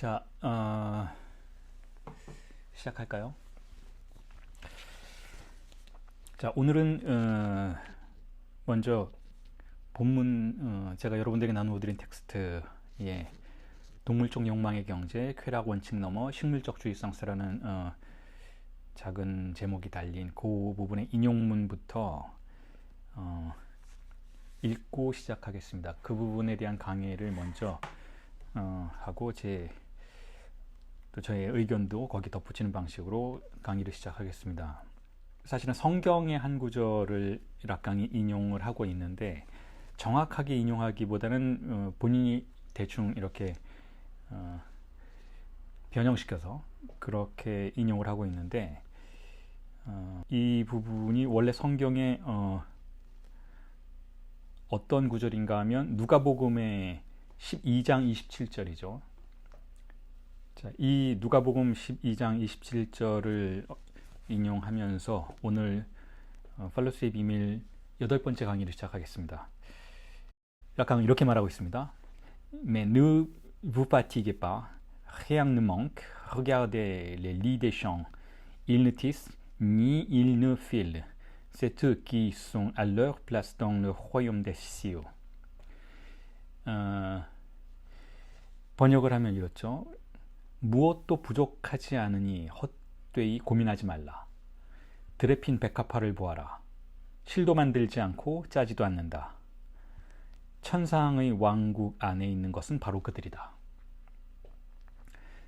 자, 시작할까요? 자, 오늘은 먼저 본문 제가 여러분들에게 나누어드린 텍스트에 동물적 욕망의 경제, 쾌락 원칙 너머 식물적주의상스라는 작은 제목이 달린 그 부분의 인용문부터 읽고 시작하겠습니다. 그 부분에 대한 강의를 먼저 하고 또 저의 의견도 거기 덧붙이는 방식으로 강의를 시작하겠습니다. 사실은 성경의 한 구절을 락강이 인용을 하고 있는데 정확하게 인용하기보다는 본인이 대충 이렇게 변형시켜서 그렇게 인용을 하고 있는데 이 부분이 원래 성경의 어떤 구절인가 하면 누가복음의 12장 27절이죠. 자, 이 누가복음 12장 27절을 인용하면서 오늘 팔로스의 비밀 8번째 강의를 시작하겠습니다. 약간 이렇게 말하고 있습니다. Mais ne vous fatiguez pas, rien ne manque, regardez les lits des champs, ils ne tissent ni ils ne filent, c'est eux qui sont à leur place dans le royaume des cieux. 번역을 하면 이렇죠. 무엇도 부족하지 않으니 헛되이 고민하지 말라. 들에 핀 백합화를 보아라. 실도 만들지 않고 짜지도 않는다. 천상의 왕국 안에 있는 것은 바로 그들이다.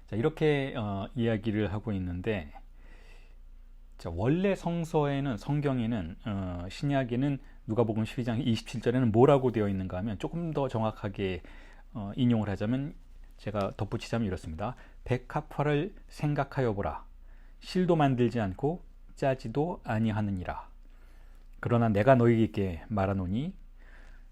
자, 이렇게 이야기를 하고 있는데, 자, 원래 성경에는 신약에는 누가복음 12장 27절에는 뭐라고 되어 있는가 하면 조금 더 정확하게 인용을 하자면 제가 덧붙이자면 이렇습니다. 백합화를 생각하여 보라. 실도 만들지 않고 짜지도 아니하느니라. 그러나 내가 너희에게 말하노니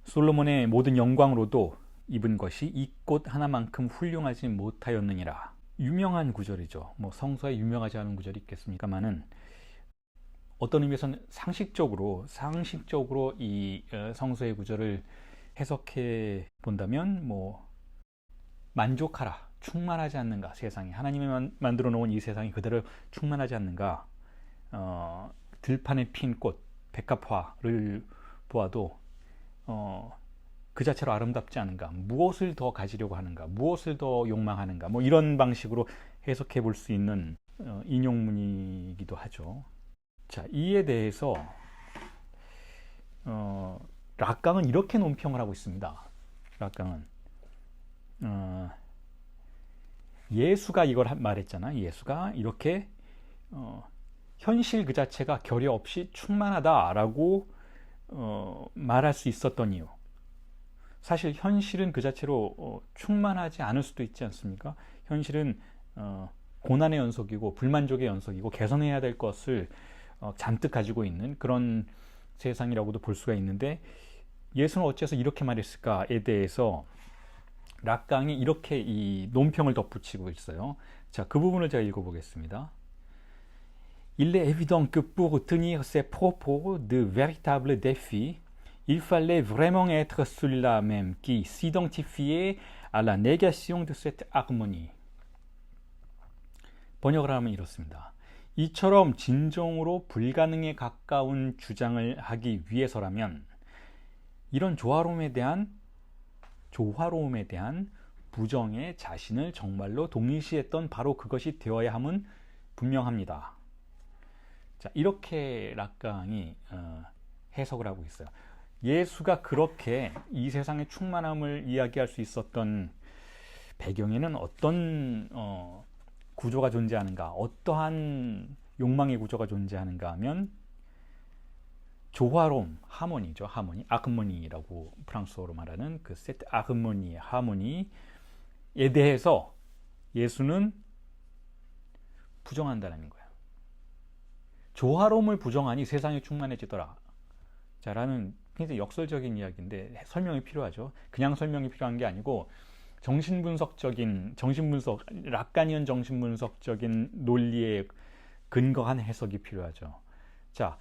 솔로몬의 모든 영광으로도 입은 것이 이 꽃 하나만큼 훌륭하지 못하였느니라. 유명한 구절이죠. 뭐 성서에 유명하지 않은 구절이 있겠습니까만은 어떤 의미에서는 상식적으로 이 성서의 구절을 해석해 본다면 뭐 만족하라, 충만하지 않는가, 세상에 하나님이 만들어 놓은 이 세상이 그대로 충만하지 않는가, 들판에 핀 꽃 백합화를 보아도 그 자체로 아름답지 않은가, 무엇을 더 가지려고 하는가, 무엇을 더 욕망하는가, 뭐 이런 방식으로 해석해 볼 수 있는 인용문이기도 하죠. 자, 이에 대해서 락강은 이렇게 논평을 하고 있습니다. 락강은 예수가 이걸 말했잖아. 예수가 이렇게 현실 그 자체가 결여 없이 충만하다라고 말할 수 있었던 이유. 사실 현실은 그 자체로 충만하지 않을 수도 있지 않습니까? 현실은 고난의 연속이고 불만족의 연속이고 개선해야 될 것을 잔뜩 가지고 있는 그런 세상이라고도 볼 수가 있는데 예수는 어째서 이렇게 말했을까에 대해서 락강이 이렇게 이 논평을 덧붙이고 있어요. 자, 그 부분을 제가 읽어보겠습니다. Il est évident que pour tenir ces propos de véritables défis, il fallait vraiment être celui-là même qui s'identifiait à la négation de cette harmonie. 번역을 하면 이렇습니다. 이처럼 진정으로 불가능에 가까운 주장을 하기 위해서라면 이런 조화로움에 대한 부정에 자신을 정말로 동일시했던 바로 그것이 되어야 함은 분명합니다. 자, 이렇게 락강이 해석을 하고 있어요. 예수가 그렇게 이 세상의 충만함을 이야기할 수 있었던 배경에는 어떤 구조가 존재하는가, 어떠한 욕망의 구조가 존재하는가 하면 조화로움, 하모니죠. 하모니, 아르모니라고 프랑스어로 말하는 그 세트 아르모니의 하모니에 대해서 예수는 부정한다는 거예요. 조화로움을 부정하니 세상이 충만해지더라. 자, 라는 굉장히 역설적인 이야기인데 설명이 필요하죠. 그냥 설명이 필요한 게 아니고 락가니언 정신분석적인 논리에 근거한 해석이 필요하죠. 자,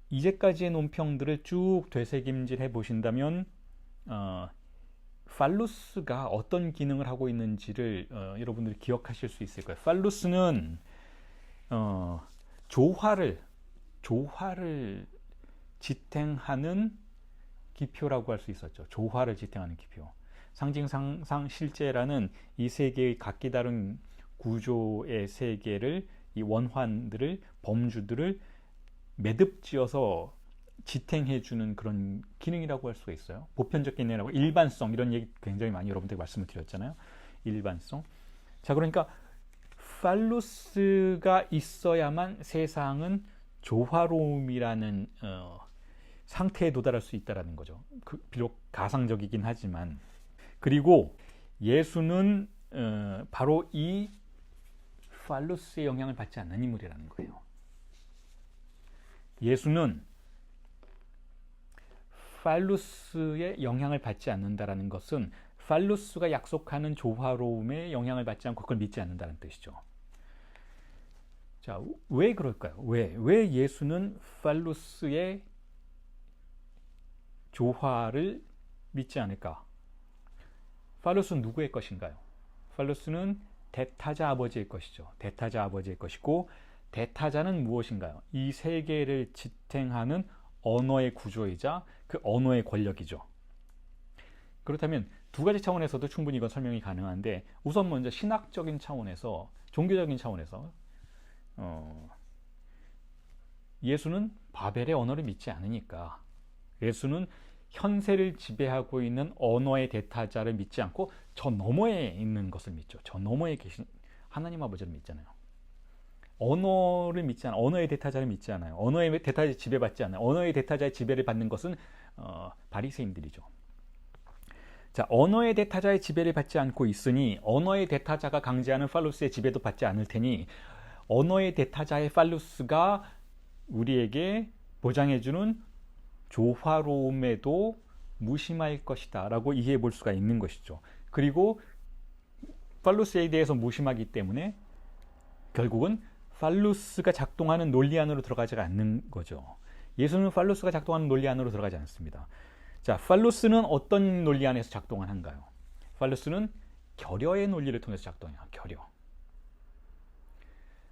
이제까지의 논평들을 쭉 되새김질 해 보신다면 팔루스가 어떤 기능을 하고 있는지를 여러분들이 기억하실 수 있을 거예요. 팔루스는 조화를 지탱하는 기표라고 할 수 있었죠. 조화를 지탱하는 기표. 상징상 실제라는 이 세계의 각기 다른 구조의 세계를, 이 원환들을, 범주들을 매듭지어서 지탱해주는 그런 기능이라고 할 수가 있어요. 보편적 개념이라고, 일반성, 이런 얘기 굉장히 많이 여러분들께 말씀을 드렸잖아요. 일반성. 자, 그러니까 팔루스가 있어야만 세상은 조화로움이라는 상태에 도달할 수 있다는 거죠. 비록 가상적이긴 하지만. 그리고 예수는 바로 이 팔루스의 영향을 받지 않는 인물이라는 거예요. 예수는 팔루스의 영향을 받지 않는다는 것은 팔루스가 약속하는 조화로움에 영향을 받지 않고 그걸 믿지 않는다는 뜻이죠. 자, 왜 그럴까요? 왜 예수는 팔루스의 조화를 믿지 않을까? 팔루스는 누구의 것인가요? 팔루스는 대타자 아버지의 것이죠. 대타자 아버지의 것이고, 대타자는 무엇인가요? 이 세계를 지탱하는 언어의 구조이자 그 언어의 권력이죠. 그렇다면 두 가지 차원에서도 충분히 이건 설명이 가능한데, 우선 먼저 신학적인 차원에서, 종교적인 차원에서 예수는 바벨의 언어를 믿지 않으니까, 예수는 현세를 지배하고 있는 언어의 대타자를 믿지 않고 저 너머에 있는 것을 믿죠. 저 너머에 계신 하나님 아버지를 믿잖아요. 언어를 믿지 않아요. 언어의 대타자를 믿지 않아요. 언어의 대타자의 지배받지 않아요. 언어의 대타자의 지배를 받는 것은 바리새인들이죠. 자, 언어의 대타자의 지배를 받지 않고 있으니 언어의 대타자가 강제하는 팔루스의 지배도 받지 않을 테니 언어의 대타자의 팔루스가 우리에게 보장해주는 조화로움에도 무심할 것이다 라고 이해해 볼 수가 있는 것이죠. 그리고 팔루스에 대해서 무심하기 때문에 결국은 팔루스가 작동하는 논리 안으로 들어가지 않는 거죠. 예수는 팔루스가 작동하는 논리 안으로 들어가지 않습니다. 자, 팔루스는 어떤 논리 안에서 작동을 한가요? 팔루스는 결여의 논리를 통해서 작동해요. 결여.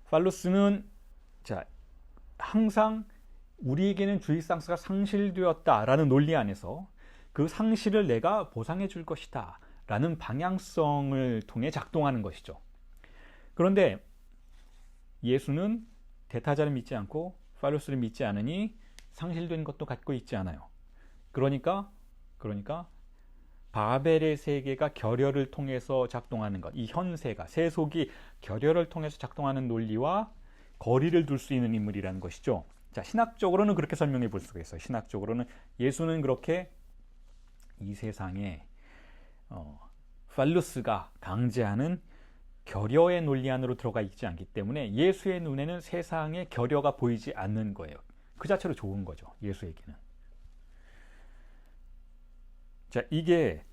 팔루스는 자, 항상 우리에게는 주의상스가 상실되었다라는 논리 안에서 그 상실을 내가 보상해 줄 것이다 라는 방향성을 통해 작동하는 것이죠. 그런데 예수는 대타자를 믿지 않고 팔루스를 믿지 않으니 상실된 것도 갖고 있지 않아요. 그러니까 바벨의 세계가 결여를 통해서 작동하는 것, 이 현세가, 세속이 결여를 통해서 작동하는 논리와 거리를 둘 수 있는 인물이라는 것이죠. 자, 신학적으로는 그렇게 설명해 볼 수가 있어요. 신학적으로는 예수는 그렇게 이 세상에 팔루스가 강제하는 결여의 논리 안으로 들어가 있지 않기 때문에 예수의 눈에는 세상의 결여가 보이지 않는 거예요. 그 자체로 좋은 거죠. 예수에게는. 자, 이게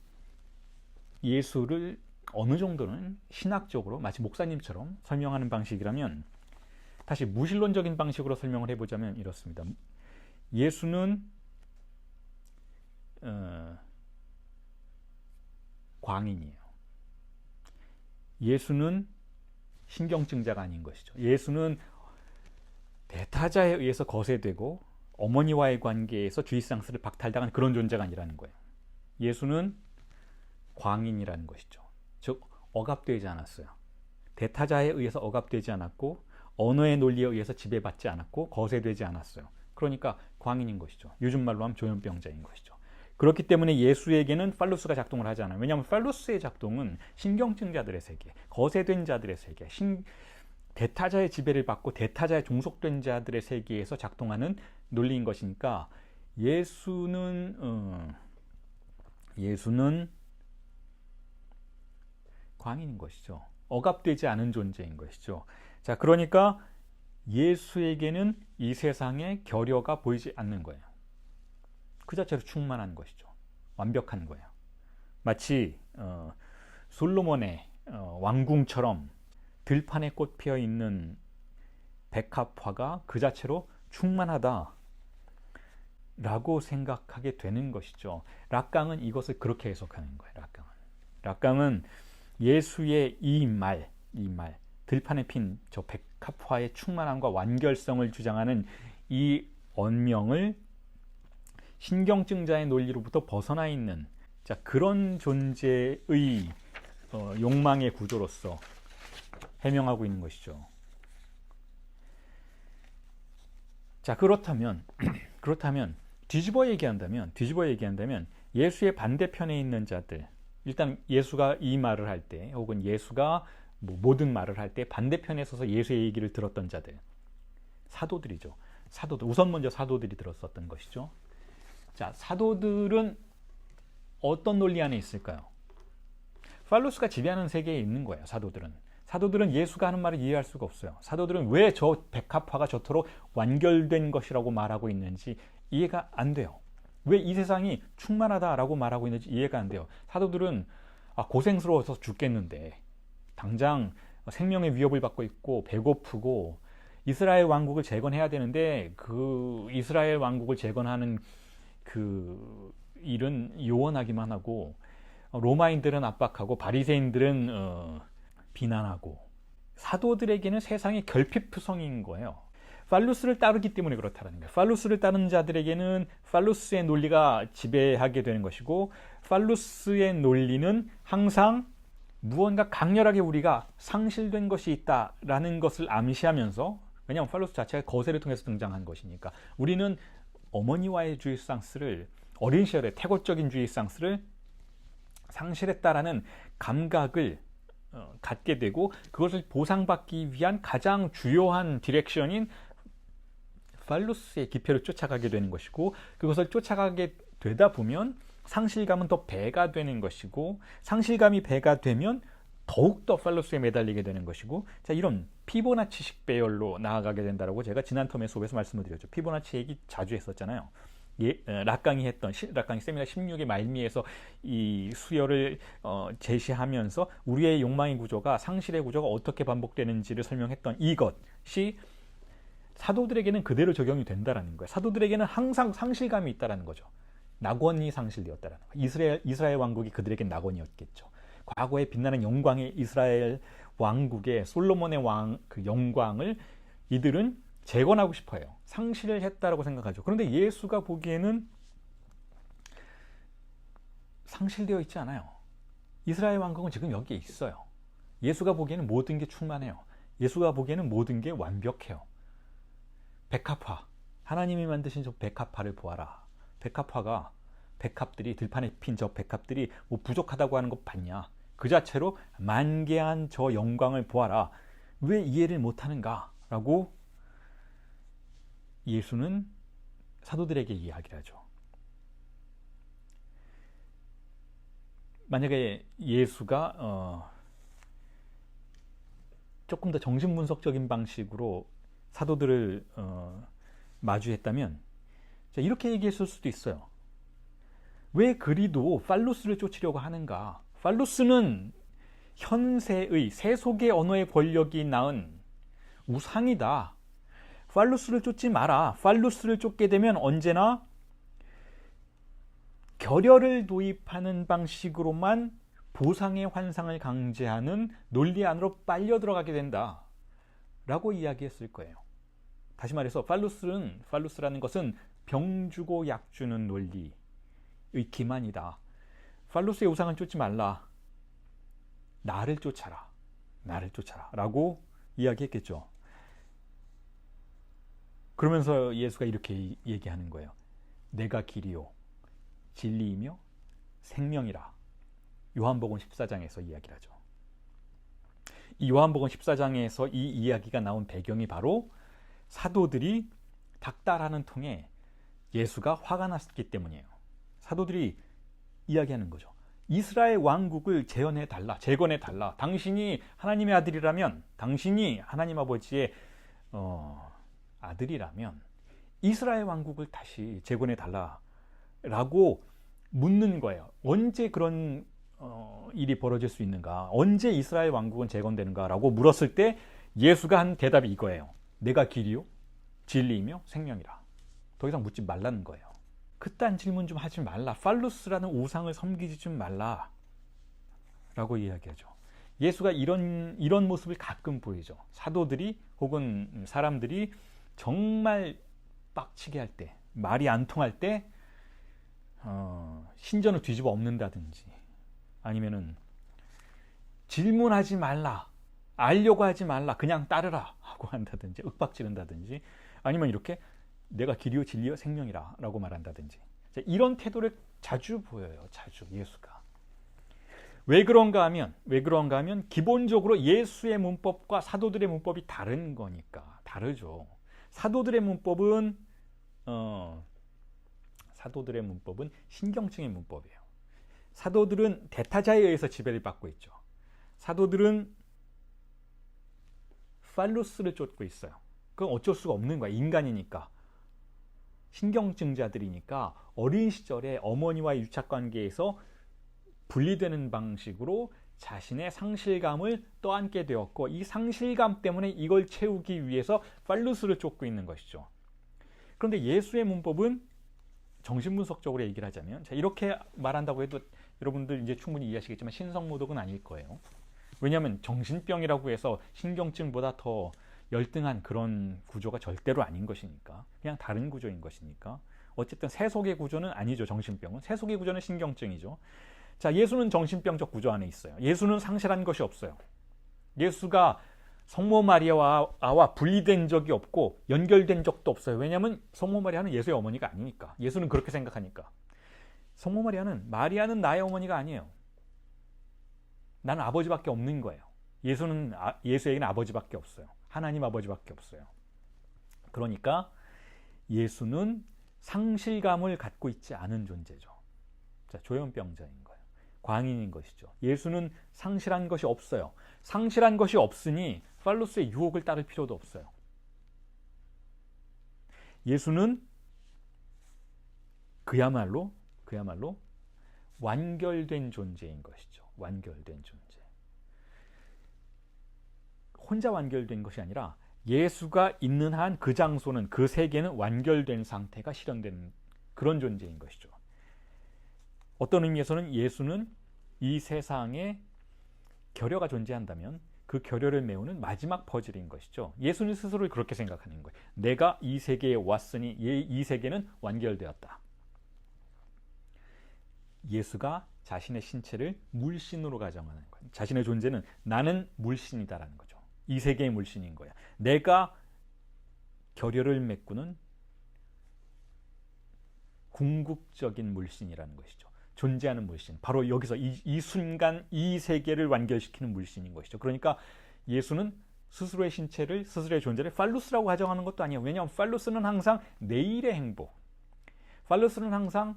예수를 어느 정도는 신학적으로 마치 목사님처럼 설명하는 방식이라면, 다시 무신론적인 방식으로 설명을 해보자면 이렇습니다. 예수는 광인이에요. 예수는 신경증자가 아닌 것이죠. 예수는 대타자에 의해서 거세되고 어머니와의 관계에서 주의상스를 박탈당한 그런 존재가 아니라는 거예요. 예수는 광인이라는 것이죠. 즉 억압되지 않았어요. 대타자에 의해서 억압되지 않았고 언어의 논리에 의해서 지배받지 않았고 거세되지 않았어요. 그러니까 광인인 것이죠. 요즘 말로 하면 조현병자인 것이죠. 그렇기 때문에 예수에게는 팔루스가 작동을 하지 않아요. 왜냐하면 팔루스의 작동은 신경증자들의 세계, 거세된 자들의 세계, 대타자의 지배를 받고 대타자에 종속된 자들의 세계에서 작동하는 논리인 것이니까 예수는 광인인 것이죠. 억압되지 않은 존재인 것이죠. 자, 그러니까 예수에게는 이 세상의 결여가 보이지 않는 거예요. 그 자체로 충만한 것이죠. 완벽한 거예요. 마치 솔로몬의 왕궁처럼 들판에 꽃 피어 있는 백합화가 그 자체로 충만하다 라고 생각하게 되는 것이죠. 락강은 이것을 그렇게 해석하는 거예요. 락강. 락강은 예수의 이 말, 들판에 핀 저 백합화의 충만함과 완결성을 주장하는 이 언명을 신경증자의 논리로부터 벗어나 있는 그런 존재의 욕망의 구조로서 해명하고 있는 것이죠. 자, 그렇다면 뒤집어 얘기한다면 예수의 반대편에 있는 자들, 일단 예수가 이 말을 할 때, 혹은 예수가 모든 말을 할 때 반대편에 서서 예수의 얘기를 들었던 자들, 사도들이죠. 우선 먼저 사도들이 들었었던 것이죠. 자, 사도들은 어떤 논리 안에 있을까요? 팔로스가 지배하는 세계에 있는 거예요. 사도들은 예수가 하는 말을 이해할 수가 없어요. 사도들은 왜 저 백합화가 저토록 완결된 것이라고 말하고 있는지 이해가 안 돼요. 왜 이 세상이 충만하다라고 말하고 있는지 이해가 안 돼요. 사도들은 고생스러워서 죽겠는데, 당장 생명의 위협을 받고 있고 배고프고 이스라엘 왕국을 재건해야 되는데, 그 이스라엘 왕국을 재건하는 그 일은 요원하기만 하고, 로마인들은 압박하고 바리새인들은 비난하고, 사도들에게는 세상의 결핍투성인 거예요. 팔루스를 따르기 때문에 그렇다는 거예요. 팔루스를 따르는 자들에게는 팔루스의 논리가 지배하게 되는 것이고, 팔루스의 논리는 항상 무언가 강렬하게 우리가 상실된 것이 있다라는 것을 암시하면서, 왜냐하면 팔루스 자체가 거세를 통해서 등장한 것이니까, 우리는 어머니와의 주입상스를, 어린 시절의 태고적인 주입상스를 상실했다라는 감각을 갖게 되고, 그것을 보상받기 위한 가장 주요한 디렉션인 팔루스의 기표를 쫓아가게 되는 것이고, 그것을 쫓아가게 되다 보면 상실감은 더 배가 되는 것이고, 상실감이 배가 되면 더욱더 팔루스에 매달리게 되는 것이고, 자, 이런 피보나치식 배열로 나아가게 된다고 제가 지난 텀의 수업에서 말씀을 드렸죠. 피보나치 얘기 자주 했었잖아요. 락강이 세미나 16의 말미에서 이 수열을 제시하면서 우리의 욕망의 구조가, 상실의 구조가 어떻게 반복되는지를 설명했던 이것이 사도들에게는 그대로 적용이 된다라는 거예요. 사도들에게는 항상 상실감이 있다라는 거죠. 낙원이 상실되었다라는 거예요. 이스라엘 왕국이 그들에게 낙원이었겠죠. 과거에 빛나는 영광의 이스라엘 왕국의 솔로몬의 그 영광을 이들은 재건하고 싶어요. 상실을 했다라고 생각하죠. 그런데 예수가 보기에는 상실되어 있지 않아요. 이스라엘 왕국은 지금 여기에 있어요. 예수가 보기에는 모든 게 충만해요. 예수가 보기에는 모든 게 완벽해요. 백합화, 하나님이 만드신 저 백합화를 보아라. 백합들이, 들판에 핀 저 백합들이 뭐 부족하다고 하는 것 봤냐? 그 자체로 만개한 저 영광을 보아라. 왜 이해를 못하는가? 라고 예수는 사도들에게 이야기를 하죠. 만약에 예수가 조금 더 정신분석적인 방식으로 사도들을 마주했다면, 이렇게 얘기했을 수도 있어요. 왜 그리도 팔루스를 쫓으려고 하는가? 팔루스는 현세의 세속의 언어의 권력이 낳은 우상이다. 팔루스를 쫓지 마라. 팔루스를 쫓게 되면 언제나 결여를 도입하는 방식으로만 보상의 환상을 강제하는 논리 안으로 빨려 들어가게 된다 라고 이야기했을 거예요. 다시 말해서 팔루스라는 것은 병 주고 약 주는 논리의 기만이다. 팔루스의 우상을 쫓지 말라. 나를 쫓아라 라고 이야기했겠죠. 그러면서 예수가 이렇게 얘기하는 거예요. 내가 길이요 진리이며 생명이라. 요한복음 14장에서 이야기를 하죠. 이 요한복음 14장에서 이 이야기가 나온 배경이 바로 사도들이 닥달하는 통에 예수가 화가 났기 때문이에요. 사도들이 이야기하는 거죠. 이스라엘 왕국을 재건해 달라. 당신이 하나님의 아들이라면, 당신이 하나님 아버지의 아들이라면 이스라엘 왕국을 다시 재건해 달라라고 묻는 거예요. 언제 그런 일이 벌어질 수 있는가? 언제 이스라엘 왕국은 재건되는가라고 물었을 때 예수가 한 대답이 이거예요. 내가 길이요 진리이며 생명이라. 더 이상 묻지 말라는 거예요. 그딴 질문 좀 하지 말라. 팔루스라는 우상을 섬기지 좀 말라. 라고 이야기하죠. 예수가 이런 모습을 가끔 보이죠. 사도들이 혹은 사람들이 정말 빡치게 할 때, 말이 안 통할 때 신전을 뒤집어 엎는다든지, 아니면은 질문하지 말라, 알려고 하지 말라, 그냥 따르라 하고 한다든지, 윽박지른다든지, 아니면 이렇게 내가 길이요 진리요 생명이라 라고 말한다든지, 이런 태도를 자주 보여요. 자주 예수가. 왜 그런가 하면 기본적으로 예수의 문법과 사도들의 문법이 다른 거니까. 다르죠. 사도들의 문법은 신경증의 문법이에요. 사도들은 대타자에 의해서 지배를 받고 있죠. 사도들은 팔루스를 쫓고 있어요. 그건 어쩔 수가 없는 거야. 인간이니까. 신경증자들이니까 어린 시절에 어머니와의 유착관계에서 분리되는 방식으로 자신의 상실감을 떠안게 되었고, 이 상실감 때문에 이걸 채우기 위해서 팔루스를 쫓고 있는 것이죠. 그런데 예수의 문법은 정신분석적으로 얘기를 하자면, 자, 이렇게 말한다고 해도 여러분들 이제 충분히 이해하시겠지만 신성모독은 아닐 거예요. 왜냐하면 정신병이라고 해서 신경증보다 더 열등한 그런 구조가 절대로 아닌 것이니까. 그냥 다른 구조인 것이니까. 어쨌든 세속의 구조는 아니죠. 정신병은. 세속의 구조는 신경증이죠. 자, 예수는 정신병적 구조 안에 있어요. 예수는 상실한 것이 없어요. 예수가 성모 마리아와 분리된 적이 없고 연결된 적도 없어요. 왜냐하면 성모 마리아는 예수의 어머니가 아니니까. 예수는 그렇게 생각하니까. 성모 마리아는 나의 어머니가 아니에요. 나는 아버지밖에 없는 거예요. 예수에게는 아버지밖에 없어요. 하나님 아버지밖에 없어요. 그러니까 예수는 상실감을 갖고 있지 않은 존재죠. 자, 조현병자인 거예요. 광인인 것이죠. 예수는 상실한 것이 없어요. 상실한 것이 없으니 팔루스의 유혹을 따를 필요도 없어요. 예수는 그야말로 완결된 존재인 것이죠. 완결된 존재. 혼자 완결된 것이 아니라 예수가 있는 한 그 장소는, 그 세계는 완결된 상태가 실현되는 그런 존재인 것이죠. 어떤 의미에서는 예수는 이 세상에 결여가 존재한다면 그 결여를 메우는 마지막 퍼즐인 것이죠. 예수는 스스로를 그렇게 생각하는 거예요. 내가 이 세계에 왔으니 이 세계는 완결되었다. 예수가 자신의 신체를 물신으로 가정하는 거예요. 자신의 존재는 나는 물신이다라는 거죠. 이 세계의 물신인 거야. 내가 결여를 메꾸는 궁극적인 물신이라는 것이죠. 존재하는 물신. 바로 여기서 이 순간 이 세계를 완결시키는 물신인 것이죠. 그러니까 예수는 스스로의 신체를, 스스로의 존재를 팔루스라고 가정하는 것도 아니에요. 왜냐하면 팔루스는 항상 내일의 행복, 팔루스는 항상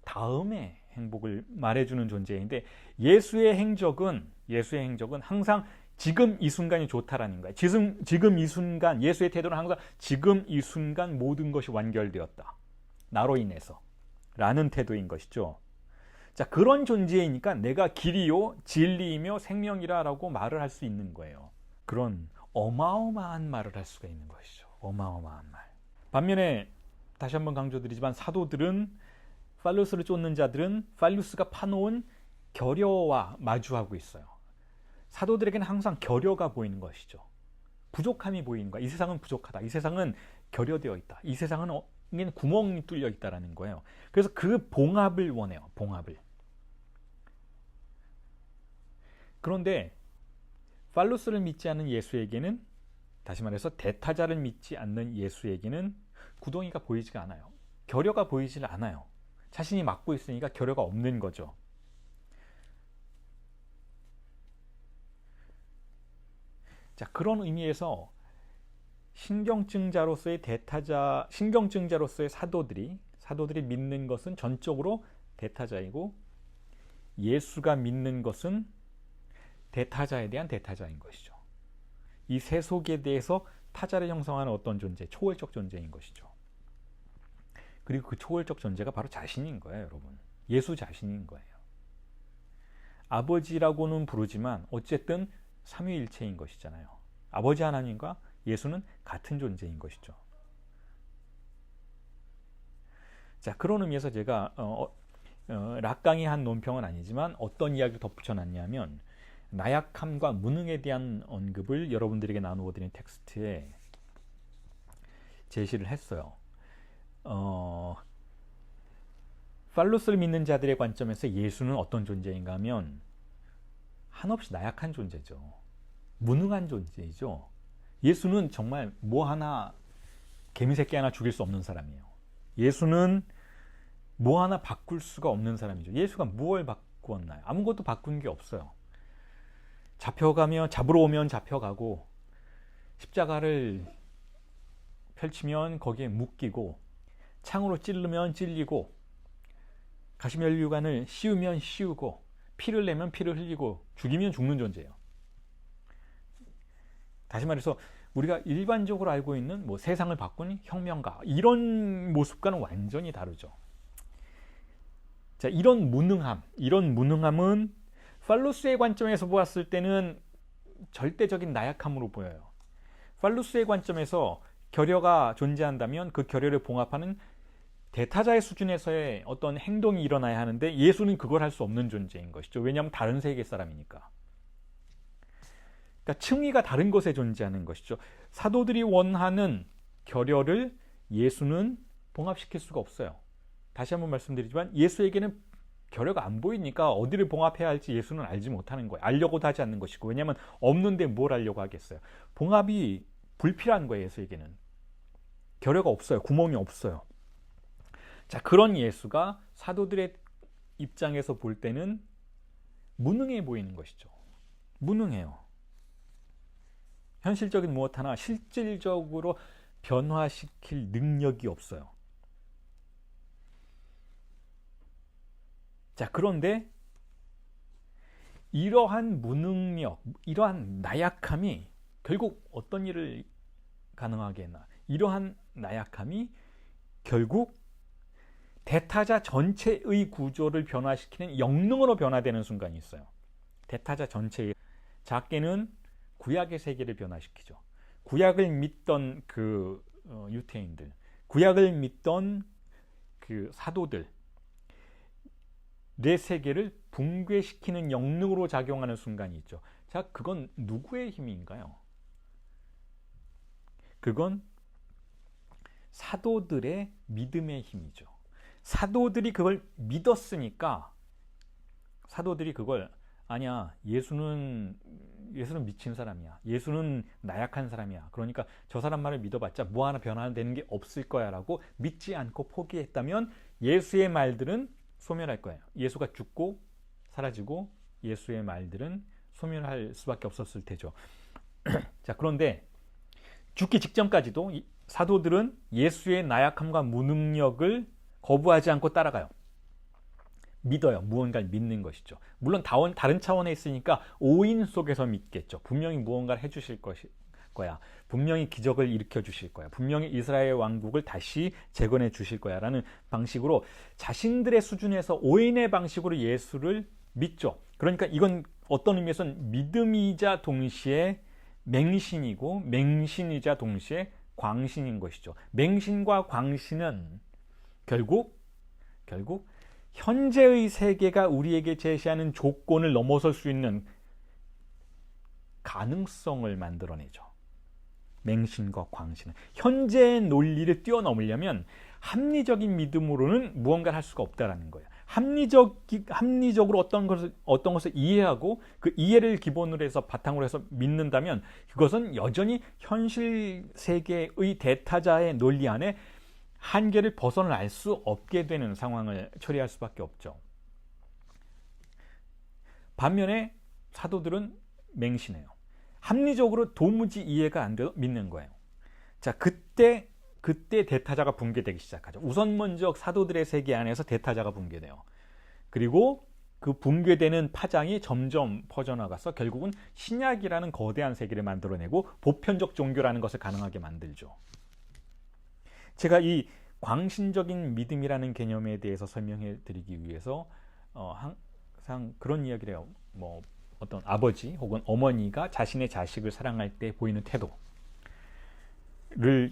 다음의 행복을 말해주는 존재인데, 예수의 행적은 항상 지금 이 순간이 좋다라는 거예요. 지금 이 순간, 예수의 태도는 항상 지금 이 순간 모든 것이 완결되었다. 나로 인해서. 라는 태도인 것이죠. 자, 그런 존재이니까 내가 길이요, 진리이며 생명이라고 말을 할 수 있는 거예요. 그런 어마어마한 말을 할 수가 있는 것이죠. 어마어마한 말. 반면에 다시 한번 강조드리지만 사도들은, 팔루스를 쫓는 자들은 팔루스가 파놓은 결여와 마주하고 있어요. 사도들에게는 항상 결여가 보이는 것이죠. 부족함이 보이는 거야. 이 세상은 부족하다. 이 세상은 결여되어 있다. 이 세상은 구멍이 뚫려 있다라는 거예요. 그래서 그 봉합을 원해요. 봉합을. 그런데 팔루스를 믿지 않는 예수에게는, 다시 말해서 대타자를 믿지 않는 예수에게는 구덩이가 보이지가 않아요. 결여가 보이질 않아요. 자신이 맡고 있으니까 결여가 없는 거죠. 자, 그런 의미에서 신경증자로서의 사도들이 믿는 것은 전적으로 대타자이고, 예수가 믿는 것은 대타자에 대한 대타자인 것이죠. 이 세속에 대해서 타자를 형성하는 어떤 존재, 초월적 존재인 것이죠. 그리고 그 초월적 존재가 바로 자신인 거예요, 여러분. 예수 자신인 거예요. 아버지라고는 부르지만 어쨌든 삼위일체인 것이잖아요. 아버지 하나님과 예수는 같은 존재인 것이죠. 자, 그런 의미에서 제가 락강이 한 논평은 아니지만 어떤 이야기를 덧붙여놨냐면 나약함과 무능에 대한 언급을 여러분들에게 나누어 드린 텍스트에 제시를 했어요. 팔로스를 믿는 자들의 관점에서 예수는 어떤 존재인가 하면 한없이 나약한 존재죠. 무능한 존재이죠. 예수는 정말 뭐 하나, 개미새끼 하나 죽일 수 없는 사람이에요. 예수는 뭐 하나 바꿀 수가 없는 사람이죠. 예수가 무엇을 바꾸었나요? 아무것도 바꾼 게 없어요. 잡으러 오면 잡혀가고, 십자가를 펼치면 거기에 묶이고, 창으로 찌르면 찔리고, 가시면류관을 씌우면 씌우고, 피를 내면 피를 흘리고, 죽이면 죽는 존재예요. 다시 말해서 우리가 일반적으로 알고 있는 뭐 세상을 바꾼 혁명가, 이런 모습과는 완전히 다르죠. 자, 이런 무능함은 팔로스의 관점에서 보았을 때는 절대적인 나약함으로 보여요. 팔로스의 관점에서 결여가 존재한다면 그 결여를 봉합하는 대타자의 수준에서의 어떤 행동이 일어나야 하는데 예수는 그걸 할 수 없는 존재인 것이죠. 왜냐하면 다른 세계 사람이니까. 그러니까 층위가 다른 것에 존재하는 것이죠. 사도들이 원하는 결여를 예수는 봉합시킬 수가 없어요. 다시 한번 말씀드리지만 예수에게는 결여가 안 보이니까 어디를 봉합해야 할지 예수는 알지 못하는 거예요. 알려고도 하지 않는 것이고, 왜냐하면 없는데 뭘 알려고 하겠어요. 봉합이 불필요한 거예요. 예수에게는 결여가 없어요. 구멍이 없어요. 자, 그런 예수가 사도들의 입장에서 볼 때는 무능해 보이는 것이죠. 무능해요. 현실적인 무엇 하나 실질적으로 변화시킬 능력이 없어요. 자, 그런데 이러한 무능력, 이러한 나약함이 결국 어떤 일을 가능하게 했나? 이러한 나약함이 결국 대타자 전체의 구조를 변화시키는 영능으로 변화되는 순간이 있어요. 대타자 전체의, 작게는 구약의 세계를 변화시키죠. 구약을 믿던 그 유태인들, 구약을 믿던 그 사도들, 내 세계를 붕괴시키는 영능으로 작용하는 순간이 있죠. 자, 그건 누구의 힘인가요? 그건 사도들의 믿음의 힘이죠. 사도들이 그걸 믿었으니까 사도들이 그걸, 아니야, 예수는 미친 사람이야, 예수는 나약한 사람이야, 그러니까 저 사람 말을 믿어봤자 뭐 하나 변화되는 게 없을 거야 라고 믿지 않고 포기했다면 예수의 말들은 소멸할 거예요. 예수가 죽고 사라지고 예수의 말들은 소멸할 수밖에 없었을 테죠. 자, 그런데 죽기 직전까지도 사도들은 예수의 나약함과 무능력을 거부하지 않고 따라가요. 믿어요. 무언가를 믿는 것이죠. 물론 다른 차원에 있으니까 오인 속에서 믿겠죠. 분명히 무언가를 해주실 거야. 분명히 기적을 일으켜 주실 거야. 분명히 이스라엘 왕국을 다시 재건해 주실 거야 라는 방식으로 자신들의 수준에서 오인의 방식으로 예수를 믿죠. 그러니까 이건 어떤 의미에서는 믿음이자 동시에 맹신이고, 맹신이자 동시에 광신인 것이죠. 맹신과 광신은 결국 현재의 세계가 우리에게 제시하는 조건을 넘어설 수 있는 가능성을 만들어내죠. 맹신과 광신은 현재의 논리를 뛰어넘으려면 합리적인 믿음으로는 무언가를 할 수가 없다라는 거예요. 합리적으로 어떤 것을 이해하고 그 이해를 기본으로 해서 바탕으로 해서 믿는다면 그것은 여전히 현실 세계의 대타자의 논리 안에 한계를 벗어날 수 없게 되는 상황을 처리할 수밖에 없죠. 반면에 사도들은 맹신해요. 합리적으로 도무지 이해가 안 돼도 믿는 거예요. 자, 그때 대타자가 붕괴되기 시작하죠. 우선 먼저 사도들의 세계 안에서 대타자가 붕괴돼요. 그리고 그 붕괴되는 파장이 점점 퍼져나가서 결국은 신약이라는 거대한 세계를 만들어내고 보편적 종교라는 것을 가능하게 만들죠. 제가 이 광신적인 믿음이라는 개념에 대해서 설명해 드리기 위해서 항상 그런 이야기를 해요. 뭐 어떤 아버지 혹은 어머니가 자신의 자식을 사랑할 때 보이는 태도.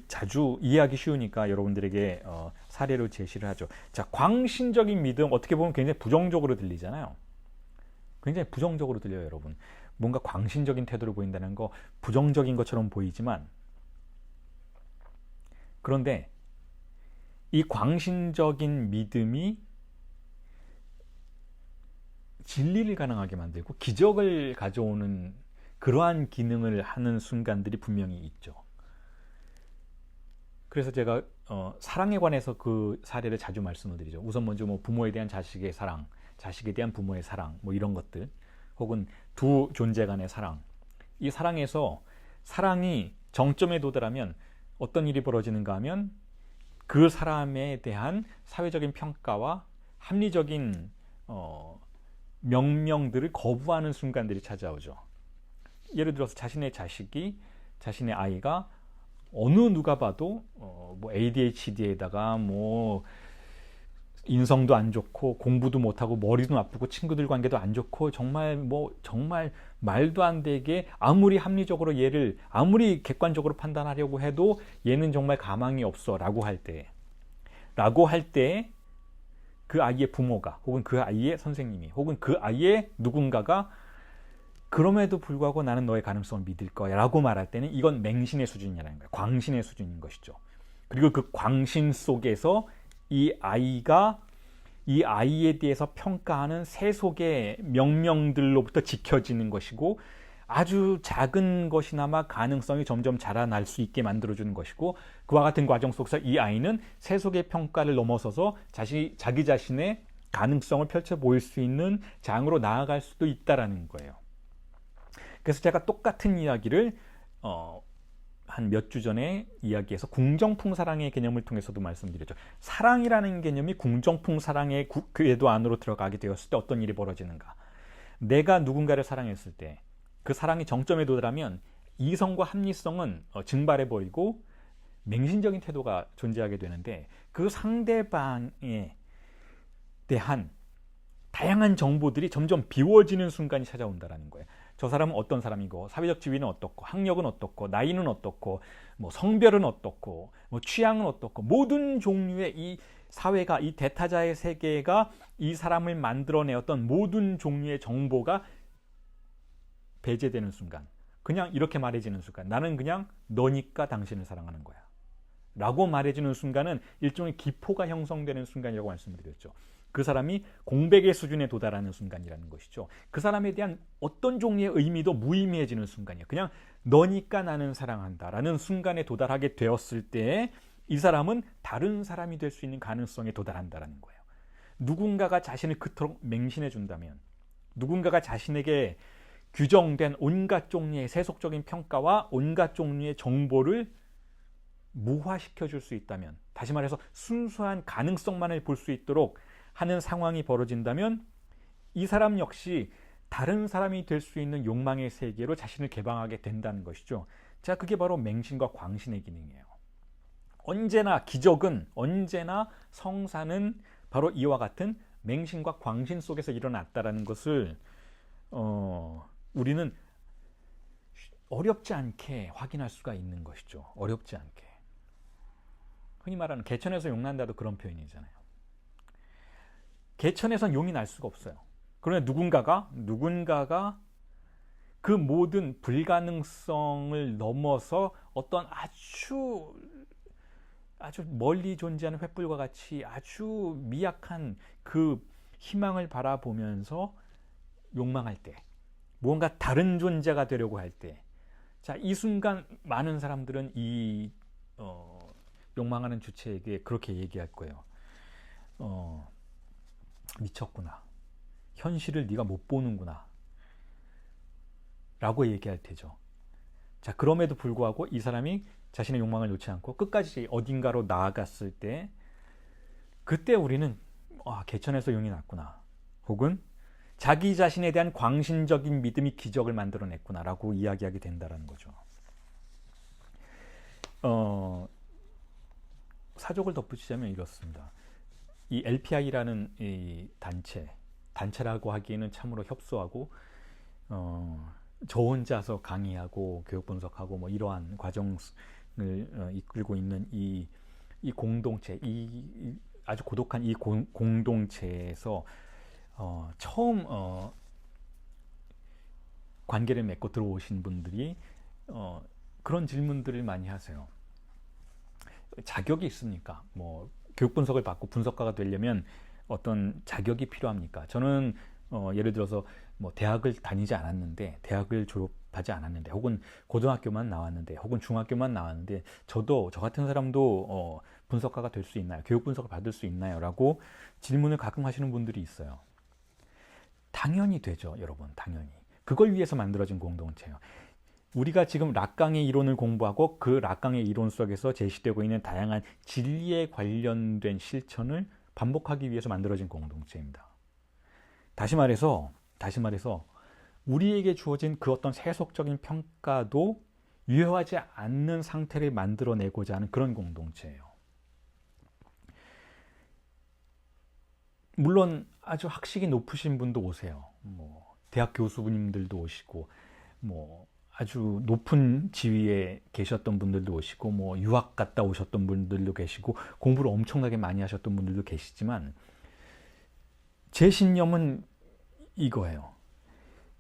자주 이해하기 쉬우니까 여러분들에게 사례로 제시를 하죠. 자, 광신적인 믿음 어떻게 보면 굉장히 부정적으로 들리잖아요. 굉장히 부정적으로 들려요, 여러분. 뭔가 광신적인 태도를 보인다는 거 부정적인 것처럼 보이지만, 그런데 이 광신적인 믿음이 진리를 가능하게 만들고 기적을 가져오는 그러한 기능을 하는 순간들이 분명히 있죠. 그래서 제가 사랑에 관해서 그 사례를 자주 말씀을 드리죠. 우선 먼저 뭐 부모에 대한 자식의 사랑, 자식에 대한 부모의 사랑, 뭐 이런 것들, 혹은 두 존재 간의 사랑. 이 사랑에서 사랑이 정점에 도달하면 어떤 일이 벌어지는가 하면 그 사람에 대한 사회적인 평가와 합리적인 명령들을 거부하는 순간들이 찾아오죠. 예를 들어서 자신의 아이가 어느 누가 봐도 뭐 ADHD에다가 뭐 인성도 안 좋고 공부도 못하고 머리도 나쁘고 친구들 관계도 안 좋고 정말 말도 안 되게 아무리 합리적으로 얘를 아무리 객관적으로 판단하려고 해도 얘는 정말 가망이 없어 라고 할 때 그 아이의 부모가 혹은 그 아이의 선생님이 혹은 그 아이의 누군가가 그럼에도 불구하고 나는 너의 가능성을 믿을 거야 라고 말할 때는 이건 맹신의 수준이라는 거예요. 광신의 수준인 것이죠. 그리고 그 광신 속에서 이 아이에 대해서 평가하는 세속의 명령들로부터 지켜지는 것이고 아주 작은 것이나마 가능성이 점점 자라날 수 있게 만들어주는 것이고 그와 같은 과정 속에서 이 아이는 세속의 평가를 넘어서서 자기 자신의 가능성을 펼쳐 보일 수 있는 장으로 나아갈 수도 있다라는 거예요. 그래서 제가 똑같은 이야기를 한 몇 주 전에 이야기해서 궁정풍사랑의 개념을 통해서도 말씀드렸죠. 사랑이라는 개념이 궁정풍사랑의 궤도 안으로 들어가게 되었을 때 어떤 일이 벌어지는가. 내가 누군가를 사랑했을 때 그 사랑이 정점에 도달하면 이성과 합리성은 증발해버리고 맹신적인 태도가 존재하게 되는데 그 상대방에 대한 다양한 정보들이 점점 비워지는 순간이 찾아온다는 거예요. 저 사람은 어떤 사람이고 사회적 지위는 어떻고 학력은 어떻고 나이는 어떻고 뭐 성별은 어떻고 뭐 취향은 어떻고 모든 종류의 이 사회가 이 대타자의 세계가 이 사람을 만들어내었던 모든 종류의 정보가 배제되는 순간, 그냥 이렇게 말해지는 순간, 나는 그냥 너니까 당신을 사랑하는 거야 라고 말해주는 순간은 일종의 기포가 형성되는 순간이라고 말씀드렸죠. 그 사람이 공백의 수준에 도달하는 순간이라는 것이죠. 그 사람에 대한 어떤 종류의 의미도 무의미해지는 순간이에요. 그냥 너니까 나는 사랑한다 라는 순간에 도달하게 되었을 때 이 사람은 다른 사람이 될 수 있는 가능성에 도달한다는 거예요. 누군가가 자신을 그토록 맹신해 준다면, 누군가가 자신에게 규정된 온갖 종류의 세속적인 평가와 온갖 종류의 정보를 무화시켜 줄 수 있다면, 다시 말해서 순수한 가능성만을 볼 수 있도록 하는 상황이 벌어진다면 이 사람 역시 다른 사람이 될 수 있는 욕망의 세계로 자신을 개방하게 된다는 것이죠. 자, 그게 바로 맹신과 광신의 기능이에요. 언제나 기적은, 언제나 성사는 바로 이와 같은 맹신과 광신 속에서 일어났다라는 것을 우리는 어렵지 않게 확인할 수가 있는 것이죠. 어렵지 않게. 흔히 말하는 개천에서 용 난다도 그런 표현이잖아요. 개천에선 용이 날 수가 없어요. 그러나 누군가가 그 모든 불가능성을 넘어서 어떤 아주 멀리 존재하는 횃불과 같이 아주 미약한 그 희망을 바라보면서 욕망할 때, 무언가 다른 존재가 되려고 할 때, 자, 이 순간 많은 사람들은 이 욕망하는 주체에게 그렇게 얘기할 거예요. 미쳤구나. 현실을 네가 못 보는구나. 라고 얘기할 테죠. 자, 그럼에도 불구하고 이 사람이 자신의 욕망을 놓지 않고 끝까지 어딘가로 나아갔을 때, 그때 우리는 개천에서 용이 났구나. 혹은 자기 자신에 대한 광신적인 믿음이 기적을 만들어냈구나 라고 이야기하게 된다는 거죠. 사족을 덧붙이자면 이렇습니다. 이 LPI라는 이 단체라고 하기에는 참으로 협소하고 저 혼자서 강의하고 교육 분석하고 뭐 이러한 과정이 이끌고 있는 이 공동체, 이 아주 고독한 이 공동체에서 처음 관계를 맺고 들어오신 분들이 그런 질문들을 많이 하세요. 자격이 있습니까? 뭐 교육 분석을 받고 분석가가 되려면 어떤 자격이 필요합니까? 저는 예를 들어서 뭐 대학을 다니지 않았는데, 대학을 졸업하지 않았는데, 혹은 고등학교만 나왔는데, 혹은 중학교만 나왔는데, 저 같은 사람도 분석가가 될 수 있나요? 교육 분석을 받을 수 있나요? 라고 질문을 가끔 하시는 분들이 있어요. 당연히 되죠, 여러분. 당연히. 그걸 위해서 만들어진 공동체예요. 우리가 지금 락강의 이론을 공부하고 그 락강의 이론 속에서 제시되고 있는 다양한 진리에 관련된 실천을 반복하기 위해서 만들어진 공동체입니다. 다시 말해서 우리에게 주어진 그 어떤 세속적인 평가도 유효하지 않는 상태를 만들어내고자 하는 그런 공동체예요. 물론 아주 학식이 높으신 분도 오세요. 뭐 대학 교수님들도 오시고, 뭐 아주 높은 지위에 계셨던 분들도 오시고, 뭐 유학 갔다 오셨던 분들도 계시고, 공부를 엄청나게 많이 하셨던 분들도 계시지만, 제 신념은 이거예요.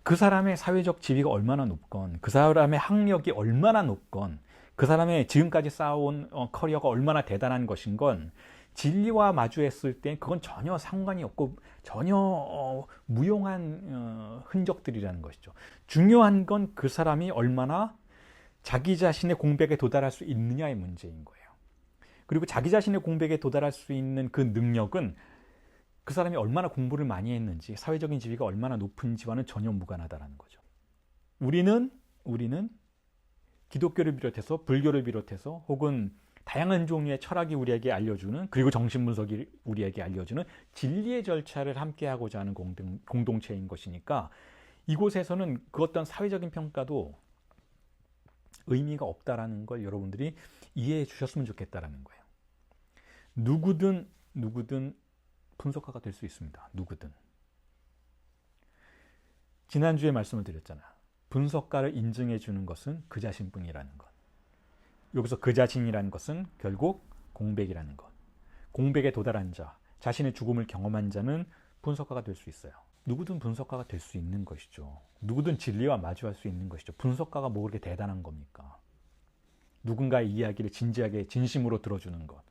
그 사람의 사회적 지위가 얼마나 높건, 그 사람의 학력이 얼마나 높건, 그 사람의 지금까지 쌓아온 커리어가 얼마나 대단한 것인 건 진리와 마주했을 때 그건 전혀 상관이 없고 전혀 무용한 흔적들이라는 것이죠. 중요한 건 그 사람이 얼마나 자기 자신의 공백에 도달할 수 있느냐의 문제인 거예요. 그리고 자기 자신의 공백에 도달할 수 있는 그 능력은 그 사람이 얼마나 공부를 많이 했는지, 사회적인 지위가 얼마나 높은지와는 전혀 무관하다는 거죠. 우리는 기독교를 비롯해서 불교를 비롯해서 혹은 다양한 종류의 철학이 우리에게 알려주는, 그리고 정신분석이 우리에게 알려주는 진리의 절차를 함께하고자 하는 공동체인 것이니까 이곳에서는 그 어떤 사회적인 평가도 의미가 없다라는 걸 여러분들이 이해해 주셨으면 좋겠다라는 거예요. 누구든 분석가가 될 수 있습니다. 누구든. 지난주에 말씀을 드렸잖아. 분석가를 인증해 주는 것은 그 자신뿐이라는 것. 여기서 그 자신이라는 것은 결국 공백이라는 것. 공백에 도달한 자, 자신의 죽음을 경험한 자는 분석가가 될 수 있어요. 누구든 분석가가 될 수 있는 것이죠. 누구든 진리와 마주할 수 있는 것이죠. 분석가가 뭐 그렇게 대단한 겁니까? 누군가의 이야기를 진지하게 진심으로 들어주는 것.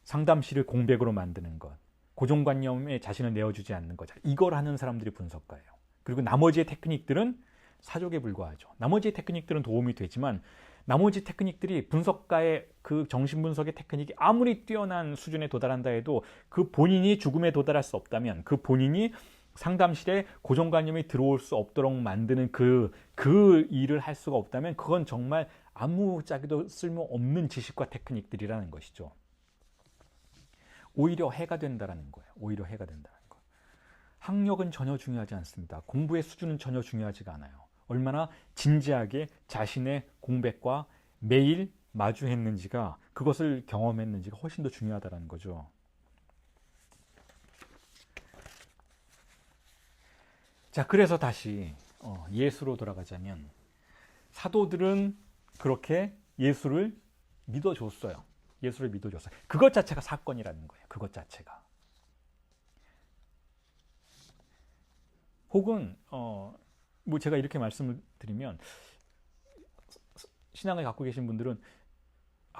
상담실을 공백으로 만드는 것. 고정관념에 자신을 내어주지 않는 것. 이걸 하는 사람들이 분석가예요. 그리고 나머지의 테크닉들은 사족에 불과하죠. 나머지의 테크닉들은 도움이 되지만 나머지 테크닉들이 분석가의 그 정신분석의 테크닉이 아무리 뛰어난 수준에 도달한다 해도 그 본인이 죽음에 도달할 수 없다면, 그 본인이 상담실에 고정관념이 들어올 수 없도록 만드는 그 일을 할 수가 없다면 그건 정말 아무짝에도 쓸모없는 지식과 테크닉들이라는 것이죠. 오히려 해가 된다는 거예요. 오히려 해가 된다는 거. 학력은 전혀 중요하지 않습니다. 공부의 수준은 전혀 중요하지가 않아요. 얼마나 진지하게 자신의 공백과 매일 마주했는지가, 그것을 경험했는지가 훨씬 더 중요하다는 거죠. 자, 그래서 다시 예수로 돌아가자면, 사도들은 그렇게 예수를 믿어줬어요. 예수를 믿어줬어요. 그것 자체가 사건이라는 거예요. 그것 자체가. 혹은 뭐 제가 이렇게 말씀을 드리면, 신앙을 갖고 계신 분들은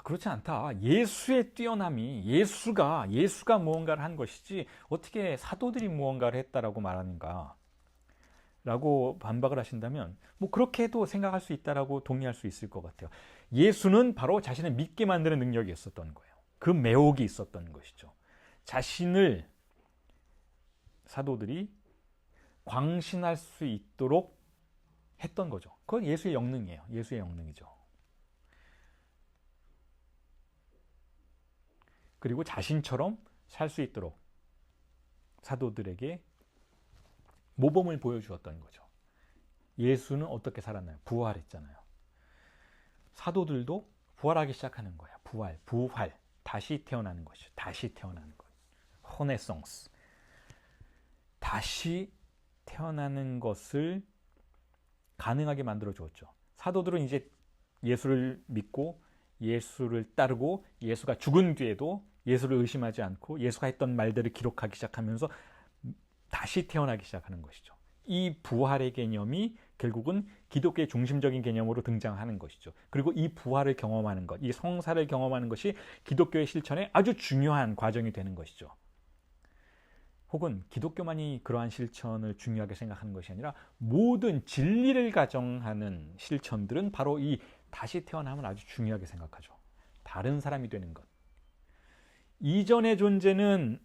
그렇지 않다. 예수의 뛰어남이, 예수가 무언가를 한 것이지 어떻게 사도들이 무언가를 했다라고 말하는가 라고 반박을 하신다면, 뭐 그렇게도 생각할 수 있다라고 동의할 수 있을 것 같아요. 예수는 바로 자신을 믿게 만드는 능력이 있었던 거예요. 그 매혹이 있었던 것이죠. 자신을 사도들이 광신할 수 있도록 했던 거죠. 그건 예수의 영능이에요. 예수의 영능이죠. 그리고 자신처럼 살 수 있도록 사도들에게 모범을 보여주었던 거죠. 예수는 어떻게 살았나요? 부활했잖아요. 사도들도 부활하기 시작하는 거예요. 부활. 다시 태어나는 것이죠. 다시 태어나는 것. 호네송스. 다시 태어나는 것을 가능하게 만들어 주었죠. 사도들은 이제 예수를 믿고 예수를 따르고 예수가 죽은 뒤에도 예수를 의심하지 않고 예수가 했던 말들을 기록하기 시작하면서 다시 태어나기 시작하는 것이죠. 이 부활의 개념이 결국은 기독교의 중심적인 개념으로 등장하는 것이죠. 그리고 이 부활을 경험하는 것, 이 성사를 경험하는 것이 기독교의 실천에 아주 중요한 과정이 되는 것이죠. 혹은 기독교만이 그러한 실천을 중요하게 생각하는 것이 아니라 모든 진리를 가정하는 실천들은 바로 이 다시 태어남을 아주 중요하게 생각하죠. 다른 사람이 되는 것. 이전의 존재는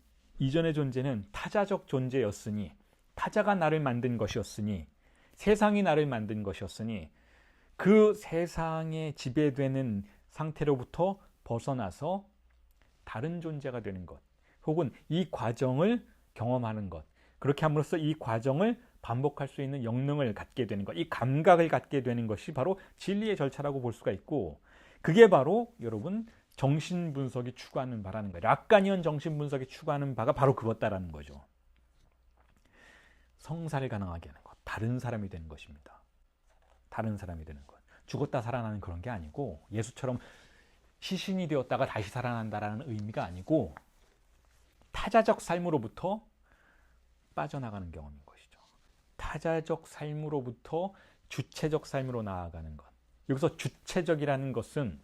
타자적 존재였으니, 타자가 나를 만든 것이었으니, 세상이 나를 만든 것이었으니, 그 세상에 지배되는 상태로부터 벗어나서 다른 존재가 되는 것, 혹은 이 과정을 경험하는 것, 그렇게 함으로써 이 과정을 반복할 수 있는 역능을 갖게 되는 것, 이 감각을 갖게 되는 것이 바로 진리의 절차라고 볼 수가 있고, 그게 바로 여러분 정신분석이 추구하는 바라는 거예요. 락가니언 정신분석이 추구하는 바가 바로 그것다라는 거죠. 성사를 가능하게 하는 것, 다른 사람이 되는 것입니다. 다른 사람이 되는 것. 죽었다 살아나는 그런 게 아니고, 예수처럼 시신이 되었다가 다시 살아난다라는 의미가 아니고, 타자적 삶으로부터 빠져나가는 경험인 것이죠. 타자적 삶으로부터 주체적 삶으로 나아가는 것. 여기서 주체적이라는 것은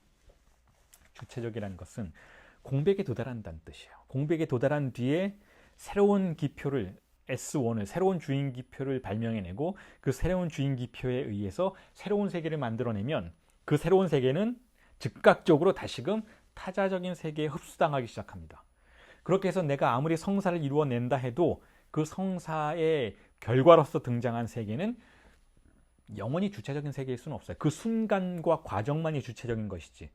공백에 도달한다는 뜻이에요. 공백에 도달한 뒤에 새로운 기표를, S1을, 새로운 주인 기표를 발명해내고 그 새로운 주인 기표에 의해서 새로운 세계를 만들어내면 그 새로운 세계는 즉각적으로 다시금 타자적인 세계에 흡수당하기 시작합니다. 그렇게 해서 내가 아무리 성사를 이루어낸다 해도 그 성사의 결과로서 등장한 세계는 영원히 주체적인 세계일 수는 없어요. 그 순간과 과정만이 주체적인 것이지.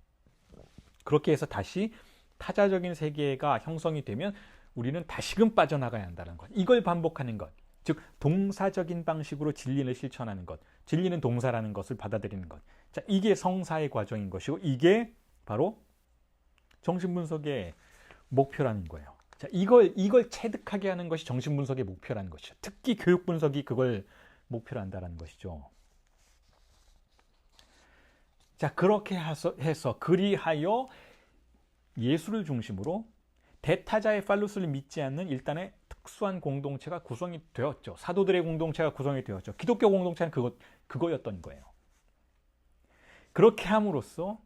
그렇게 해서 다시 타자적인 세계가 형성이 되면 우리는 다시금 빠져나가야 한다는 것. 이걸 반복하는 것. 즉 동사적인 방식으로 진리를 실천하는 것. 진리는 동사라는 것을 받아들이는 것. 자, 이게 성사의 과정인 것이고 이게 바로 정신분석의 목표라는 거예요. 자, 이걸 체득하게 하는 것이 정신분석의 목표라는 것이죠. 특히 교육분석이 그걸 목표로 한다는 것이죠. 자, 그렇게 해서 그리하여 예수를 중심으로 대타자의 팔루스를 믿지 않는 일단의 특수한 공동체가 구성이 되었죠. 사도들의 공동체가 구성이 되었죠. 기독교 공동체는 그거였던 거예요. 그렇게 함으로써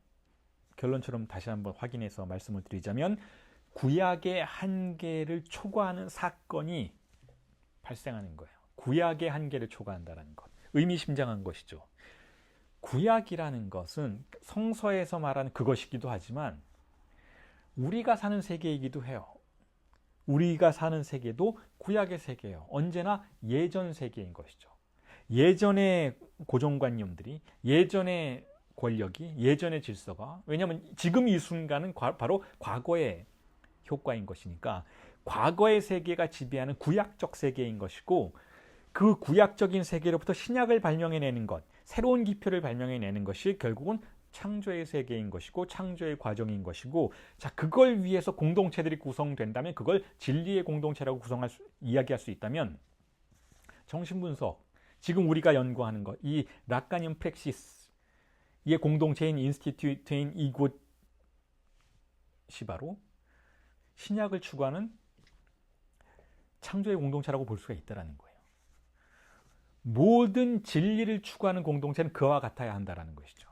결론처럼 다시 한번 확인해서 말씀을 드리자면 구약의 한계를 초과하는 사건이 발생하는 거예요. 구약의 한계를 초과한다는 것. 의미심장한 것이죠. 구약이라는 것은 성서에서 말하는 그것이기도 하지만 우리가 사는 세계이기도 해요. 우리가 사는 세계도 구약의 세계예요. 언제나 예전 세계인 것이죠. 예전의 고정관념들이, 예전의 권력이, 예전의 질서가, 왜냐하면 지금 이 순간은 바로 과거의 효과인 것이니까 과거의 세계가 지배하는 구약적 세계인 것이고 그 구약적인 세계로부터 신약을 발명해내는 것, 새로운 기표를 발명해내는 것이 결국은 창조의 세계인 것이고 창조의 과정인 것이고 자 그걸 위해서 공동체들이 구성된다면 그걸 진리의 공동체라고 이야기할 수 있다면 정신분석, 지금 우리가 연구하는 것, 이 락가니언 프랙시스의 공동체인 인스티튜트인 이곳이 바로 신약을 추구하는 창조의 공동체라고 볼 수가 있다는 거예요. 모든 진리를 추구하는 공동체는 그와 같아야 한다는 것이죠.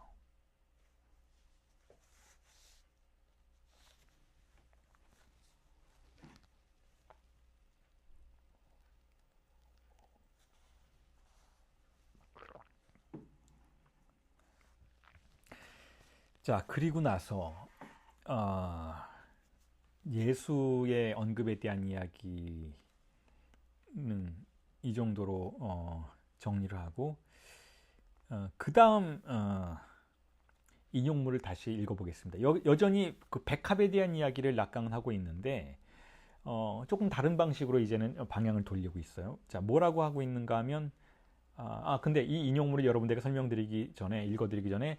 자, 그리고 나서 예수의 언급에 대한 이야기는 이 정도로 정리를 하고 그 다음 인용물을 다시 읽어보겠습니다. 여전히 그 백합에 대한 이야기를 락강은 하고 있는데 조금 다른 방식으로 이제는 방향을 돌리고 있어요. 자, 뭐라고 하고 있는가 하면 근데 이 인용물을 여러분들에게 읽어드리기 전에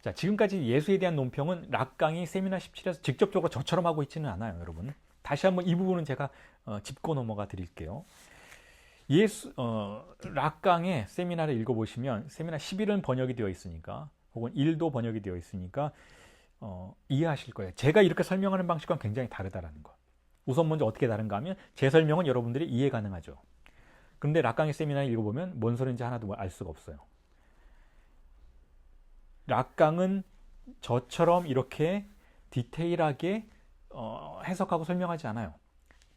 자, 지금까지 예수에 대한 논평은 락강이 세미나 17에서 직접적으로 저처럼 하고 있지는 않아요, 여러분. 다시 한번 이 부분은 제가 짚고 넘어가 드릴게요. 락강의 세미나를 읽어보시면 세미나 11은 번역이 되어 있으니까 혹은 일도 번역이 되어 있으니까 이해하실 거예요. 제가 이렇게 설명하는 방식과 굉장히 다르다라는 거. 우선 먼저 어떻게 다른가 하면 제 설명은 여러분들이 이해 가능하죠. 그런데 락강의 세미나를 읽어보면 뭔 소리인지 하나도 알 수가 없어요. 락강은 저처럼 이렇게 디테일하게 해석하고 설명하지 않아요.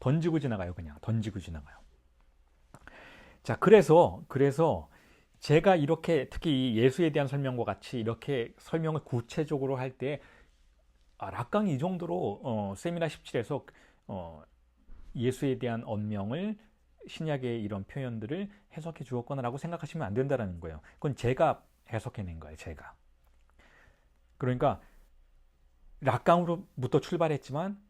던지고 지나가요. 그냥 던지고 지나가요. 자, 그래서 제가 이렇게 특히 예수에 대한 설명과 같이 이렇게 설명을 구체적으로 할 때 락강이 이 정도로 세미나 17에서 예수에 대한 언명을 신약의 이런 표현들을 해석해 주었거나라고 생각하시면 안 된다는 거예요. 그건 제가 해석해낸 거예요. 제가. 그러니까 락강으로부터 출발했지만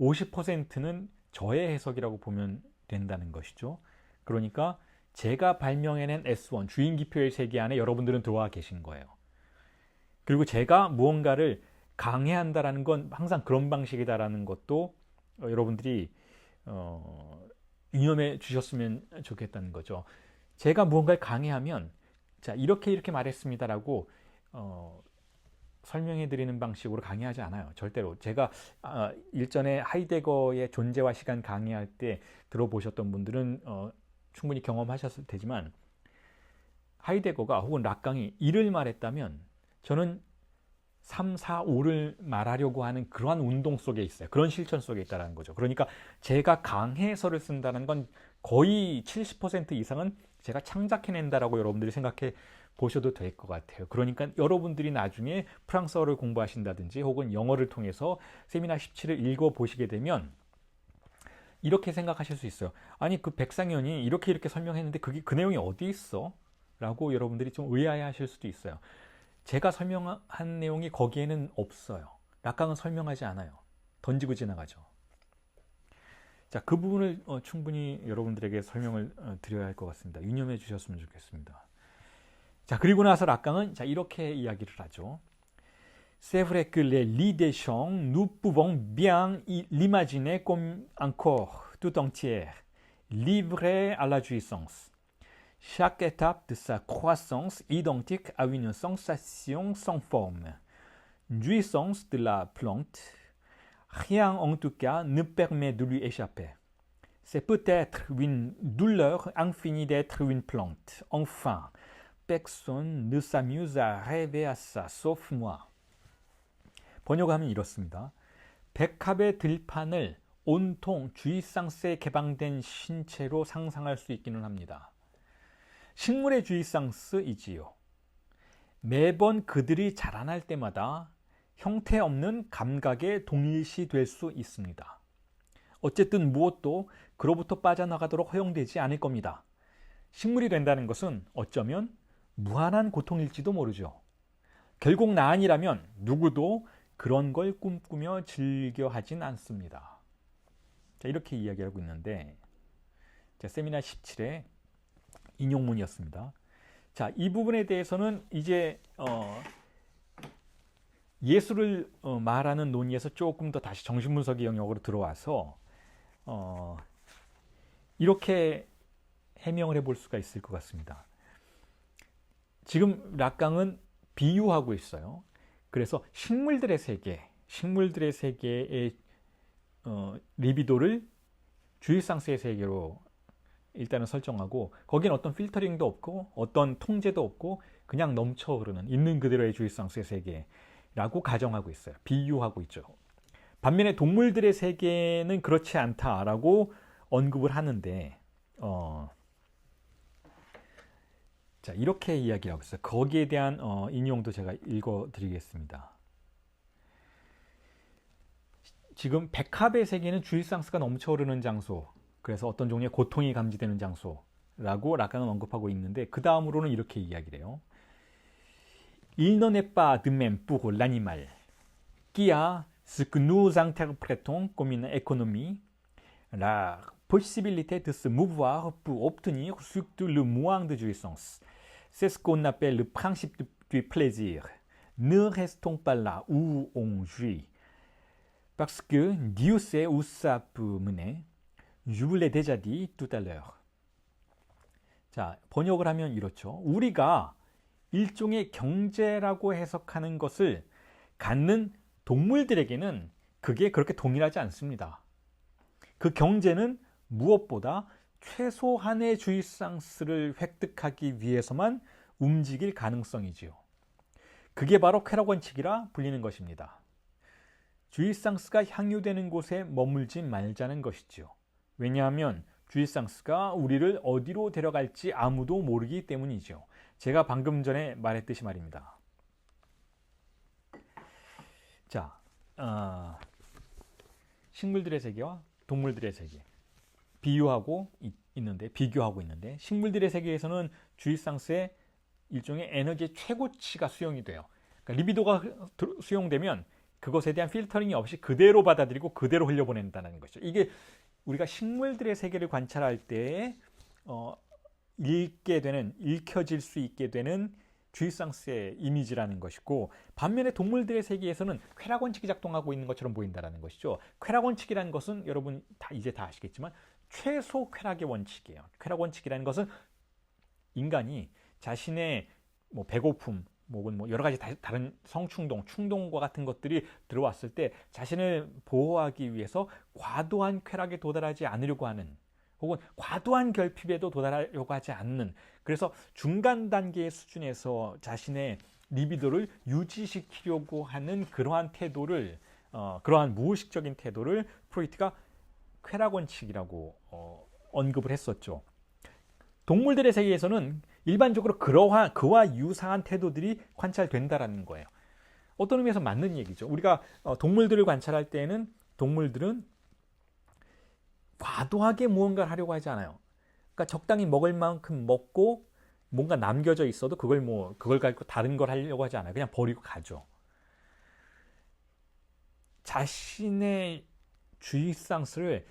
50%는 저의 해석이라고 보면 된다는 것이죠. 그러니까 제가 발명해낸 S1 주인기표의 세계 안에 여러분들은 들어와 계신 거예요. 그리고 제가 무언가를 강해한다라는 건 항상 그런 방식이다라는 것도 여러분들이 유념해 주셨으면 좋겠다는 거죠. 제가 무언가를 강해하면 자 이렇게 말했습니다라고 설명해 드리는 방식으로 강의하지 않아요. 절대로. 제가 일전에 하이데거의 존재와 시간 강의할 때 들어보셨던 분들은 충분히 경험하셨을 테지만 하이데거가 혹은 락강이 1을 말했다면 저는 3, 4, 5를 말하려고 하는 그러한 운동 속에 있어요. 그런 실천 속에 있다는 거죠. 그러니까 제가 강해서를 쓴다는 건 거의 70% 이상은 제가 창작해낸다라고 여러분들이 생각해 보셔도 될 것 같아요. 그러니까 여러분들이 나중에 프랑스어를 공부하신다든지 혹은 영어를 통해서 세미나 17을 읽어보시게 되면 이렇게 생각하실 수 있어요. 아니 그 백상현이 이렇게 설명했는데 그게 그 내용이 어디 있어? 라고 여러분들이 좀 의아해 하실 수도 있어요. 제가 설명한 내용이 거기에는 없어요. 락강은 설명하지 않아요. 던지고 지나가죠. 자, 그 부분을 충분히 여러분들에게 설명을 드려야 할 것 같습니다. 유념해 주셨으면 좋겠습니다. 자, 그리고 나서 락강은 자, 이렇게 이야기를 하죠. C'est vrai que les lits des champs, nous pouvons bien l'imaginer comme un corps tout entier, livré à la jouissance. Chaque étape de sa croissance identique à une sensation sans forme. Jouissance de la plante. Rien en tout cas ne permet de lui échapper. C'est peut-être une douleur infinie d'être une plante. Enfin, personne ne s'amuse à rêver à ça, sauf moi. 번역하면 이렇습니다. 백합의 들판을 온통 주이상스에 개방된 신체로 상상할 수 있기는 합니다. 식물의 주이상스이지요. 매번 그들이 자라날 때마다 형태없는 감각에 동일시될 수 있습니다. 어쨌든 무엇도 그로부터 빠져나가도록 허용되지 않을 겁니다. 식물이 된다는 것은 어쩌면 무한한 고통일지도 모르죠. 결국 나 아니라면 누구도 그런 걸 꿈꾸며 즐겨 하진 않습니다. 자, 이렇게 이야기하고 있는데 자, 세미나 17의 인용문이었습니다. 자, 이 부분에 대해서는 이제 예수를 말하는 논의에서 조금 더 다시 정신분석의 영역으로 들어와서 이렇게 해명을 해볼 수가 있을 것 같습니다. 지금 락강은 비유하고 있어요. 그래서 식물들의 세계의 리비도를 주일상스의 세계로 일단은 설정하고 거긴 어떤 필터링도 없고 어떤 통제도 없고 그냥 넘쳐 흐르는 있는 그대로의 주일상스의 세계라고 가정하고 있어요. 비유하고 있죠. 반면에 동물들의 세계는 그렇지 않다라고 언급을 하는데 자, 이렇게 이야기하고 있어요. 거기에 대한 인용도 제가 읽어드리겠습니다. 지금 백합의 세계는 주일상스가 넘쳐흐르는 장소, 그래서 어떤 종류의 고통이 감지되는 장소라고 락강은 언급하고 있는데 그 다음으로는 이렇게 이야기를 해요. Il n'en est pas de même pour l'animal, qui a ce que nous interprétons comme une économie, la possibilité de se mouvoir pour obtenir surtout le moins de jouissance. C'est ce qu'on appelle le principe du plaisir. Ne restons pas là où on jouit. Parce que Dieu sait où ça peut mener. Je vous l'ai déjà dit tout à l'heure. 자, 번역을 하면 이렇죠. 우리가 일종의 경제라고 해석하는 것을 갖는 동물들에게는 그게 그렇게 동일하지 않습니다. 그 경제는 무엇보다 최소한의 주의상스를 획득하기 위해서만 움직일 가능성이지요. 그게 바로 쾌락 원칙이라 불리는 것입니다. 주의상스가 향유되는 곳에 머물지 말자는 것이지요. 왜냐하면 주의상스가 우리를 어디로 데려갈지 아무도 모르기 때문이죠. 제가 방금 전에 말했듯이 말입니다. 자, 식물들의 세계와 동물들의 세계 비교하고 있는데 식물들의 세계에서는 주의상스의 일종의 에너지의 최고치가 수용이 돼요. 그러니까 리비도가 수용되면 그것에 대한 필터링이 없이 그대로 받아들이고 그대로 흘려보낸다는 것이죠. 이게 우리가 식물들의 세계를 관찰할 때 읽혀질 수 있게 되는 주의상스의 이미지라는 것이고, 반면에 동물들의 세계에서는 쾌락 원칙이 작동하고 있는 것처럼 보인다는 것이죠. 쾌락 원칙이라는 것은 여러분 이제 다 아시겠지만 최소 쾌락의 원칙이에요. 쾌락 원칙이라는 것은 인간이 자신의 배고픔 혹은 여러 가지 다른 성충동, 충동과 같은 것들이 들어왔을 때 자신을 보호하기 위해서 과도한 쾌락에 도달하지 않으려고 하는, 혹은 과도한 결핍에도 도달하려고 하지 않는, 그래서 중간 단계의 수준에서 자신의 리비도를 유지시키려고 하는 그러한 태도를, 그러한 무의식적인 태도를 프로이트가 쾌락 원칙이라고 언급을 했었죠. 동물들의 세계에서는 일반적으로 그와 유사한 태도들이 관찰된다라는 거예요. 어떤 의미에서 맞는 얘기죠. 우리가 동물들을 관찰할 때에는 동물들은 과도하게 무언가를 하려고 하지 않아요. 그러니까 적당히 먹을 만큼 먹고 뭔가 남겨져 있어도 그걸 가지고 다른 걸 하려고 하지 않아요. 그냥 버리고 가죠. 자신의 주의상스를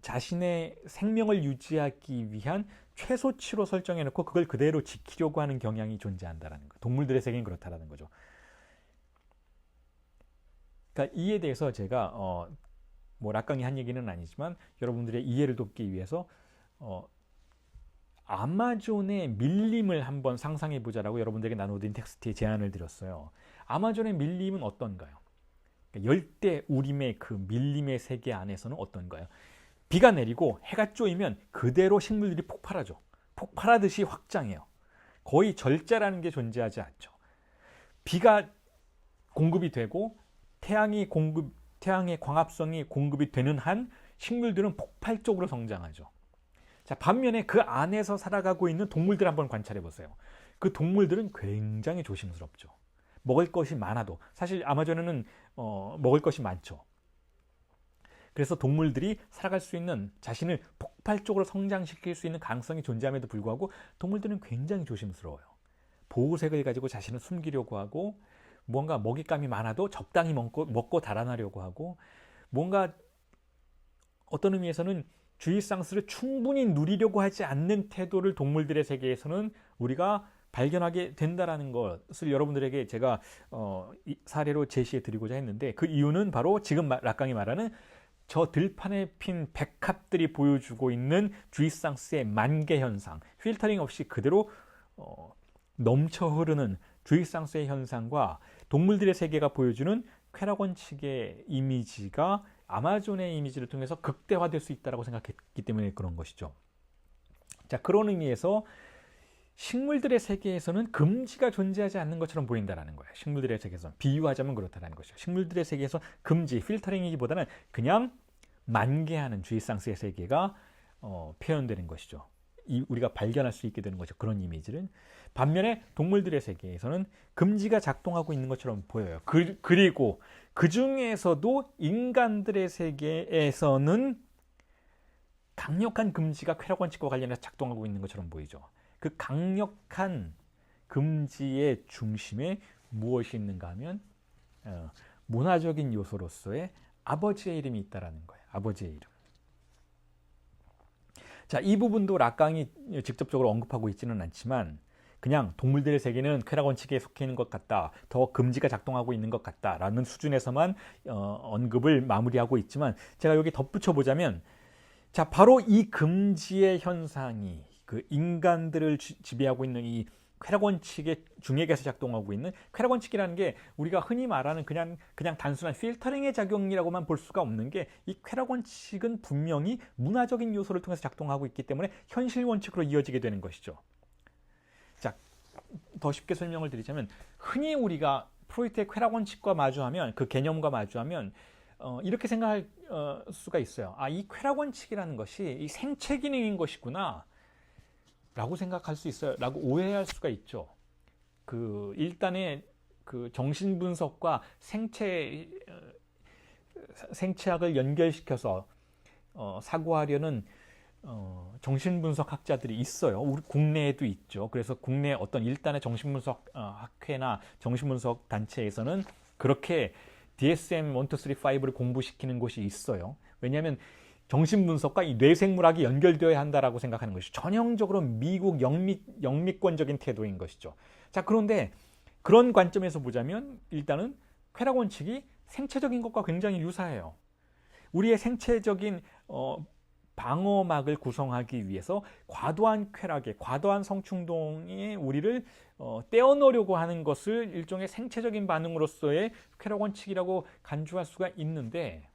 자신의 생명을 유지하기 위한 최소치로 설정해놓고 그걸 그대로 지키려고 하는 경향이 존재한다는 거예요. 동물들의 세계는 그렇다는 거죠. 그러니까 이에 대해서 제가 락강이 한 얘기는 아니지만 여러분들의 이해를 돕기 위해서 아마존의 밀림을 한번 상상해 보자라고 여러분들에게 나눠드린 텍스트에 제안을 드렸어요. 아마존의 밀림은 어떤가요? 그러니까 열대 우림의 그 밀림의 세계 안에서는 어떤가요? 비가 내리고 해가 쪼이면 그대로 식물들이 폭발하죠. 폭발하듯이 확장해요. 거의 절제라는 게 존재하지 않죠. 비가 공급이 되고 태양의 광합성이 공급이 되는 한 식물들은 폭발적으로 성장하죠. 자, 반면에 그 안에서 살아가고 있는 동물들 한번 관찰해 보세요. 그 동물들은 굉장히 조심스럽죠. 먹을 것이 많아도, 사실 아마존에는 먹을 것이 많죠. 그래서 동물들이 살아갈 수 있는, 자신을 폭발적으로 성장시킬 수 있는 가능성이 존재함에도 불구하고 동물들은 굉장히 조심스러워요. 보호색을 가지고 자신을 숨기려고 하고, 뭔가 먹잇감이 많아도 적당히 먹고 달아나려고 하고, 뭔가 어떤 의미에서는 주의상스를 충분히 누리려고 하지 않는 태도를 동물들의 세계에서는 우리가 발견하게 된다는 것을 여러분들에게 제가 사례로 제시해 드리고자 했는데, 그 이유는 바로 지금 락강이 말하는 저 들판에 핀 백합들이 보여주고 있는 주의상스의 만개 현상, 필터링 없이 그대로 넘쳐 흐르는 주의상스의 현상과 동물들의 세계가 보여주는 쾌락 원칙의 이미지가 아마존의 이미지를 통해서 극대화될 수 있다고 생각했기 때문에 그런 것이죠. 자, 그런 의미에서 식물들의 세계에서는 금지가 존재하지 않는 것처럼 보인다는 거예요. 식물들의 세계에서 비유하자면 그렇다는 것이죠. 식물들의 세계에서 금지, 필터링이기보다는 그냥 만개하는 주의상스의 세계가 표현되는 것이죠. 우리가 발견할 수 있게 되는 거죠. 그런 이미지를. 반면에 동물들의 세계에서는 금지가 작동하고 있는 것처럼 보여요. 그리고 그 중에서도 인간들의 세계에서는 강력한 금지가 쾌락 원칙과 관련해서 작동하고 있는 것처럼 보이죠. 그 강력한 금지의 중심에 무엇이 있는가 하면 문화적인 요소로서의 아버지의 이름이 있다는 거예요. 아버지의 이름. 자, 이 부분도 락강이 직접적으로 언급하고 있지는 않지만 그냥 동물들의 세계는 쾌락 원칙에 속해 있는 것 같다, 더 금지가 작동하고 있는 것 같다라는 수준에서만 언급을 마무리하고 있지만, 제가 여기 덧붙여 보자면, 자, 바로 이 금지의 현상이 그 인간들을 지배하고 있는 이 쾌락 원칙의 중액에서 작동하고 있는 쾌락 원칙이라는 게 우리가 흔히 말하는 그냥 단순한 필터링의 작용이라고만 볼 수가 없는 게 이 쾌락 원칙은 분명히 문화적인 요소를 통해서 작동하고 있기 때문에 현실 원칙으로 이어지게 되는 것이죠. 자, 더 쉽게 설명을 드리자면 흔히 우리가 프로이트의 쾌락 원칙과 마주하면 그 개념과 마주하면 이렇게 생각할 수가 있어요. 아, 이 쾌락 원칙이라는 것이 이 생체 기능인 것이구나 라고 생각할 수 있어요. 라고 오해할 수가 있죠. 일단의 정신분석과 생체학을 연결시켜서 사고하려는 정신분석학자들이 있어요. 우리 국내에도 있죠. 그래서 국내 어떤 일단의 정신분석 학회나 정신분석 단체에서는 그렇게 DSM 1, 2, 3, 5를 공부시키는 곳이 있어요. 왜냐하면 정신분석과 이 뇌생물학이 연결되어야 한다라고 생각하는 것이 전형적으로 미국 영미권적인 태도인 것이죠. 자, 그런데 그런 관점에서 보자면 일단은 쾌락 원칙이 생체적인 것과 굉장히 유사해요. 우리의 생체적인 방어막을 구성하기 위해서 과도한 쾌락에, 과도한 성충동에 우리를 떼어놓으려고 하는 것을 일종의 생체적인 반응으로서의 쾌락 원칙이라고 간주할 수가 있는데,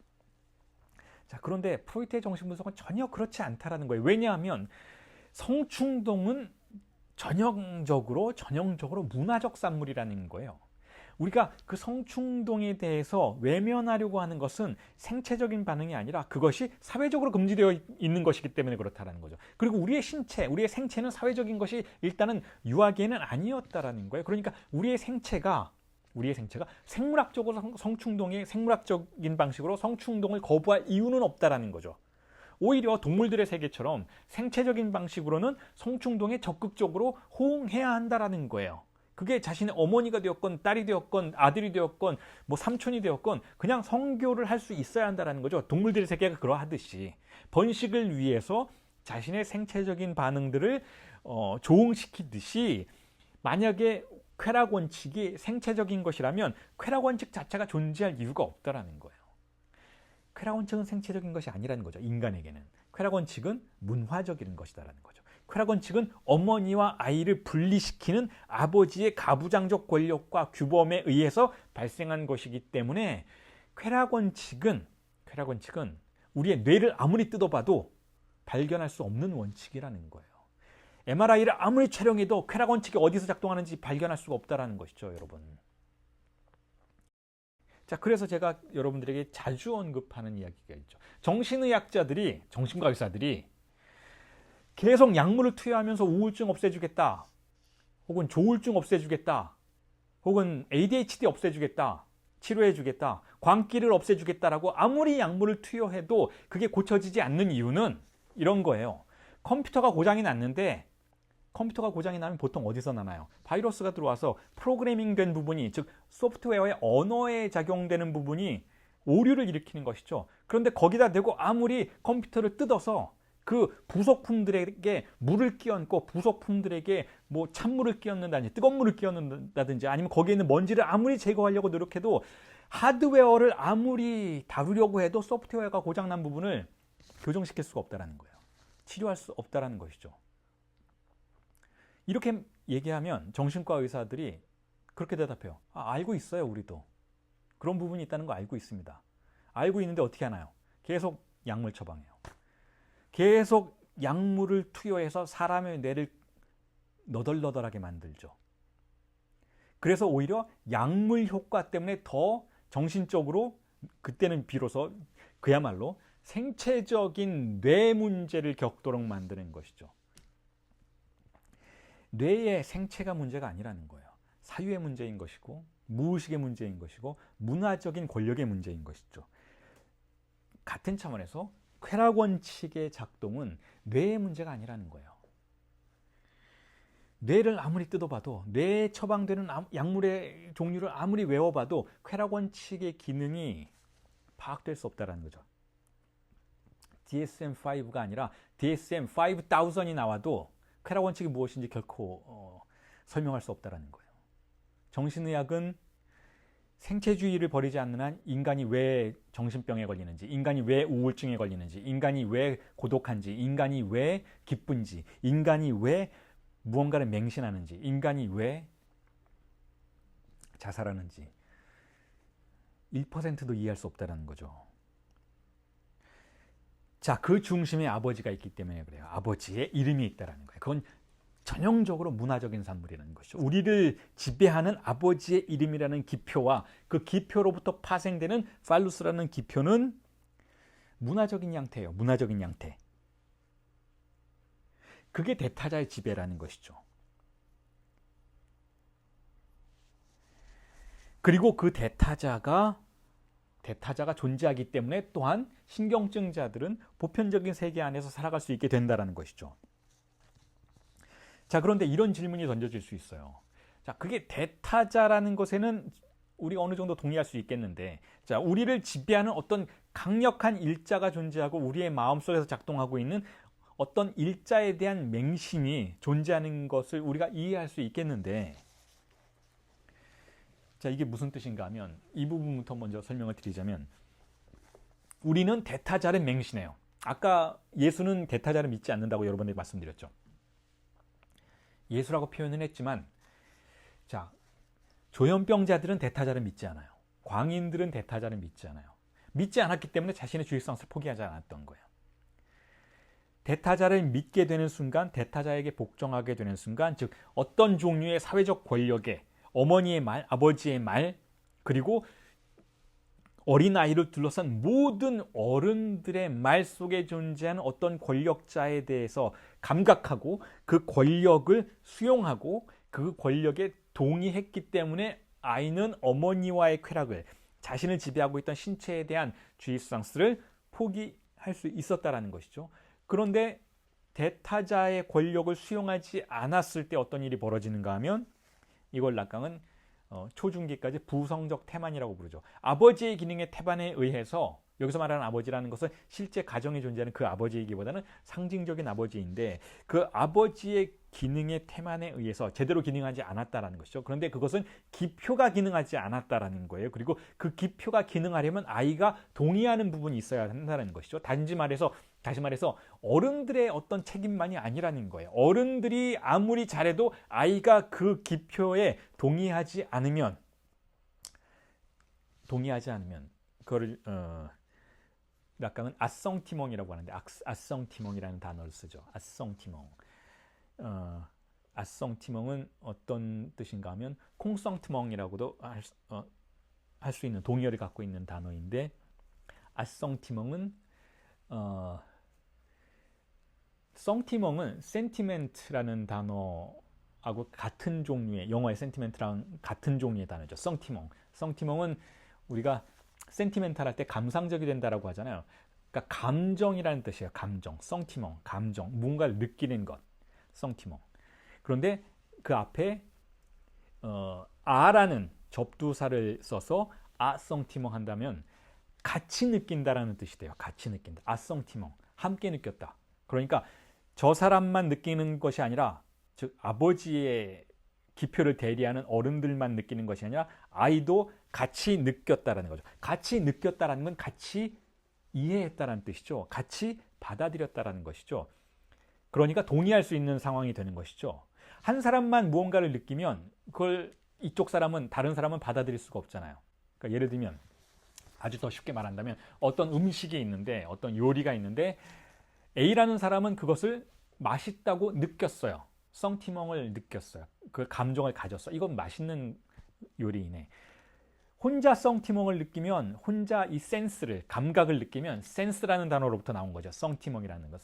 자, 그런데 프로이트의 정신분석은 전혀 그렇지 않다라는 거예요. 왜냐하면 성충동은 전형적으로 문화적 산물이라는 거예요. 우리가 그 성충동에 대해서 외면하려고 하는 것은 생체적인 반응이 아니라 그것이 사회적으로 금지되어 있는 것이기 때문에 그렇다는 거죠. 그리고 우리의 생체는 사회적인 것이 일단은 유아기에는 아니었다라는 거예요. 그러니까 우리의 생체가 생물학적으로 생물학적인 방식으로 성충동을 거부할 이유는 없다라는 거죠. 오히려 동물들의 세계처럼 생체적인 방식으로는 성충동에 적극적으로 호응해야 한다라는 거예요. 그게 자신의 어머니가 되었건 딸이 되었건 아들이 되었건 뭐 삼촌이 되었건 그냥 성교를 할 수 있어야 한다는 거죠. 동물들의 세계가 그러하듯이 번식을 위해서 자신의 생체적인 반응들을 조응시키듯이 만약에 쾌락 원칙이 생체적인 것이라면 쾌락 원칙 자체가 존재할 이유가 없다라는 거예요. 쾌락 원칙은 생체적인 것이 아니라는 거죠. 인간에게는. 쾌락 원칙은 문화적인 것이다라는 거죠. 쾌락 원칙은 어머니와 아이를 분리시키는 아버지의 가부장적 권력과 규범에 의해서 발생한 것이기 때문에 쾌락 원칙은 우리의 뇌를 아무리 뜯어봐도 발견할 수 없는 원칙이라는 거예요. MRI를 아무리 촬영해도 쾌락 원칙이 어디서 작동하는지 발견할 수가 없다는 것이죠, 여러분. 자, 그래서 제가 여러분들에게 자주 언급하는 이야기가 있죠. 정신과 의사들이 계속 약물을 투여하면서 우울증 없애주겠다, 혹은 조울증 없애주겠다, 혹은 ADHD 없애주겠다, 치료해주겠다, 광기를 없애주겠다라고 아무리 약물을 투여해도 그게 고쳐지지 않는 이유는 이런 거예요. 컴퓨터가 고장이 났는데 컴퓨터가 고장이 나면 보통 어디서 나나요? 바이러스가 들어와서 프로그래밍 된 부분이, 즉 소프트웨어의 언어에 작용되는 부분이 오류를 일으키는 것이죠. 그런데 거기다 대고 아무리 컴퓨터를 뜯어서 그 부속품들에게 물을 끼얹고 부속품들에게 뭐 찬물을 끼얹는다든지 뜨거운 물을 끼얹는다든지 아니면 거기에 있는 먼지를 아무리 제거하려고 노력해도 하드웨어를 아무리 다루려고 해도 소프트웨어가 고장난 부분을 교정시킬 수가 없다는 거예요. 치료할 수 없다는 것이죠. 이렇게 얘기하면 정신과 의사들이 그렇게 대답해요. 알고 있어요, 우리도. 그런 부분이 있다는 거 알고 있습니다. 알고 있는데 어떻게 하나요? 계속 약물 처방해요. 계속 약물을 투여해서 사람의 뇌를 너덜너덜하게 만들죠. 그래서 오히려 약물 효과 때문에 더 정신적으로, 그때는 비로소 그야말로 생체적인 뇌 문제를 겪도록 만드는 것이죠. 뇌의 생체가 문제가 아니라는 거예요. 사유의 문제인 것이고 무의식의 문제인 것이고 문화적인 권력의 문제인 것이죠. 같은 차원에서 쾌락 원칙의 작동은 뇌의 문제가 아니라는 거예요. 뇌를 아무리 뜯어봐도, 뇌에 처방되는 약물의 종류를 아무리 외워봐도 쾌락 원칙의 기능이 파악될 수 없다는 거죠. DSM-5가 아니라 DSM-5000이 나와도 쾌락 원칙이 무엇인지 결코 설명할 수 없다는 거예요. 정신의학은 생체주의를 버리지 않는 한 인간이 왜 정신병에 걸리는지, 인간이 왜 우울증에 걸리는지, 인간이 왜 고독한지, 인간이 왜 기쁜지, 인간이 왜 무언가를 맹신하는지, 인간이 왜 자살하는지 1%도 이해할 수 없다는 거죠. 자, 그 중심에 아버지가 있기 때문에 그래요. 아버지의 이름이 있다는 거예요. 그건 전형적으로 문화적인 산물이라는 것이죠. 우리를 지배하는 아버지의 이름이라는 기표와 그 기표로부터 파생되는 팔루스라는 기표는 문화적인 양태예요. 문화적인 양태. 그게 대타자의 지배라는 것이죠. 그리고 그 대타자가 존재하기 때문에 또한 신경증자들은 보편적인 세계 안에서 살아갈 수 있게 된다는 것이죠. 자, 그런데 이런 질문이 던져질 수 있어요. 자, 그게 대타자라는 것에는 우리가 어느 정도 동의할 수 있겠는데, 자, 우리를 지배하는 어떤 강력한 일자가 존재하고 우리의 마음속에서 작동하고 있는 어떤 일자에 대한 맹신이 존재하는 것을 우리가 이해할 수 있겠는데, 자, 이게 무슨 뜻인가 하면 이 부분부터 먼저 설명을 드리자면, 우리는 대타자를 맹신해요. 아까 예수는 대타자를 믿지 않는다고 여러 번 말씀드렸죠. 예수라고 표현은 했지만, 자, 조현병자들은 대타자를 믿지 않아요. 광인들은 대타자를 믿지 않아요. 믿지 않았기 때문에 자신의 주일성을 포기하지 않았던 거예요. 대타자를 믿게 되는 순간, 대타자에게 복종하게 되는 순간, 즉 어떤 종류의 사회적 권력에 어머니의 말, 아버지의 말, 그리고 어린아이를 둘러싼 모든 어른들의 말 속에 존재하는 어떤 권력자에 대해서 감각하고 그 권력을 수용하고 그 권력에 동의했기 때문에 아이는 어머니와의 쾌락을, 자신을 지배하고 있던 신체에 대한 주의스상스를 포기할 수 있었다는 것이죠. 그런데 대타자의 권력을 수용하지 않았을 때 어떤 일이 벌어지는가 하면, 이걸 락강은 초중기까지 부성적 태만이라고 부르죠. 아버지의 기능의 태반에 의해서, 여기서 말하는 아버지라는 것은 실제 가정에 존재하는 그 아버지이기보다는 상징적인 아버지인데, 그 아버지의 기능의 태만에 의해서 제대로 기능하지 않았다라는 것이죠. 그런데 그것은 기표가 기능하지 않았다라는 거예요. 그리고 그 기표가 기능하려면 아이가 동의하는 부분이 있어야 한다는 것이죠. 다시 말해서 어른들의 어떤 책임만이 아니라는 거예요. 어른들이 아무리 잘해도 아이가 그 기표에 동의하지 않으면 그거를 락강은 아성티몽이라고 하는데, 아성티몽이라는 단어를 쓰죠. 아성티몽. 아성티몽은 어떤 뜻인가 하면 콩성티몽이라고도 할 수 있는 동의어를 갖고 있는 단어인데, 아성티몽은 성티몽은 센티멘트라는 단어하고 같은 종류의, 영어의 센티멘트랑 같은 종류의 단어죠. 성티몽은 우리가 센티멘탈할 때 감상적이 된다라고 하잖아요. 그러니까 감정이라는 뜻이에요. 감정. 성티몽, 감정, 뭔가를 느끼는 것. 성티몽. 그런데 그 앞에 아라는 접두사를 써서 아성티몽 한다면 같이 느낀다라는 뜻이 돼요. 같이 느낀다. 아성티몽. 함께 느꼈다. 그러니까 저 사람만 느끼는 것이 아니라, 즉 아버지의 기표를 대리하는 어른들만 느끼는 것이 아니라 아이도 같이 느꼈다라는 거죠. 같이 느꼈다라는 건 같이 이해했다라는 뜻이죠. 같이 받아들였다라는 것이죠. 그러니까 동의할 수 있는 상황이 되는 것이죠. 한 사람만 무언가를 느끼면 그걸 이쪽 사람은, 다른 사람은 받아들일 수가 없잖아요. 그러니까 예를 들면, 아주 더 쉽게 말한다면, 어떤 음식이 있는데, 어떤 요리가 있는데 A라는 사람은 그것을 맛있다고 느꼈어요. 성티몽을 느꼈어요. 그 감정을 가졌어. 이건 맛있는 요리이네. 혼자 성티몽을 느끼면, 혼자 이 센스를, 감각을 느끼면 센스라는 단어로부터 나온 거죠. 성티몽이라는 거.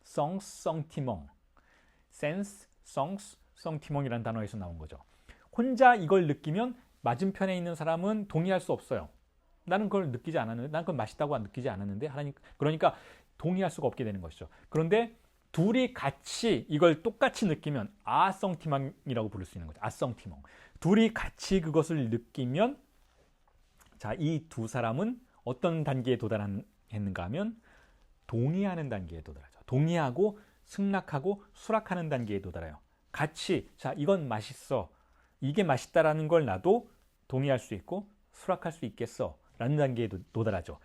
성티몽. 센스, 성티몽이라는 단어에서 나온 거죠. 혼자 이걸 느끼면 맞은편에 있는 사람은 동의할 수 없어요. 나는 그걸 느끼지 않았는데, 나는 그걸 맛있다고 느끼지 않았는데, 그러니까 동의할 수가 없게 되는 것이죠. 그런데 둘이 같이 이걸 똑같이 느끼면 아성티몽이라고 부를 수 있는 거죠. 아성티몽. 둘이 같이 그것을 느끼면, 자, 이 두 사람은 어떤 단계에 도달했는가 하면 동의하는 단계에 도달하죠. 동의하고 승낙하고 수락하는 단계에 도달해요. 같이, 자, 이건 맛있어. 이게 맛있다라는 걸 나도 동의할 수 있고 수락할 수 있겠어. 라는 단계에 도달하죠.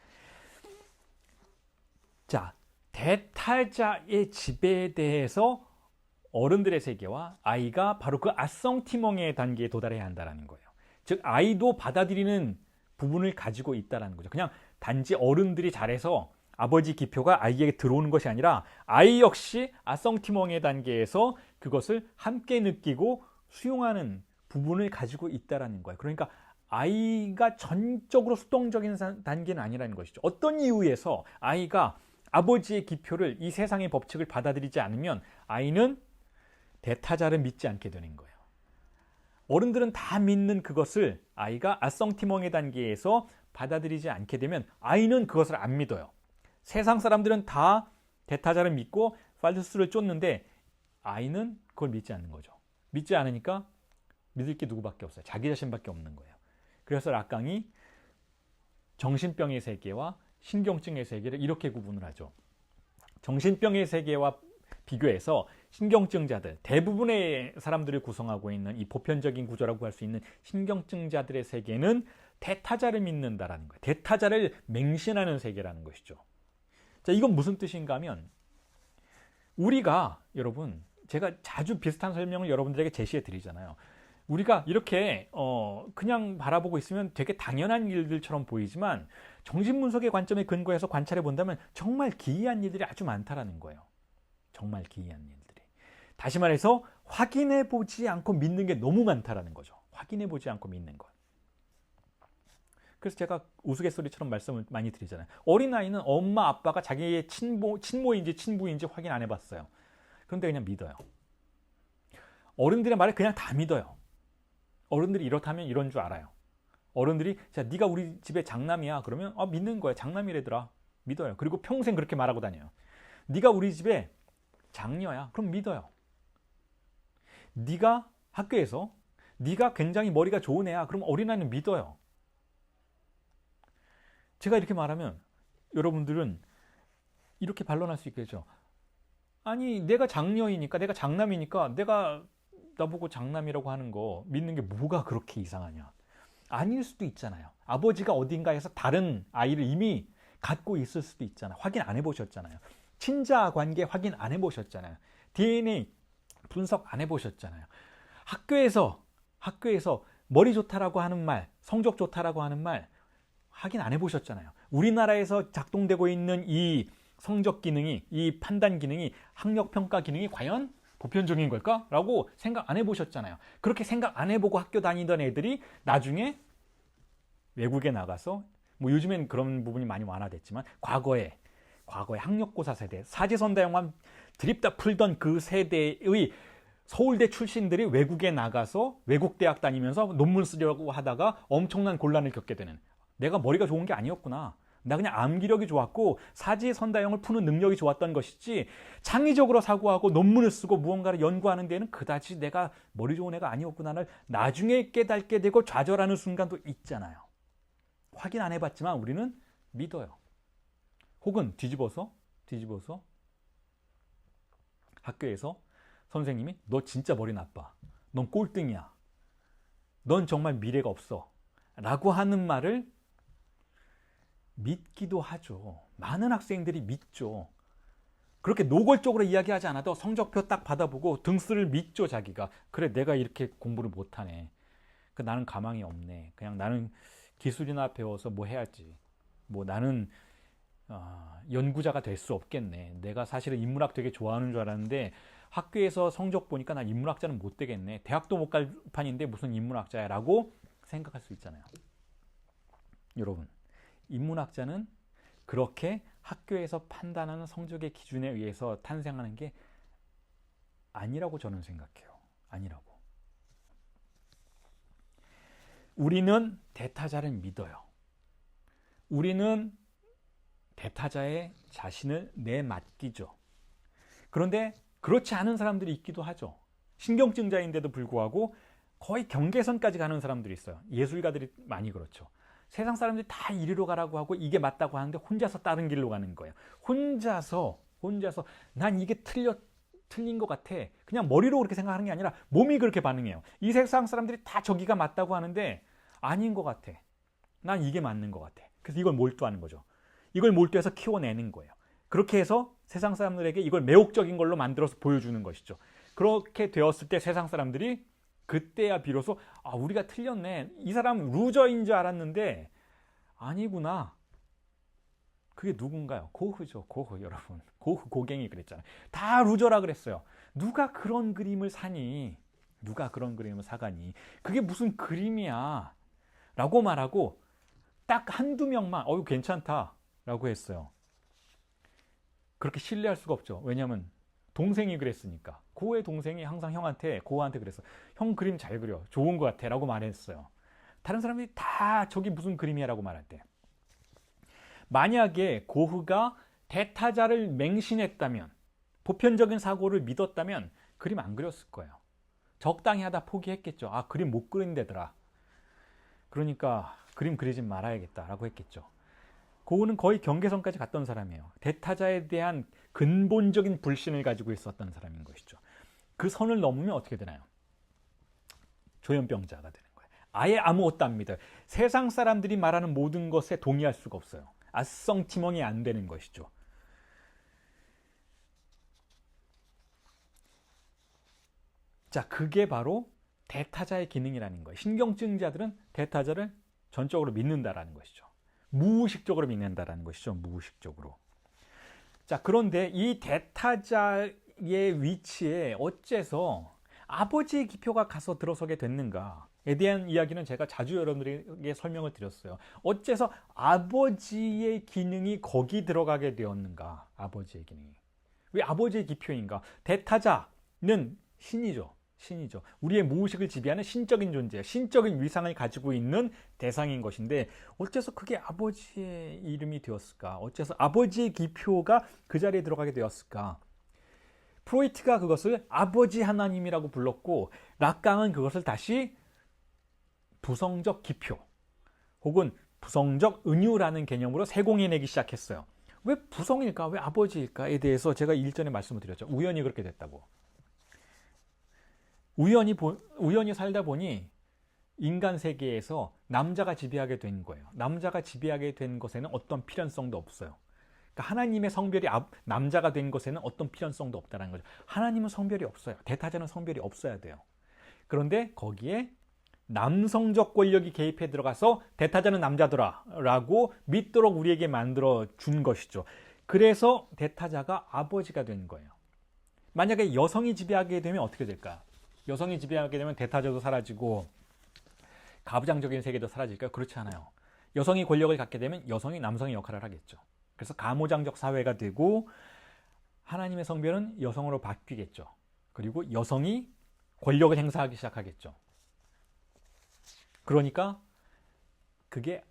자, 대타자의 지배에 대해서 어른들의 세계와 아이가 바로 그 아성티몽의 단계에 도달해야 한다는 거예요. 즉 아이도 받아들이는 부분을 가지고 있다는 거죠. 그냥 단지 어른들이 잘해서 아버지 기표가 아이에게 들어오는 것이 아니라 아이 역시 아성티몽의 단계에서 그것을 함께 느끼고 수용하는 부분을 가지고 있다는 거예요. 그러니까 아이가 전적으로 수동적인 단계는 아니라는 것이죠. 어떤 이유에서 아이가 아버지의 기표를, 이 세상의 법칙을 받아들이지 않으면 아이는 대타자를 믿지 않게 되는 거예요. 어른들은 다 믿는 그것을 아이가 아성티몽의 단계에서 받아들이지 않게 되면 아이는 그것을 안 믿어요. 세상 사람들은 다 대타자를 믿고 팔루스를 쫓는데 아이는 그걸 믿지 않는 거죠. 믿지 않으니까 믿을 게 누구밖에 없어요. 자기 자신밖에 없는 거예요. 그래서 락강이 정신병의 세계와 신경증의 세계를 이렇게 구분을 하죠. 정신병의 세계와 비교해서 신경증자들, 대부분의 사람들을 구성하고 있는 이 보편적인 구조라고 할 수 있는 신경증자들의 세계는 대타자를 믿는다라는 거예요. 대타자를 맹신하는 세계라는 것이죠. 자, 이건 무슨 뜻인가 하면 우리가, 여러분, 제가 자주 비슷한 설명을 여러분들에게 제시해 드리잖아요. 우리가 이렇게 그냥 바라보고 있으면 되게 당연한 일들처럼 보이지만 정신분석의 관점에 근거해서 관찰해 본다면 정말 기이한 일들이 아주 많다라는 거예요. 정말 기이한 일들이. 다시 말해서 확인해 보지 않고 믿는 게 너무 많다라는 거죠. 확인해 보지 않고 믿는 것. 그래서 제가 우스갯소리처럼 말씀을 많이 드리잖아요. 어린아이는 엄마 아빠가 자기의 친모인지 친부인지 확인 안 해봤어요. 그런데 그냥 믿어요. 어른들의 말을 그냥 다 믿어요. 어른들이 이렇다면 이런 줄 알아요. 어른들이 자, 네가 우리 집에 장남이야. 그러면 믿는 거야. 장남이래더라. 믿어요. 그리고 평생 그렇게 말하고 다녀요. 네가 우리 집에 장녀야. 그럼 믿어요. 네가 학교에서 네가 굉장히 머리가 좋은 애야. 그럼 어린아이는 믿어요. 제가 이렇게 말하면 여러분들은 이렇게 반론할 수 있겠죠. 아니, 내가 장녀이니까, 내가 장남이니까 내가 나보고 장남이라고 하는 거 믿는 게 뭐가 그렇게 이상하냐. 아닐 수도 있잖아요. 아버지가 어딘가에서 다른 아이를 이미 갖고 있을 수도 있잖아요. 확인 안 해보셨잖아요. 친자 관계 확인 안 해보셨잖아요. DNA 분석 안 해보셨잖아요. 학교에서 머리 좋다라고 하는 말, 성적 좋다라고 하는 말 확인 안 해보셨잖아요. 우리나라에서 작동되고 있는 이 성적 기능이, 이 판단 기능이, 학력평가 기능이 과연 보편적인 걸까? 라고 생각 안 해보셨잖아요. 그렇게 생각 안 해보고 학교 다니던 애들이 나중에 외국에 나가서, 뭐 요즘엔 그런 부분이 많이 완화됐지만 과거에 학력고사 세대, 사지선다형만 드립다 풀던 그 세대의 서울대 출신들이 외국에 나가서 외국 대학 다니면서 논문 쓰려고 하다가 엄청난 곤란을 겪게 되는, 내가 머리가 좋은 게 아니었구나. 나 그냥 암기력이 좋았고 사지선다형을 푸는 능력이 좋았던 것이지 창의적으로 사고하고 논문을 쓰고 무언가를 연구하는 데는 그다지 내가 머리 좋은 애가 아니었구나를 나중에 깨닫게 되고 좌절하는 순간도 있잖아요. 확인 안 해봤지만 우리는 믿어요. 혹은 뒤집어서 학교에서 선생님이 너 진짜 머리 나빠. 넌 꼴등이야. 넌 정말 미래가 없어. 라고 하는 말을 믿기도 하죠. 많은 학생들이 믿죠. 그렇게 노골적으로 이야기하지 않아도 성적표 딱 받아보고 등수를 믿죠. 자기가. 그래, 내가 이렇게 공부를 못하네. 나는 가망이 없네. 그냥 나는 기술이나 배워서 뭐 해야지. 뭐 나는 연구자가 될 수 없겠네. 내가 사실은 인문학 되게 좋아하는 줄 알았는데 학교에서 성적 보니까 난 인문학자는 못 되겠네. 대학도 못 갈 판인데 무슨 인문학자야 라고 생각할 수 있잖아요. 여러분, 인문학자는 그렇게 학교에서 판단하는 성적의 기준에 의해서 탄생하는 게 아니라고 저는 생각해요. 아니라고. 우리는 대타자를 믿어요. 우리는 대타자의 자신을 내맡기죠. 그런데 그렇지 않은 사람들이 있기도 하죠. 신경증자인데도 불구하고 거의 경계선까지 가는 사람들이 있어요. 예술가들이 많이 그렇죠. 세상 사람들이 다 이리로 가라고 하고 이게 맞다고 하는데 혼자서 다른 길로 가는 거예요. 혼자서 난 이게 틀린 것 같아. 그냥 머리로 그렇게 생각하는 게 아니라 몸이 그렇게 반응해요. 이 세상 사람들이 다 저기가 맞다고 하는데 아닌 것 같아. 난 이게 맞는 것 같아. 그래서 이걸 몰두하는 거죠. 이걸 몰두해서 키워내는 거예요. 그렇게 해서 세상 사람들에게 이걸 매혹적인 걸로 만들어서 보여주는 것이죠. 그렇게 되었을 때 세상 사람들이 그때야 비로소 우리가 틀렸네. 이 사람 루저인 줄 알았는데 아니구나. 그게 누군가요? 고흐죠. 고흐 여러분. 고흐 고갱이 그랬잖아요. 다 루저라 그랬어요. 누가 그런 그림을 사니? 누가 그런 그림을 사가니? 그게 무슨 그림이야? 라고 말하고 딱 한두 명만 괜찮다 라고 했어요. 그렇게 신뢰할 수가 없죠. 왜냐하면 동생이 그랬으니까. 고의 동생이 항상 고흐한테 그랬어. 형 그림 잘 그려. 좋은 것 같아 라고 말했어요. 다른 사람들이 다 저기 무슨 그림이야 라고 말할 때, 만약에 고흐가 대타자를 맹신했다면, 보편적인 사고를 믿었다면 그림 안 그렸을 거예요. 적당히 하다 포기했겠죠. 그림 못 그린다더라. 그러니까 그림 그리지 말아야겠다라고 했겠죠. 고흐는 거의 경계선까지 갔던 사람이에요. 대타자에 대한 근본적인 불신을 가지고 있었던 사람인 것이죠. 그 선을 넘으면 어떻게 되나요? 조현병자가 되는 거예요. 아예 아무것도 안 믿어요. 세상 사람들이 말하는 모든 것에 동의할 수가 없어요. 아성티멍이 안 되는 것이죠. 자, 그게 바로 대타자의 기능이라는 거예요. 신경증자들은 대타자를 전적으로 믿는다라는 것이죠. 무의식적으로 믿는다라는 것이죠. 무의식적으로. 자, 그런데 이 대타자의 위치에 어째서 아버지의 기표가 가서 들어서게 됐는가에 대한 이야기는 제가 자주 여러분들에게 설명을 드렸어요. 어째서 아버지의 기능이 거기 들어가게 되었는가? 아버지의 기능이. 왜 아버지의 기표인가? 대타자는 신이죠. 신이죠. 우리의 무의식을 지배하는 신적인 존재예요. 신적인 위상을 가지고 있는 대상인 것인데 어째서 그게 아버지의 이름이 되었을까? 어째서 아버지의 기표가 그 자리에 들어가게 되었을까? 프로이트가 그것을 아버지 하나님이라고 불렀고, 락강은 그것을 다시 부성적 기표 혹은 부성적 은유라는 개념으로 세공해내기 시작했어요. 왜 부성일까? 왜 아버지일까에 대해서 제가 일전에 말씀을 드렸죠. 우연히 그렇게 됐다고. 우연히 살다 보니 인간 세계에서 남자가 지배하게 된 거예요. 남자가 지배하게 된 것에는 어떤 필연성도 없어요. 그러니까 하나님의 성별이 남자가 된 것에는 어떤 필연성도 없다는 거죠. 하나님은 성별이 없어요. 대타자는 성별이 없어야 돼요. 그런데 거기에 남성적 권력이 개입해 들어가서 대타자는 남자더라 라고 믿도록 우리에게 만들어 준 것이죠. 그래서 대타자가 아버지가 된 거예요. 만약에 여성이 지배하게 되면 어떻게 될까요? 여성이 지배하게 되면 대타자도 사라지고 가부장적인 세계도 사라질까요? 그렇지 않아요. 여성이 권력을 갖게 되면 여성이 남성의 역할을 하겠죠. 그래서 가모장적 사회가 되고 하나님의 성별은 여성으로 바뀌겠죠. 그리고 여성이 권력을 행사하기 시작하겠죠. 그러니까 그게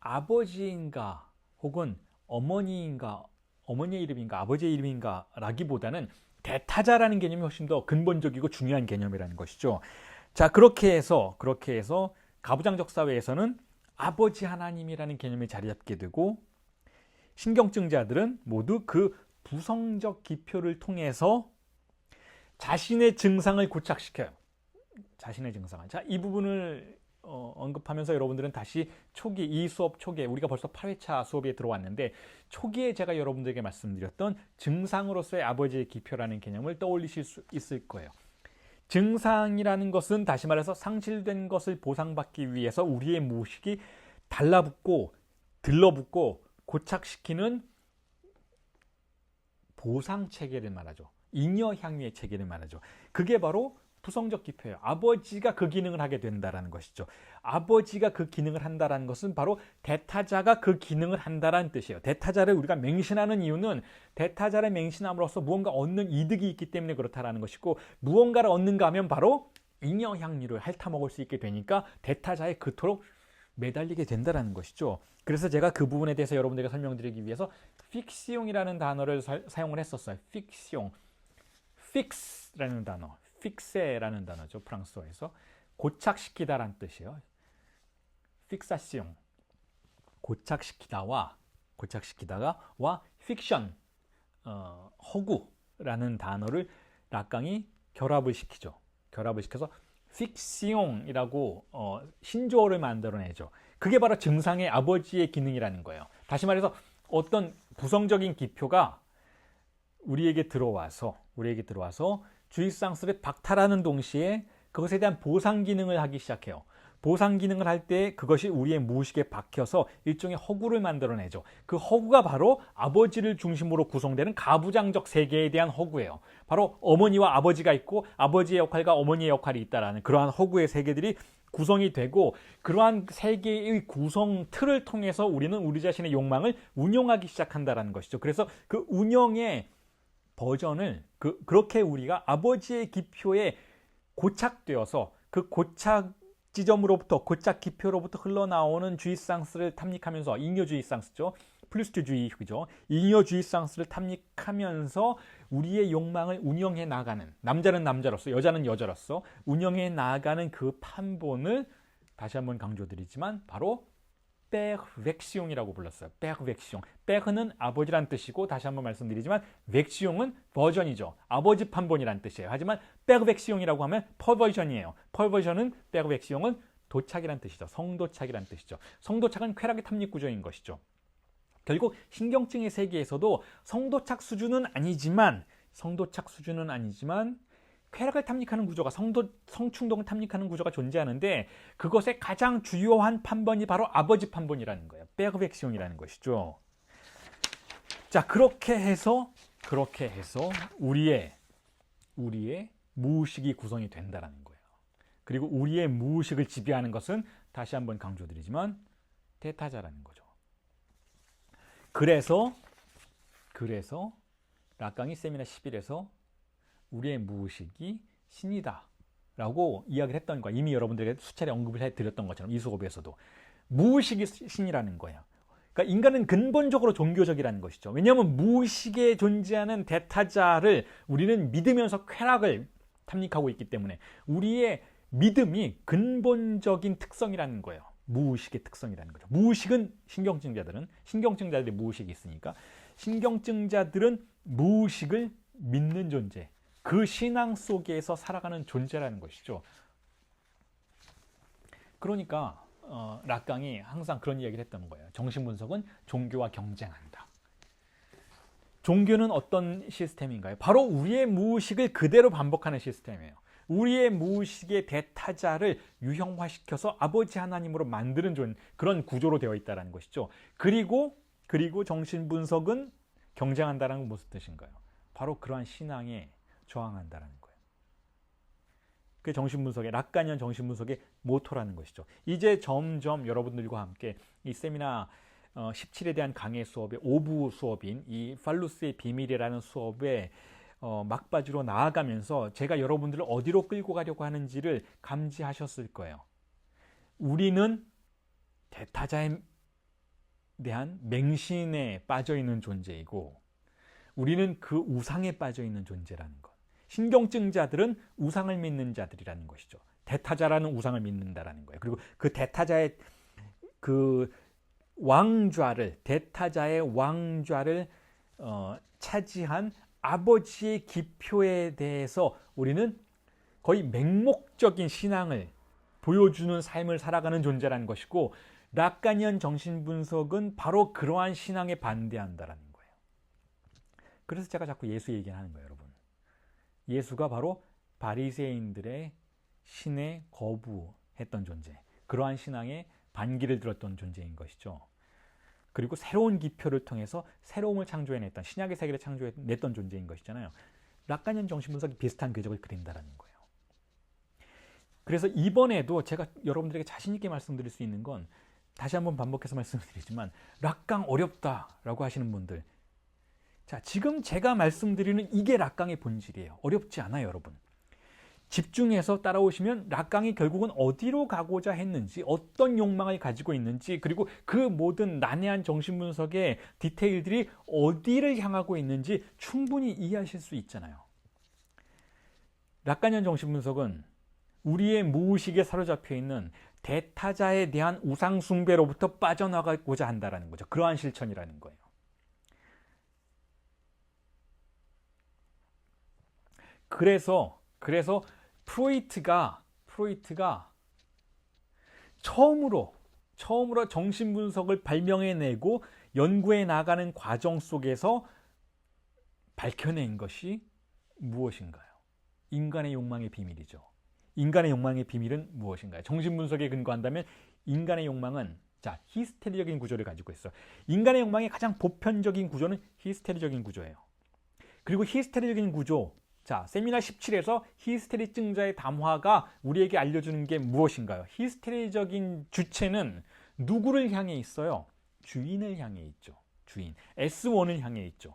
아버지인가 혹은 어머니인가, 어머니의 이름인가 아버지의 이름인가 라기보다는 대타자라는 개념이 훨씬 더 근본적이고 중요한 개념이라는 것이죠. 자, 그렇게 해서 가부장적 사회에서는 아버지 하나님이라는 개념이 자리 잡게 되고, 신경증자들은 모두 그 부성적 기표를 통해서 자신의 증상을 고착시켜요. 자신의 증상을. 자, 이 부분을 언급하면서 여러분들은 다시 이 수업 초기에, 우리가 벌써 8회차 수업에 들어왔는데 초기에 제가 여러분들에게 말씀드렸던 증상으로서의 아버지의 기표라는 개념을 떠올리실 수 있을 거예요. 증상이라는 것은 다시 말해서 상실된 것을 보상받기 위해서 우리의 무의식이 달라붙고 들러붙고 고착시키는 보상체계를 말하죠. 잉여향유의 체계를 말하죠. 그게 바로 부성적 기표예요. 아버지가 그 기능을 하게 된다는 것이죠. 아버지가 그 기능을 한다는 것은 바로 대타자가 그 기능을 한다는 뜻이에요. 대타자를 우리가 맹신하는 이유는 대타자를 맹신함으로써 무언가 얻는 이득이 있기 때문에 그렇다는 것이고, 무언가를 얻는가 하면 바로 잉여향유를 핥아먹을 수 있게 되니까 대타자에 그토록 매달리게 된다는 것이죠. 그래서 제가 그 부분에 대해서 여러분들에게 설명드리기 위해서 픽시용이라는 단어를 사용을 했었어요. 픽시용. 픽스라는 단어. 픽세라는 단어죠. 프랑스어에서. 고착시키다라는 뜻이에요. 픽사시용. 고착시키다가 픽션, 허구라는 단어를 락강이 결합을 시키죠. 결합을 시켜서 픽시용이라고 신조어를 만들어내죠. 그게 바로 증상의 아버지의 기능이라는 거예요. 다시 말해서 어떤 부성적인 기표가 우리에게 들어와서 주입상스를 박탈하는 동시에 그것에 대한 보상 기능을 하기 시작해요. 보상 기능을 할 때 그것이 우리의 무의식에 박혀서 일종의 허구를 만들어내죠. 그 허구가 바로 아버지를 중심으로 구성되는 가부장적 세계에 대한 허구예요. 바로 어머니와 아버지가 있고 아버지의 역할과 어머니의 역할이 있다라는 그러한 허구의 세계들이 구성이 되고, 그러한 세계의 구성 틀을 통해서 우리는 우리 자신의 욕망을 운영하기 시작한다는 것이죠. 그래서 그 운영의 버전을 그렇게 우리가 아버지의 기표에 고착되어서 그 고착 지점으로부터, 고착 기표로부터 흘러나오는 주입상스를 탐닉하면서, 잉여 주입상스죠. 플루스트주의, 그죠? 잉여 주입상스를 탐닉하면서 우리의 욕망을 운영해 나가는, 남자는 남자로서, 여자는 여자로서 운영해 나가는 그 판본을 다시 한번 강조드리지만 바로 백벡시용이라고 불렀어요. 백벡시용. 백은 아버지란 뜻이고, 다시 한번 말씀드리지만 벡시용은 버전이죠. 아버지 판본이란 뜻이에요. 하지만 백벡시용이라고 하면 퍼버전이에요. 퍼버전은, 백벡시용은 도착이란 뜻이죠. 성도착이란 뜻이죠. 성도착은 쾌락의 탐닉 구조인 것이죠. 결국 신경증의 세계에서도 성도착 수준은 아니지만 쾌락을 탐닉하는 구조가, 성충동을 탐닉하는 구조가 존재하는데, 그것의 가장 주요한 판본이 바로 아버지 판본이라는 거예요. 백벡시용이라는 것이죠. 자, 그렇게 해서 우리의 무의식이 구성이 된다는 거예요. 그리고 우리의 무의식을 지배하는 것은 다시 한번 강조드리지만 대타자라는 거죠. 그래서 락강이 세미나 11에서 우리의 무의식이 신이다 라고 이야기를 했던 거야. 이미 여러분들에게 수차례 언급을 해드렸던 것처럼 이 수업에서도 무의식이 신이라는 거예요. 그러니까 인간은 근본적으로 종교적이라는 것이죠. 왜냐하면 무의식에 존재하는 대타자를 우리는 믿으면서 쾌락을 탐닉하고 있기 때문에 우리의 믿음이 근본적인 특성이라는 거예요. 무의식의 특성이라는 거죠. 무의식은 신경증자들이 무의식이 있으니까 신경증자들은 무의식을 믿는 존재, 그 신앙 속에서 살아가는 존재라는 것이죠. 그러니까 락강이 항상 그런 이야기를 했던 거예요. 정신분석은 종교와 경쟁한다. 종교는 어떤 시스템인가요? 바로 우리의 무의식을 그대로 반복하는 시스템이에요. 우리의 무의식의 대타자를 유형화시켜서 아버지 하나님으로 만드는 그런 구조로 되어 있다는 것이죠. 그리고 정신분석은 경쟁한다는 건 무슨 뜻인가요? 바로 그러한 신앙에 저항한다는 거예요. 그게 락간이언 정신분석의 모토라는 것이죠. 이제 점점 여러분들과 함께 이 세미나 17에 대한 강의 수업의 5부 수업인 이 팔루스의 비밀이라는 수업에 막바지로 나아가면서 제가 여러분들을 어디로 끌고 가려고 하는지를 감지하셨을 거예요. 우리는 대타자에 대한 맹신에 빠져있는 존재이고, 우리는 그 우상에 빠져있는 존재라는 것. 신경증자들은 우상을 믿는 자들이라는 것이죠. 대타자라는 우상을 믿는다라는 거예요. 그리고 그 대타자의 대타자의 왕좌를 차지한 아버지의 기표에 대해서 우리는 거의 맹목적인 신앙을 보여주는 삶을 살아가는 존재라는 것이고, 락간이언 정신분석은 바로 그러한 신앙에 반대한다라는 거예요. 그래서 제가 자꾸 예수 얘기하는 거예요, 여러분. 예수가 바로 바리새인들의 신에 거부했던 존재, 그러한 신앙에 반기를 들었던 존재인 것이죠. 그리고 새로운 기표를 통해서 새로움을 창조해냈던, 신약의 세계를 창조해냈던 존재인 것이잖아요. 락간이언 정신분석이 비슷한 궤적을 그린다는 거예요. 그래서 이번에도 제가 여러분들에게 자신 있게 말씀드릴 수 있는 건, 다시 한번 반복해서 말씀드리지만 락강 어렵다라고 하시는 분들, 자, 지금 제가 말씀드리는 이게 락강의 본질이에요. 어렵지 않아요, 여러분. 집중해서 따라오시면 락강이 결국은 어디로 가고자 했는지, 어떤 욕망을 가지고 있는지, 그리고 그 모든 난해한 정신분석의 디테일들이 어디를 향하고 있는지 충분히 이해하실 수 있잖아요. 락간이언 정신분석은 우리의 무의식에 사로잡혀 있는 대타자에 대한 우상 숭배로부터 빠져나가고자 한다는 거죠. 그러한 실천이라는 거예요. 그래서 프로이트가 처음으로 정신분석을 발명해내고 연구해 나가는 과정 속에서 밝혀낸 것이 무엇인가요? 인간의 욕망의 비밀이죠. 인간의 욕망의 비밀은 무엇인가요? 정신분석에 근거한다면 인간의 욕망은 히스테리적인 구조를 가지고 있어요. 인간의 욕망의 가장 보편적인 구조는 히스테리적인 구조예요. 그리고 히스테리적인 구조, 세미나 17에서 히스테리증자의 담화가 우리에게 알려주는 게 무엇인가요? 히스테리적인 주체는 누구를 향해 있어요? 주인을 향해 있죠. 주인. S1을 향해 있죠.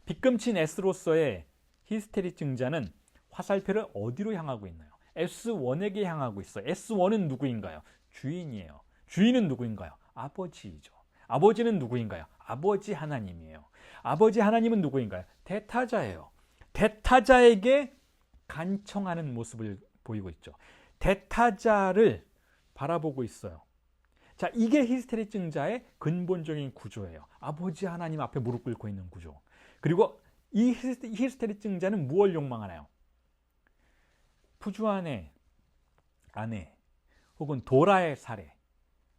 빗금친 S로서의 히스테리증자는 화살표를 어디로 향하고 있나요? S1에게 향하고 있어요. S1은 누구인가요? 주인이에요. 주인은 누구인가요? 아버지이죠. 아버지는 누구인가요? 아버지 하나님이에요. 아버지 하나님은 누구인가요? 대타자예요. 대타자에게 간청하는 모습을 보이고 있죠. 대타자를 바라보고 있어요. 이게 히스테리증자의 근본적인 구조예요. 아버지 하나님 앞에 무릎 꿇고 있는 구조. 그리고 이 히스테리증자는 무엇을 욕망하나요? 푸주안의 아내, 혹은 도라의 사례,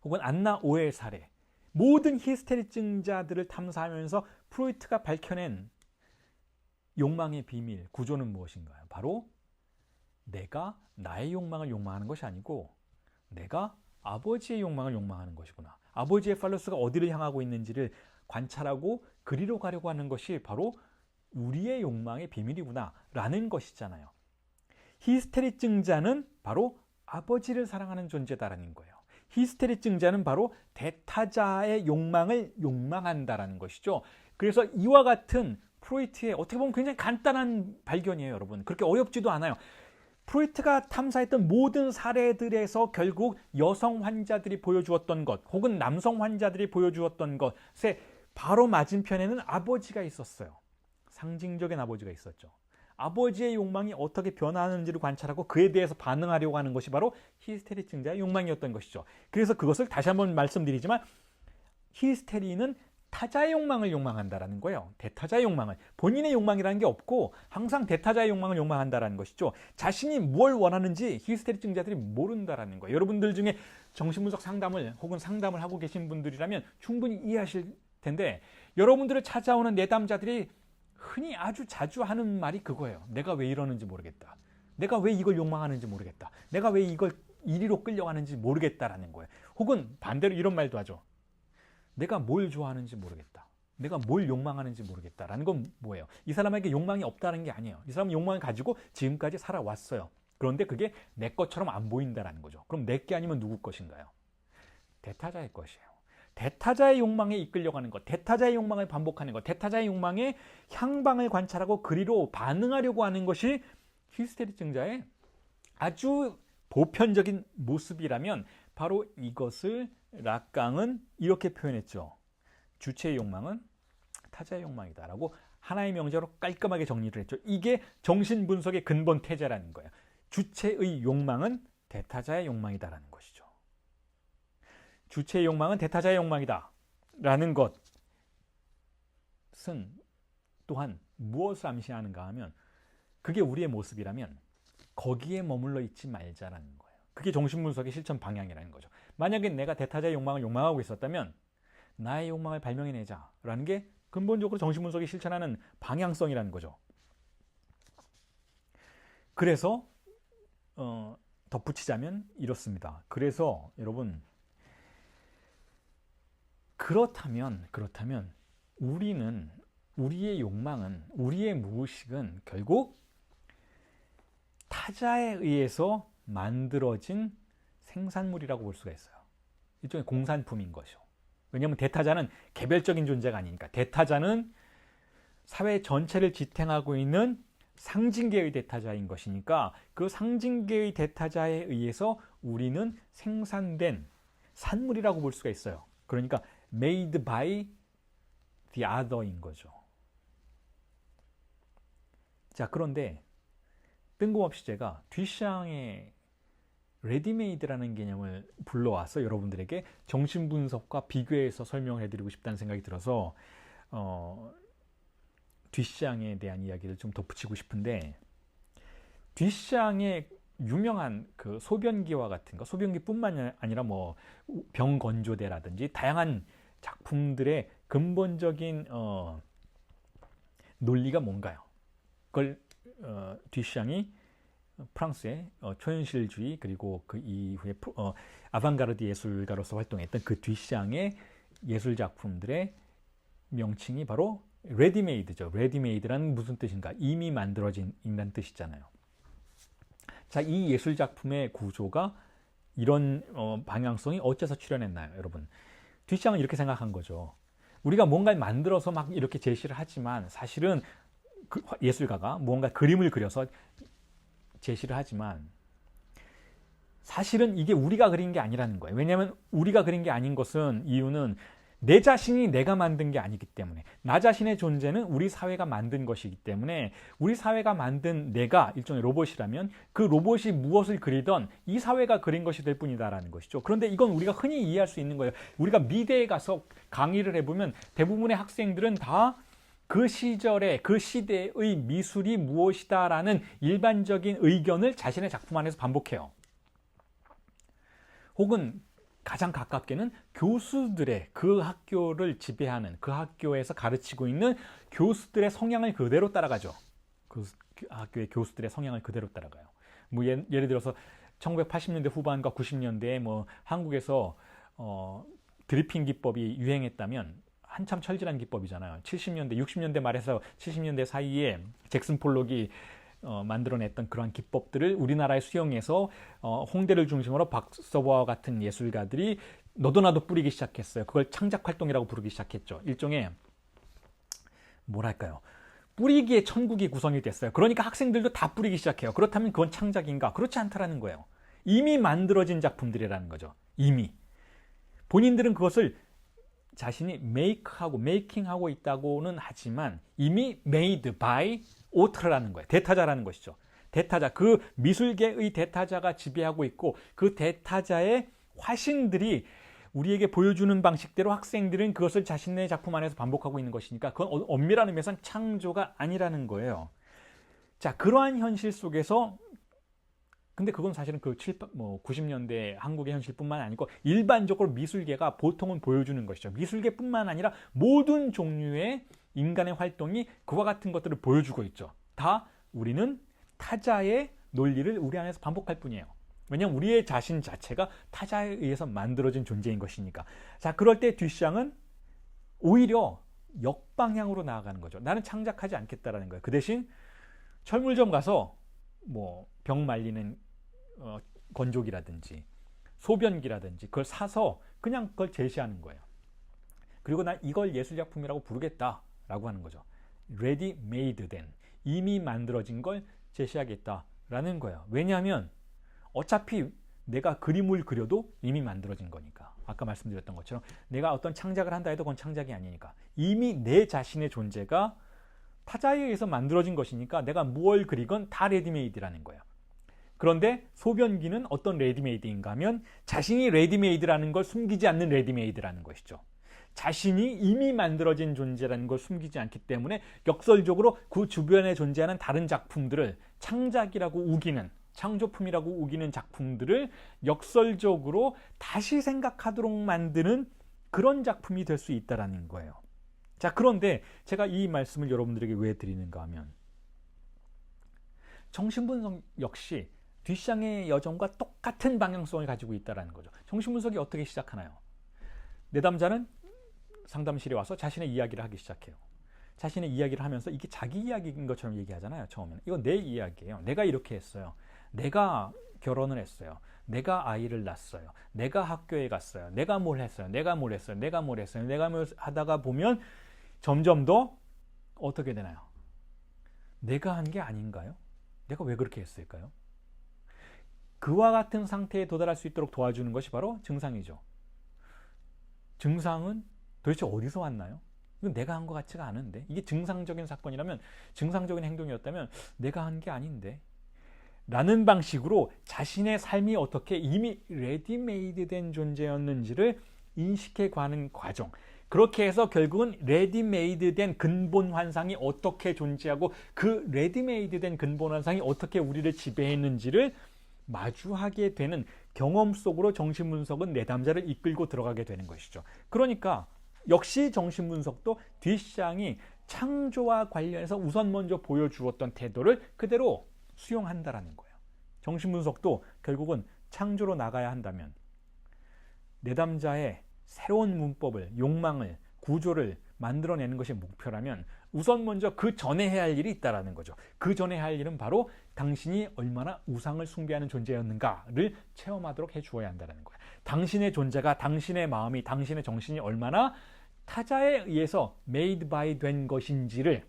혹은 안나 오의 사례, 모든 히스테리증자들을 탐사하면서 프로이트가 밝혀낸 욕망의 비밀, 구조는 무엇인가요? 바로 내가 나의 욕망을 욕망하는 것이 아니고 내가 아버지의 욕망을 욕망하는 것이구나. 아버지의 팔로스가 어디를 향하고 있는지를 관찰하고 그리로 가려고 하는 것이 바로 우리의 욕망의 비밀이구나 라는 것이잖아요. 히스테리증자는 바로 아버지를 사랑하는 존재다라는 거예요. 히스테리증자는 바로 대타자의 욕망을 욕망한다라는 것이죠. 그래서 이와 같은 프로이트의 어떻게 보면 굉장히 간단한 발견이에요, 여러분. 그렇게 어렵지도 않아요. 프로이트가 탐사했던 모든 사례들에서 결국 여성 환자들이 보여주었던 것, 혹은 남성 환자들이 보여주었던 것에 바로 맞은편에는 아버지가 있었어요. 상징적인 아버지가 있었죠. 아버지의 욕망이 어떻게 변화하는지를 관찰하고 그에 대해서 반응하려고 하는 것이 바로 히스테리증자의 욕망이었던 것이죠. 그래서 그것을 다시 한번 말씀드리지만 히스테리는 타자의 욕망을 욕망한다라는 거예요. 대타자의 욕망을. 본인의 욕망이라는 게 없고 항상 대타자의 욕망을 욕망한다라는 것이죠. 자신이 뭘 원하는지 히스테리증자들이 모른다라는 거예요. 여러분들 중에 정신분석 상담을 혹은 상담을 하고 계신 분들이라면 충분히 이해하실 텐데 여러분들을 찾아오는 내담자들이 흔히 아주 자주 하는 말이 그거예요. 내가 왜 이러는지 모르겠다. 내가 왜 이걸 욕망하는지 모르겠다. 내가 왜 이걸 이리로 끌려가는지 모르겠다라는 거예요. 혹은 반대로 이런 말도 하죠. 내가 뭘 좋아하는지 모르겠다. 내가 뭘 욕망하는지 모르겠다라는 건 뭐예요? 이 사람에게 욕망이 없다는 게 아니에요. 이 사람은 욕망을 가지고 지금까지 살아왔어요. 그런데 그게 내 것처럼 안 보인다는 거죠. 그럼 내 게 아니면 누구 것인가요? 대타자의 것이에요. 대타자의 욕망에 이끌려가는 것, 대타자의 욕망을 반복하는 것, 대타자의 욕망의 향방을 관찰하고 그리로 반응하려고 하는 것이 히스테리증자의 아주 보편적인 모습이라면 바로 이것을 락강은 이렇게 표현했죠. 주체의 욕망은 타자의 욕망이다라고 하나의 명제로 깔끔하게 정리를 했죠. 이게 정신분석의 근본 태제라는 거예요. 주체의 욕망은 대타자의 욕망이다라는 것이죠. 주체의 욕망은 대타자의 욕망이다 라는 것은 또한 무엇을 암시하는가 하면 그게 우리의 모습이라면 거기에 머물러 있지 말자라는 거예요. 그게 정신분석의 실천 방향이라는 거죠. 만약에 내가 대타자의 욕망을 욕망하고 있었다면 나의 욕망을 발명해내자라는 게 근본적으로 정신분석이 실천하는 방향성이라는 거죠. 그래서 덧붙이자면 이렇습니다. 그래서 여러분 그렇다면 우리는 우리의 욕망은 우리의 무의식은 결국 타자에 의해서 만들어진 생산물이라고 볼 수가 있어요. 일종의 공산품인 것이죠. 왜냐하면 대타자는 개별적인 존재가 아니니까. 대타자는 사회 전체를 지탱하고 있는 상징계의 대타자인 것이니까 그 상징계의 대타자에 의해서 우리는 생산된 산물이라고 볼 수가 있어요. 그러니까 made by the other인 거죠. 자, 그런데 뜬금없이 제가 듀샹의 레디메이드라는 개념을 불러와서 여러분들에게 정신분석과 비교해서 설명을 해드리고 싶다는 생각이 들어서 듀샹에 대한 이야기를 좀 덧붙이고 싶은데 듀샹의 유명한 그 소변기와 같은 거, 소변기뿐만 아니라 뭐 병건조대라든지 다양한 작품들의 근본적인 논리가 뭔가요? 그걸 듀샹이 프랑스의 초현실주의 그리고 그 이후에 아방가르드 예술가로서 활동했던 그 듀샹의 예술 작품들의 명칭이 바로 레디메이드죠. 레디메이드란 무슨 뜻인가? 이미 만들어진 인간 뜻이잖아요. 자, 이 예술 작품의 구조가 이런 방향성이 어째서 출현했나요, 여러분? 듀샹은 이렇게 생각한 거죠. 우리가 뭔가를 만들어서 막 이렇게 제시를 하지만 사실은 예술가가 뭔가 그림을 그려서 제시를 하지만 사실은 이게 우리가 그린 게 아니라는 거예요. 왜냐하면 우리가 그린 게 아닌 것은 이유는 내 자신이 내가 만든 게 아니기 때문에, 나 자신의 존재는 우리 사회가 만든 것이기 때문에 우리 사회가 만든 내가 일종의 로봇이라면 그 로봇이 무엇을 그리던 이 사회가 그린 것이 될 뿐이다라는 것이죠. 그런데 이건 우리가 흔히 이해할 수 있는 거예요. 우리가 미대에 가서 강의를 해보면 대부분의 학생들은 다 그 시절의 그 시대의 미술이 무엇이다라는 일반적인 의견을 자신의 작품 안에서 반복해요. 혹은 가장 가깝게는 교수들의 그 학교를 지배하는 그 학교에서 가르치고 있는 교수들의 성향을 그대로 따라가죠. 그 학교의 교수들의 성향을 그대로 따라가요. 뭐 예를 들어서 1980년대 후반과 90년대에 뭐 한국에서 드리핑 기법이 유행했다면 한참 철질한 기법이잖아요. 70년대, 60년대 말에서 70년대 사이에 잭슨 폴록이 만들어냈던 그러한 기법들을 우리나라에 수용해서 홍대를 중심으로 박서보와 같은 예술가들이 너도 나도 뿌리기 시작했어요. 그걸 창작활동이라고 부르기 시작했죠. 일종의 뭐랄까요, 뿌리기의 천국이 구성이 됐어요. 그러니까 학생들도 다 뿌리기 시작해요. 그렇다면 그건 창작인가? 그렇지 않다라는 거예요. 이미 만들어진 작품들이라는 거죠. 이미 본인들은 그것을 자신이 메이킹하고 있다고는 하지만 이미 made by author라는 거예요. 대타자라는 것이죠. 대타자, 그 미술계의 대타자가 지배하고 있고 그 대타자의 화신들이 우리에게 보여주는 방식대로 학생들은 그것을 자신의 작품 안에서 반복하고 있는 것이니까 그건 엄밀한 의미에서는 창조가 아니라는 거예요. 자, 그러한 현실 속에서 근데 그건 사실은 그 90년대 한국의 현실뿐만 아니고 일반적으로 미술계가 보통은 보여주는 것이죠. 미술계뿐만 아니라 모든 종류의 인간의 활동이 그와 같은 것들을 보여주고 있죠. 다 우리는 타자의 논리를 우리 안에서 반복할 뿐이에요. 왜냐하면 우리의 자신 자체가 타자에 의해서 만들어진 존재인 것이니까. 자, 그럴 때 듀샹은 오히려 역방향으로 나아가는 거죠. 나는 창작하지 않겠다라는 거예요. 그 대신 철물점 가서 뭐 병 말리는 건조기라든지 소변기라든지 그걸 사서 그냥 그걸 제시하는 거예요. 그리고 난 이걸 예술작품이라고 부르겠다라고 하는 거죠. ready made 된, 이미 만들어진 걸 제시하겠다라는 거예요. 왜냐하면 어차피 내가 그림을 그려도 이미 만들어진 거니까. 아까 말씀드렸던 것처럼 내가 어떤 창작을 한다 해도 그건 창작이 아니니까. 이미 내 자신의 존재가 타자에 의해서 만들어진 것이니까 내가 뭘 그리건 다 레디메이드라는 거예요. 그런데 소변기는 어떤 레디메이드인가 하면 자신이 레디메이드라는 걸 숨기지 않는 레디메이드라는 것이죠. 자신이 이미 만들어진 존재라는 걸 숨기지 않기 때문에 역설적으로 그 주변에 존재하는 다른 작품들을 창작이라고 우기는, 창조품이라고 우기는 작품들을 역설적으로 다시 생각하도록 만드는 그런 작품이 될 수 있다는 거예요. 자, 그런데 제가 이 말씀을 여러분들에게 왜 드리는가 하면 정신분석 역시 듀샹의 여정과 똑같은 방향성을 가지고 있다는 거죠. 정신분석이 어떻게 시작하나요? 내담자는 상담실에 와서 자신의 이야기를 하기 시작해요. 자신의 이야기를 하면서 이게 자기 이야기인 것처럼 얘기하잖아요. 처음에는. 이건 내 이야기예요. 내가 이렇게 했어요. 내가 결혼을 했어요. 내가 아이를 낳았어요. 내가 학교에 갔어요. 내가 뭘 했어요. 내가 뭘 했어요. 내가 뭘 했어요. 내가 뭘 하다가 보면 점점 더 어떻게 되나요? 내가 한 게 아닌가요? 내가 왜 그렇게 했을까요? 그와 같은 상태에 도달할 수 있도록 도와주는 것이 바로 증상이죠. 증상은 도대체 어디서 왔나요? 이건 내가 한 것 같지가 않은데, 이게 증상적인 사건이라면, 증상적인 행동이었다면 내가 한 게 아닌데 라는 방식으로 자신의 삶이 어떻게 이미 레디메이드 된 존재였는지를 인식해 가는 과정, 그렇게 해서 결국은 레디메이드 된 근본 환상이 어떻게 존재하고 그 레디메이드 된 근본 환상이 어떻게 우리를 지배했는지를 마주하게 되는 경험 속으로 정신분석은 내담자를 이끌고 들어가게 되는 것이죠. 그러니까 역시 정신분석도 듀샹이 창조와 관련해서 우선 먼저 보여주었던 태도를 그대로 수용한다라는 거예요. 정신분석도 결국은 창조로 나가야 한다면 내담자의 새로운 문법을, 욕망을, 구조를 만들어내는 것이 목표라면 우선 먼저 그 전에 해야 할 일이 있다는 거죠. 그 전에 해야 할 일은 바로 당신이 얼마나 우상을 숭배하는 존재였는가를 체험하도록 해주어야 한다는 거예요. 당신의 존재가, 당신의 마음이, 당신의 정신이 얼마나 타자에 의해서 made by 된 것인지를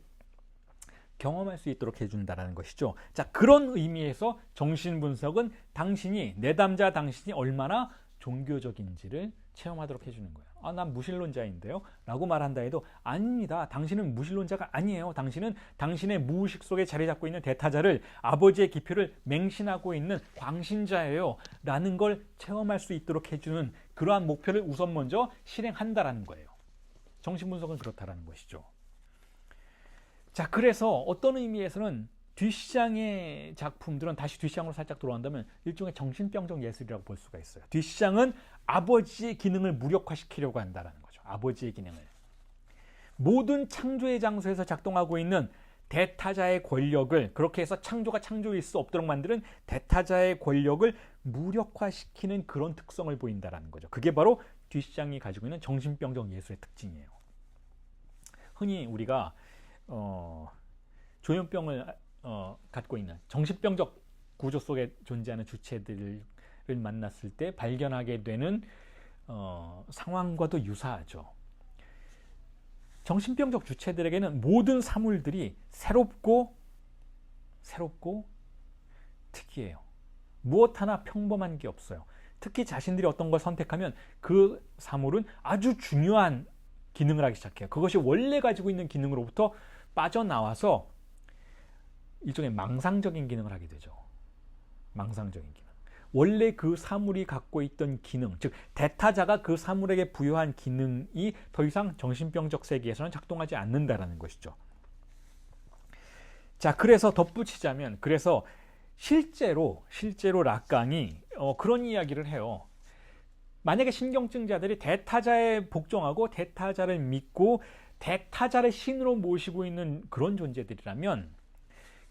경험할 수 있도록 해준다는 것이죠. 자, 그런 의미에서 정신분석은 당신이, 내담자 당신이 얼마나 종교적인지를 체험하도록 해주는 거예요. 아, 난 무신론자인데요? 라고 말한다 해도 아닙니다. 당신은 무신론자가 아니에요. 당신은 당신의 무의식 속에 자리 잡고 있는 대타자를, 아버지의 기표를 맹신하고 있는 광신자예요. 라는 걸 체험할 수 있도록 해주는 그러한 목표를 우선 먼저 실행한다라는 거예요. 정신분석은 그렇다라는 것이죠. 자, 그래서 어떤 의미에서는 뒷시장의 작품들은, 다시 뒷시장으로 살짝 돌아간다면 일종의 정신병적 예술이라고 볼 수가 있어요. 뒷시장은 아버지의 기능을 무력화시키려고 한다는 거죠. 아버지의 기능을. 모든 창조의 장소에서 작동하고 있는 대타자의 권력을, 그렇게 해서 창조가 창조일 수 없도록 만드는 대타자의 권력을 무력화시키는 그런 특성을 보인다는 거죠. 그게 바로 뒷시장이 가지고 있는 정신병적 예술의 특징이에요. 흔히 우리가 조현병을 갖고 있는 정신병적 구조 속에 존재하는 주체들을 만났을 때 발견하게 되는 상황과도 유사하죠. 정신병적 주체들에게는 모든 사물들이 새롭고 특이해요. 무엇 하나 평범한 게 없어요. 특히 자신들이 어떤 걸 선택하면 그 사물은 아주 중요한 기능을 하기 시작해요. 그것이 원래 가지고 있는 기능으로부터 빠져나와서 일종의 망상적인 기능을 하게 되죠. 망상적인 기능. 원래 그 사물이 갖고 있던 기능, 즉 대타자가 그 사물에게 부여한 기능이 더 이상 정신병적 세계에서는 작동하지 않는다라는 것이죠. 자, 그래서 덧붙이자면, 그래서 실제로 락강이 그런 이야기를 해요. 만약에 신경증자들이 대타자에 복종하고 대타자를 믿고 대타자를 신으로 모시고 있는 그런 존재들이라면,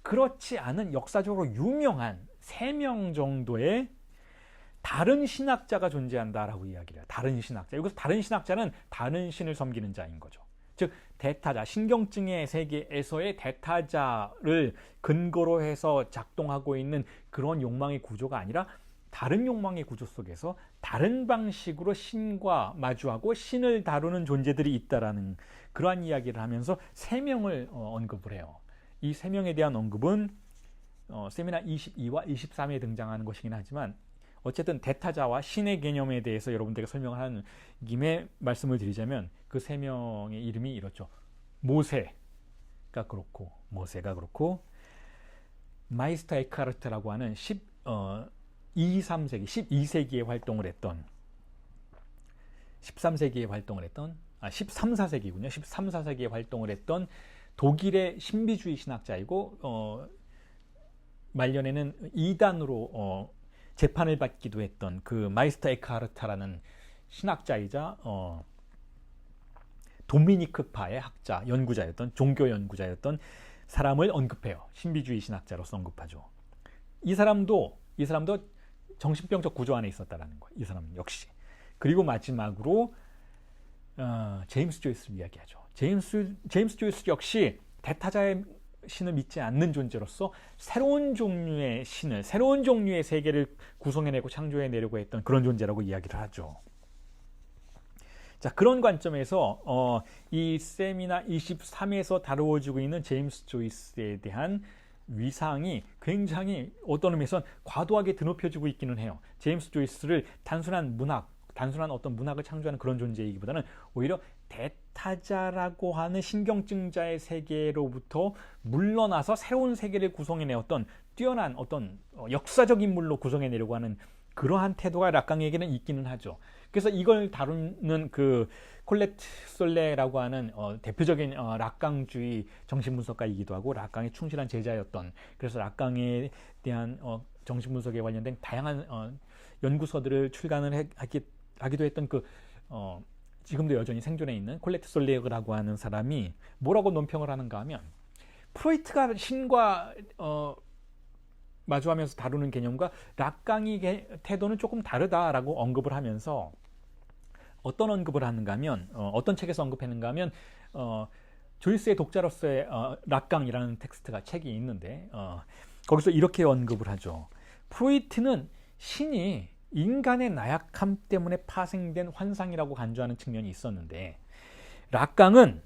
그렇지 않은 역사적으로 유명한 3명 정도의 다른 신학자가 존재한다라고 이야기를 해요. 다른 신학자. 여기서 다른 신학자는 다른 신을 섬기는 자인 거죠. 즉 대타자, 신경증의 세계에서의 대타자를 근거로 해서 작동하고 있는 그런 욕망의 구조가 아니라 다른 욕망의 구조 속에서 다른 방식으로 신과 마주하고 신을 다루는 존재들이 있다라는 그러한 이야기를 하면서 3명을 언급을 해요. 이 3명에 대한 언급은 세미나 22와 23에 등장하는 것이긴 하지만, 어쨌든 대타자와 신의 개념에 대해서 여러분들에게 설명을 하는 김에 말씀을 드리자면, 그 3명의 이름이 이렇죠. 모세가 그렇고 마이스터 에크하르트라고 하는 12세기에 활동을 했던 13, 14세기군요. 13, 14세기에 활동을 했던 독일의 신비주의 신학자이고 말년에는 이단으로 재판을 받기도 했던 그 마이스터 에크하르트라는 신학자이자 도미니크파의 학자, 연구자였던, 종교 연구자였던 사람을 언급해요. 신비주의 신학자로서 언급하죠. 이 사람도 정신병적 구조 안에 있었다라는 거예요. 이 사람 역시. 그리고 마지막으로 제임스 조이스를 이야기하죠. 제임스 조이스 역시 대타자의 신을 믿지 않는 존재로서 새로운 종류의 신을, 새로운 종류의 세계를 구성해내고 창조해내려고 했던 그런 존재라고 이야기를 하죠. 자, 그런 관점에서 이 세미나 23에서 다루어지고 있는 제임스 조이스에 대한 위상이 굉장히 어떤 의미에선 과도하게 드높여지고 있기는 해요. 제임스 조이스를 단순한 어떤 문학을 창조하는 그런 존재이기보다는 오히려 대타자라고 하는 신경증자의 세계로부터 물러나서 새로운 세계를 구성해내었던 뛰어난 어떤 역사적 인물로 구성해내려고 하는 그러한 태도가 락강에게는 있기는 하죠. 그래서 이걸 다루는 그 콜레트 솔레라고 하는 대표적인 락강주의 정신분석가이기도 하고 락강의 충실한 제자였던, 그래서 락강에 대한 정신분석에 관련된 다양한 연구서들을 출간을 하기도 했던 지금도 여전히 생존해 있는 콜레트 솔레라고 하는 사람이 뭐라고 논평을 하는가 하면, 프로이트가 신과 마주하면서 다루는 개념과 락강의 태도는 조금 다르다라고 언급을 하면서 어떤 언급을 하는가 하면 어떤 책에서 언급했는가 하면 조이스의 독자로서의 락강이라는 텍스트가 책이 있는데 거기서 이렇게 언급을 하죠. 프로이트는 신이 인간의 나약함 때문에 파생된 환상이라고 간주하는 측면이 있었는데 락강은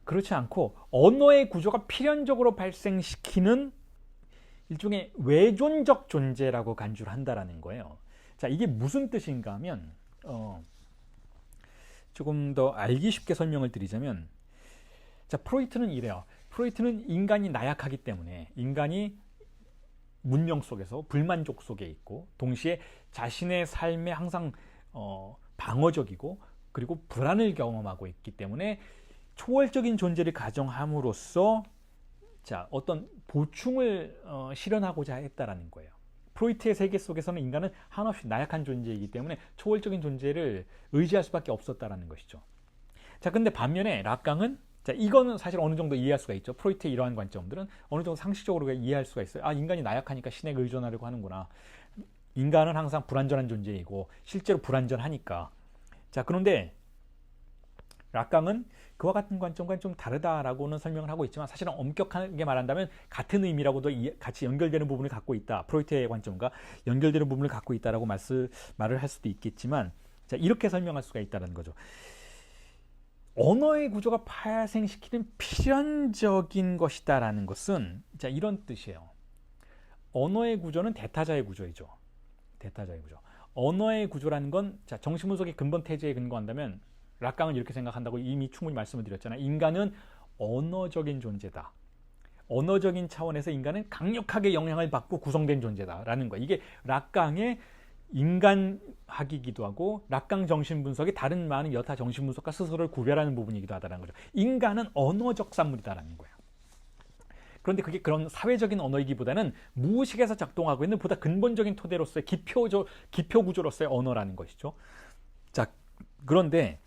그렇지 않고 언어의 구조가 필연적으로 발생시키는 일종의 외존적 존재라고 간주를 한다라는 거예요. 자, 이게 무슨 뜻인가 하면 조금 더 알기 쉽게 설명을 드리자면 자, 프로이트는 이래요. 프로이트는 인간이 나약하기 때문에 인간이 문명 속에서 불만족 속에 있고 동시에 자신의 삶에 항상 방어적이고 그리고 불안을 경험하고 있기 때문에 초월적인 존재를 가정함으로써 자, 어떤 보충을 실현하고자 했다라는 거예요. 프로이트의 세계 속에서는 인간은 한없이 나약한 존재이기 때문에 초월적인 존재를 의지할 수밖에 없었다라는 것이죠. 자, 근데 반면에 락강은 자, 이거는 사실 어느 정도 이해할 수가 있죠. 프로이트의 이러한 관점들은 어느 정도 상식적으로 이해할 수가 있어요. 아, 인간이 나약하니까 신에게 의존하려고 하는구나. 인간은 항상 불완전한 존재이고 실제로 불완전하니까. 자, 그런데 락강은 그와 같은 관점과는 좀 다르다라고는 설명을 하고 있지만 사실은 엄격하게 말한다면 같은 의미라고도 같이 연결되는 부분을 갖고 있다. 프로이트의 관점과 연결되는 부분을 갖고 있다라고 말을 할 수도 있겠지만 자, 이렇게 설명할 수가 있다는 거죠. 언어의 구조가 발생시키는 필연적인 것이다라는 것은 자, 이런 뜻이에요. 언어의 구조는 대타자의 구조이죠. 대타자의 구조. 언어의 구조라는 건 자, 정신분석의 근본 태제에 근거한다면 락강은 이렇게 생각한다고 이미 충분히 말씀을 드렸잖아요. 인간은 언어적인 존재다. 언어적인 차원에서 인간은 강력하게 영향을 받고 구성된 존재다라는 거. 이게 락강의 인간학이기도 하고 락강 정신분석의 다른 많은 여타 정신분석과 스스로를 구별하는 부분이기도 하다는 거죠. 인간은 언어적 산물이다라는 거예요. 그런데 그게 그런 사회적인 언어이기보다는 무의식에서 작동하고 있는 보다 근본적인 토대로서의 기표 구조로서의 언어라는 것이죠. 자, 그런데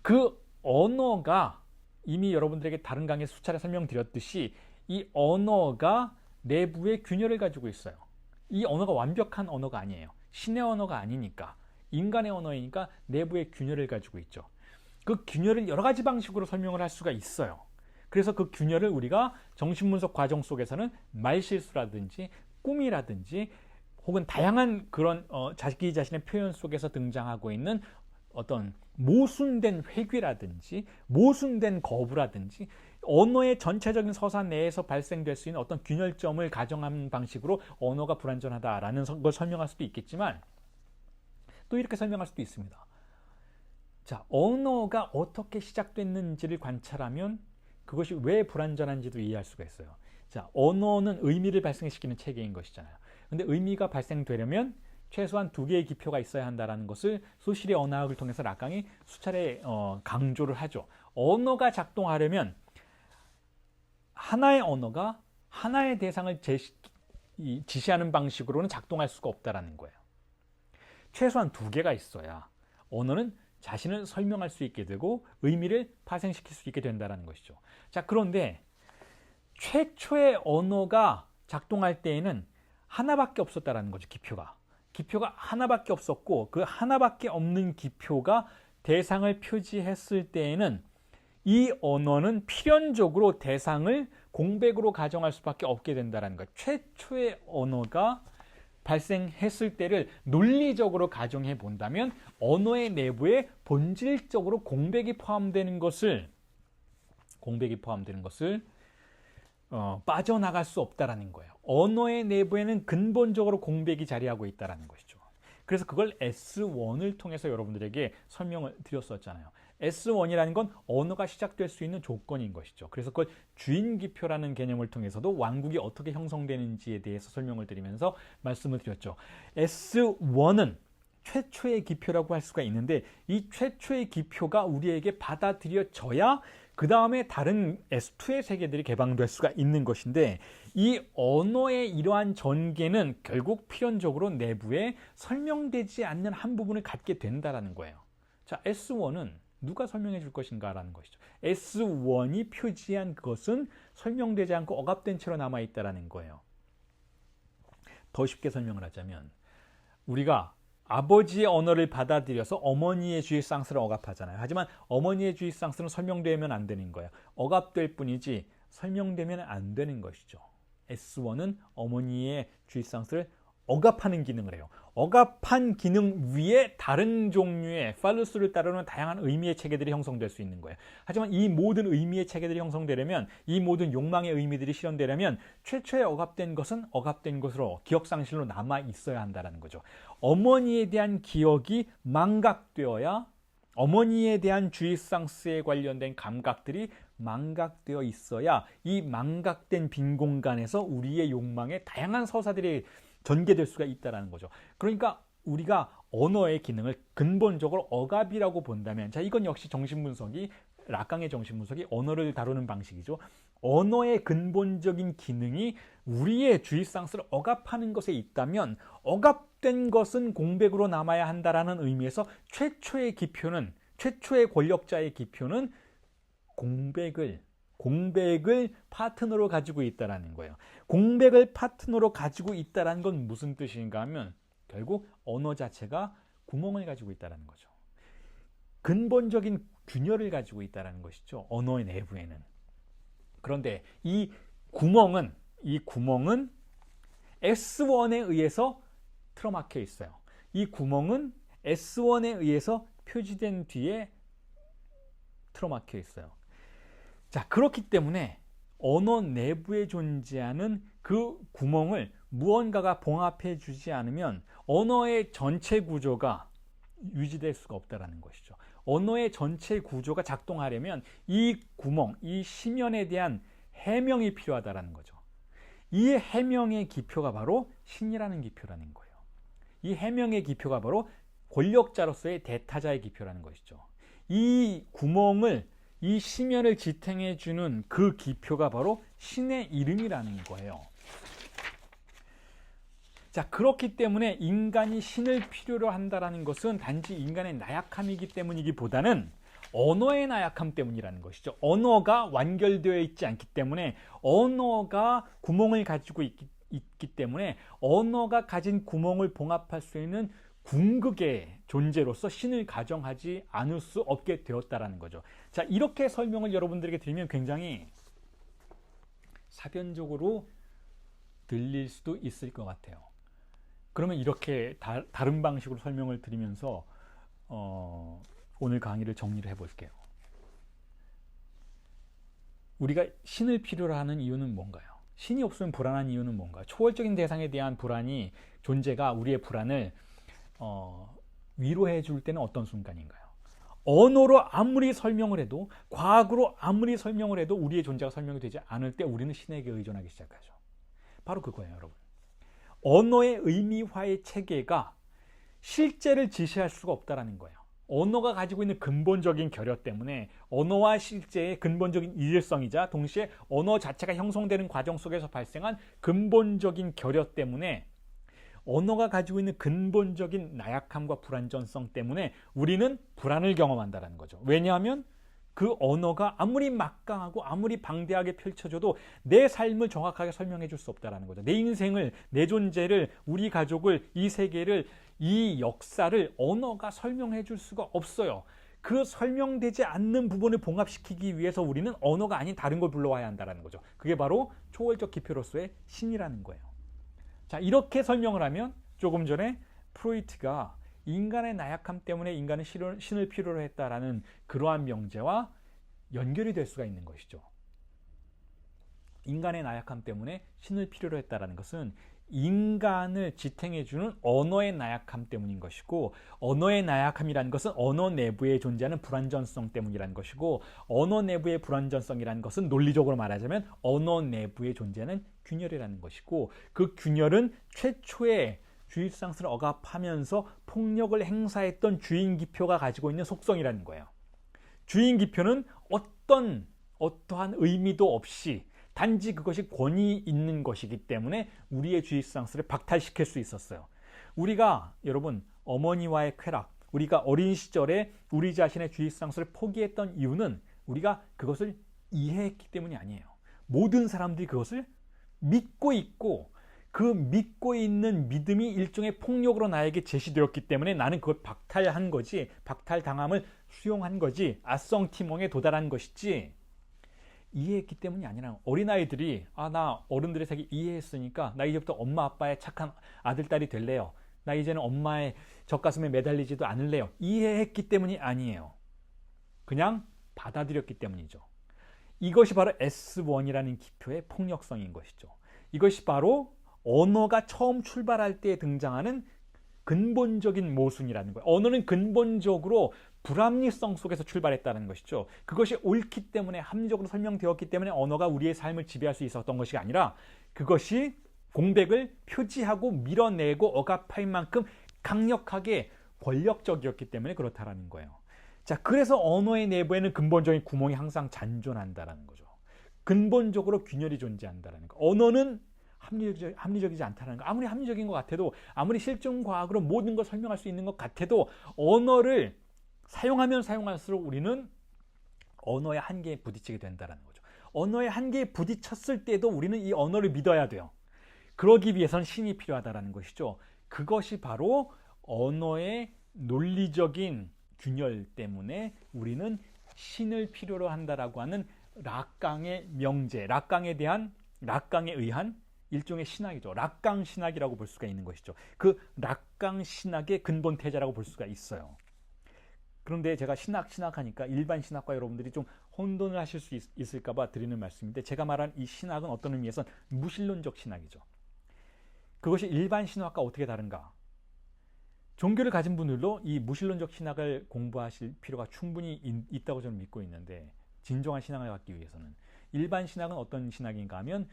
그 언어가 이미 여러분들에게 다른 강의 수차례 설명드렸듯이 이 언어가 내부의 균열을 가지고 있어요. 이 언어가 완벽한 언어가 아니에요. 신의 언어가 아니니까 인간의 언어이니까 내부의 균열을 가지고 있죠. 그 균열을 여러 가지 방식으로 설명을 할 수가 있어요. 그래서 그 균열을 우리가 정신분석 과정 속에서는 말실수라든지 꿈이라든지 혹은 다양한 그런 자기 자신의 표현 속에서 등장하고 있는 어떤 모순된 회귀라든지 모순된 거부라든지 언어의 전체적인 서사 내에서 발생될 수 있는 어떤 균열점을 가정하는 방식으로 언어가 불완전하다라는 걸 설명할 수도 있겠지만 또 이렇게 설명할 수도 있습니다. 자, 언어가 어떻게 시작됐는지를 관찰하면 그것이 왜 불완전한지도 이해할 수가 있어요. 자, 언어는 의미를 발생시키는 체계인 것이잖아요. 근데 의미가 발생되려면 최소한 두 개의 기표가 있어야 한다는 것을 소실의 언어학을 통해서 락강이 수차례 강조를 하죠. 언어가 작동하려면 하나의 언어가 하나의 대상을 지시하는 방식으로는 작동할 수가 없다는 거예요. 최소한 두 개가 있어야 언어는 자신을 설명할 수 있게 되고 의미를 파생시킬 수 있게 된다는 것이죠. 자, 그런데 최초의 언어가 작동할 때에는 하나밖에 없었다는 거죠. 기표가 하나밖에 없었고 그 하나밖에 없는 기표가 대상을 표지했을 때에는 이 언어는 필연적으로 대상을 공백으로 가정할 수밖에 없게 된다는 것. 최초의 언어가 발생했을 때를 논리적으로 가정해 본다면 언어의 내부에 본질적으로 공백이 포함되는 것을 빠져나갈 수 없다라는 거예요. 언어의 내부에는 근본적으로 공백이 자리하고 있다는 것이죠. 그래서 그걸 S1을 통해서 여러분들에게 설명을 드렸었잖아요. S1이라는 건 언어가 시작될 수 있는 조건인 것이죠. 그래서 그걸 주인기표라는 개념을 통해서도 왕국이 어떻게 형성되는지에 대해서 설명을 드리면서 말씀을 드렸죠. S1은 최초의 기표라고 할 수가 있는데 이 최초의 기표가 우리에게 받아들여져야 그 다음에 다른 S2의 세계들이 개방될 수가 있는 것인데 이 언어의 이러한 전개는 결국 필연적으로 내부에 설명되지 않는 한 부분을 갖게 된다는 거예요. 자, S1은 누가 설명해 줄 것인가 라는 것이죠. S1이 표지한 것은 설명되지 않고 억압된 채로 남아있다는 거예요. 더 쉽게 설명을 하자면 우리가 아버지의 언어를 받아들여서 어머니의 주입상스를 억압하잖아요. 하지만 어머니의 주입상스는 설명되면 안 되는 거예요. 억압될 뿐이지 설명되면 안 되는 것이죠. S1은 어머니의 주입상스를 억압하는 기능을 해요. 억압한 기능 위에 다른 종류의 팔루스를 따르는 다양한 의미의 체계들이 형성될 수 있는 거예요. 하지만 이 모든 의미의 체계들이 형성되려면, 이 모든 욕망의 의미들이 실현되려면 최초에 억압된 것은 억압된 것으로 기억상실로 남아 있어야 한다는 거죠. 어머니에 대한 기억이 망각되어야 어머니에 대한 주입상스에 관련된 감각들이 망각되어 있어야 이 망각된 빈 공간에서 우리의 욕망의 다양한 서사들이 전개될 수가 있다는 거죠. 그러니까 우리가 언어의 기능을 근본적으로 억압이라고 본다면, 자, 이건 역시 정신분석이, 라깡의 정신분석이 언어를 다루는 방식이죠. 언어의 근본적인 기능이 우리의 주입상스를 억압하는 것에 있다면 억압된 것은 공백으로 남아야 한다라는 의미에서 최초의 기표는, 최초의 권력자의 기표는 공백을 파트너로 가지고 있다는 거예요. 공백을 파트너로 가지고 있다는 건 무슨 뜻인가 하면 결국 언어 자체가 구멍을 가지고 있다는 거죠. 근본적인 균열을 가지고 있다는 것이죠. 언어의 내부에는. 그런데 이 구멍은 S1에 의해서 틀어막혀 있어요. 이 구멍은 S1에 의해서 표지된 뒤에 틀어막혀 있어요. 자, 그렇기 때문에 언어 내부에 존재하는 그 구멍을 무언가가 봉합해 주지 않으면 언어의 전체 구조가 유지될 수가 없다는 것이죠. 언어의 전체 구조가 작동하려면 이 구멍, 이 심연에 대한 해명이 필요하다는 거죠. 이 해명의 기표가 바로 신이라는 기표라는 거예요. 이 해명의 기표가 바로 권력자로서의 대타자의 기표라는 것이죠. 이 구멍을, 이 심연을 지탱해 주는 그 기표가 바로 신의 이름이라는 거예요. 자, 그렇기 때문에 인간이 신을 필요로 한다는 것은 단지 인간의 나약함이기 때문이기보다는 언어의 나약함 때문이라는 것이죠. 언어가 완결되어 있지 않기 때문에, 언어가 구멍을 가지고 있기 때문에 언어가 가진 구멍을 봉합할 수 있는 궁극의 존재로서 신을 가정하지 않을 수 없게 되었다는 거죠. 자, 이렇게 설명을 여러분들에게 드리면 굉장히 사변적으로 들릴 수도 있을 것 같아요. 그러면 이렇게 다른 방식으로 설명을 드리면서 오늘 강의를 정리를 해볼게요. 우리가 신을 필요로 하는 이유는 뭔가요? 신이 없으면 불안한 이유는 뭔가요? 초월적인 대상에 대한 불안이, 존재가 우리의 불안을 위로해 줄 때는 어떤 순간인가요? 언어로 아무리 설명을 해도, 과학으로 아무리 설명을 해도 우리의 존재가 설명이 되지 않을 때 우리는 신에게 의존하기 시작하죠. 바로 그거예요, 여러분. 언어의 의미화의 체계가 실제를 지시할 수가 없다는 거예요. 언어가 가지고 있는 근본적인 결여 때문에, 언어와 실제의 근본적인 일일성이자 동시에 언어 자체가 형성되는 과정 속에서 발생한 근본적인 결여 때문에, 언어가 가지고 있는 근본적인 나약함과 불안전성 때문에 우리는 불안을 경험한다는 거죠. 왜냐하면 그 언어가 아무리 막강하고 아무리 방대하게 펼쳐져도 내 삶을 정확하게 설명해 줄 수 없다는 거죠. 내 인생을, 내 존재를, 우리 가족을, 이 세계를, 이 역사를 언어가 설명해 줄 수가 없어요. 그 설명되지 않는 부분을 봉합시키기 위해서 우리는 언어가 아닌 다른 걸 불러와야 한다는 거죠. 그게 바로 초월적 기표로서의 신이라는 거예요. 자, 이렇게 설명을 하면 조금 전에 프로이트가 인간의 나약함 때문에 인간은 신을 필요로 했다라는 그러한 명제와 연결이 될 수가 있는 것이죠. 인간의 나약함 때문에 신을 필요로 했다라는 것은 인간을 지탱해주는 언어의 나약함 때문인 것이고, 언어의 나약함이라는 것은 언어 내부에 존재하는 불완전성 때문이라는 것이고, 언어 내부의 불완전성이라는 것은 논리적으로 말하자면 언어 내부에 존재하는 균열이라는 것이고, 그 균열은 최초의 주입상스를 억압하면서 폭력을 행사했던 주인기표가 가지고 있는 속성이라는 거예요. 주인기표는 어떠한 의미도 없이 단지 그것이 권위 있는 것이기 때문에 우리의 주입상스를 박탈시킬 수 있었어요. 우리가, 여러분, 어머니와의 쾌락, 우리가 어린 시절에 우리 자신의 주입상스를 포기했던 이유는 우리가 그것을 이해했기 때문이 아니에요. 모든 사람들이 그것을 믿고 있고 그 믿고 있는 믿음이 일종의 폭력으로 나에게 제시되었기 때문에 나는 그걸 박탈한 거지, 박탈당함을 수용한 거지, 아성티몽에 도달한 것이지, 이해했기 때문이 아니라, 어린아이들이 나 어른들의 세계 이해했으니까 나 이제부터 엄마 아빠의 착한 아들 딸이 될래요, 나 이제는 엄마의 젖가슴에 매달리지도 않을래요, 이해했기 때문이 아니에요. 그냥 받아들였기 때문이죠. 이것이 바로 S1이라는 기표의 폭력성인 것이죠. 이것이 바로 언어가 처음 출발할 때 등장하는 근본적인 모순이라는 거예요. 언어는 근본적으로 불합리성 속에서 출발했다는 것이죠. 그것이 옳기 때문에, 합리적으로 설명되었기 때문에 언어가 우리의 삶을 지배할 수 있었던 것이 아니라, 그것이 공백을 표지하고 밀어내고 억압할 만큼 강력하게 권력적이었기 때문에 그렇다라는 거예요. 자, 그래서 언어의 내부에는 근본적인 구멍이 항상 잔존한다라는 거죠. 근본적으로 균열이 존재한다라는 거. 언어는 합리적이지 않다는 거. 아무리 합리적인 것 같아도, 아무리 실증과학으로 모든 걸 설명할 수 있는 것 같아도, 언어를 사용하면 사용할수록 우리는 언어의 한계에 부딪히게 된다는 거죠. 언어의 한계에 부딪혔을 때도 우리는 이 언어를 믿어야 돼요. 그러기 위해서는 신이 필요하다는 것이죠. 그것이 바로 언어의 논리적인 균열 때문에 우리는 신을 필요로 한다라고 하는 락강의 명제, 락강에 의한 일종의 신학이죠. 락강 신학이라고 볼 수가 있는 것이죠. 그 락강 신학의 근본 태자라고 볼 수가 있어요. 그런데 제가 신학하니까 일반 신학과 여러분들이 좀 혼돈을 하실 수 있을까 봐 드리는 말씀인데, 제가 말한 이 신학은 어떤 의미에서는 무신론적 신학이죠. 그것이 일반 신학과 어떻게 다른가? 종교를 가진 분들도 이 무신론적 신학을 공부하실 필요가 충분히 있다고 저는 믿고 있는데, 진정한 신앙을 갖기 위해서는 일반 신학은 어떤 신학인가 하면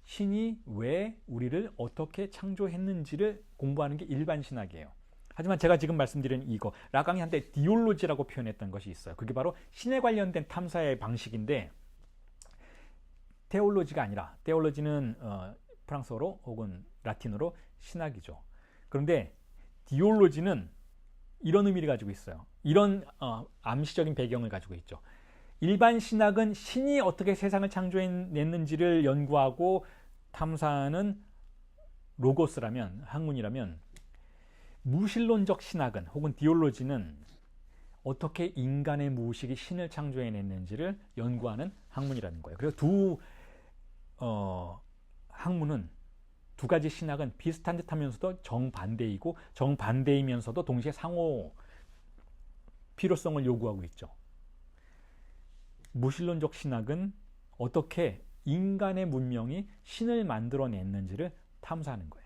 신이 왜 우리를 어떻게 창조했는지를 공부하는 게 일반 신학이에요. 하지만 제가 지금 말씀드린 이거, 라강이 한때 디올로지라고 표현했던 것이 있어요. 그게 바로 신에 관련된 탐사의 방식인데, 테올로지가 아니라, 테올로지는 프랑스어로 혹은 라틴어로 신학이죠. 그런데 디올로지는 이런 의미를 가지고 있어요. 이런 암시적인 배경을 가지고 있죠. 일반 신학은 신이 어떻게 세상을 창조해냈는지를 연구하고 탐사하는 로고스라면, 학문이라면, 무신론적 신학은 혹은 디올로지는 어떻게 인간의 무의식이 신을 창조해냈는지를 연구하는 학문이라는 거예요. 그래서 두 학문은, 두 가지 신학은 비슷한 듯 하면서도 정반대이고, 정반대이면서도 동시에 상호 필요성을 요구하고 있죠. 무신론적 신학은 어떻게 인간의 문명이 신을 만들어냈는지를 탐사하는 거예요.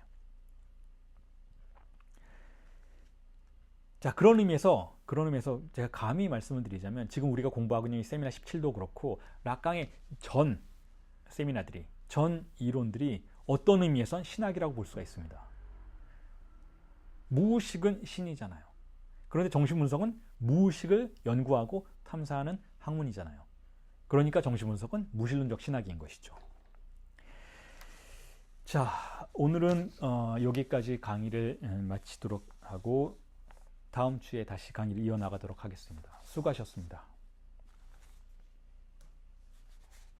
자, 그런 의미에서 제가 감히 말씀을 드리자면, 지금 우리가 공부하고 있는 이 세미나 17도 그렇고, 락강의 전 세미나들이, 전 이론들이 어떤 의미에선 신학이라고 볼 수가 있습니다. 무의식은 신이잖아요. 그런데 정신분석은 무의식을 연구하고 탐사하는 학문이잖아요. 그러니까 정신분석은 무신론적 신학인 것이죠. 자, 오늘은 여기까지 강의를 마치도록 하고, 다음 주에 다시 강의를 이어나가도록 하겠습니다. 수고하셨습니다.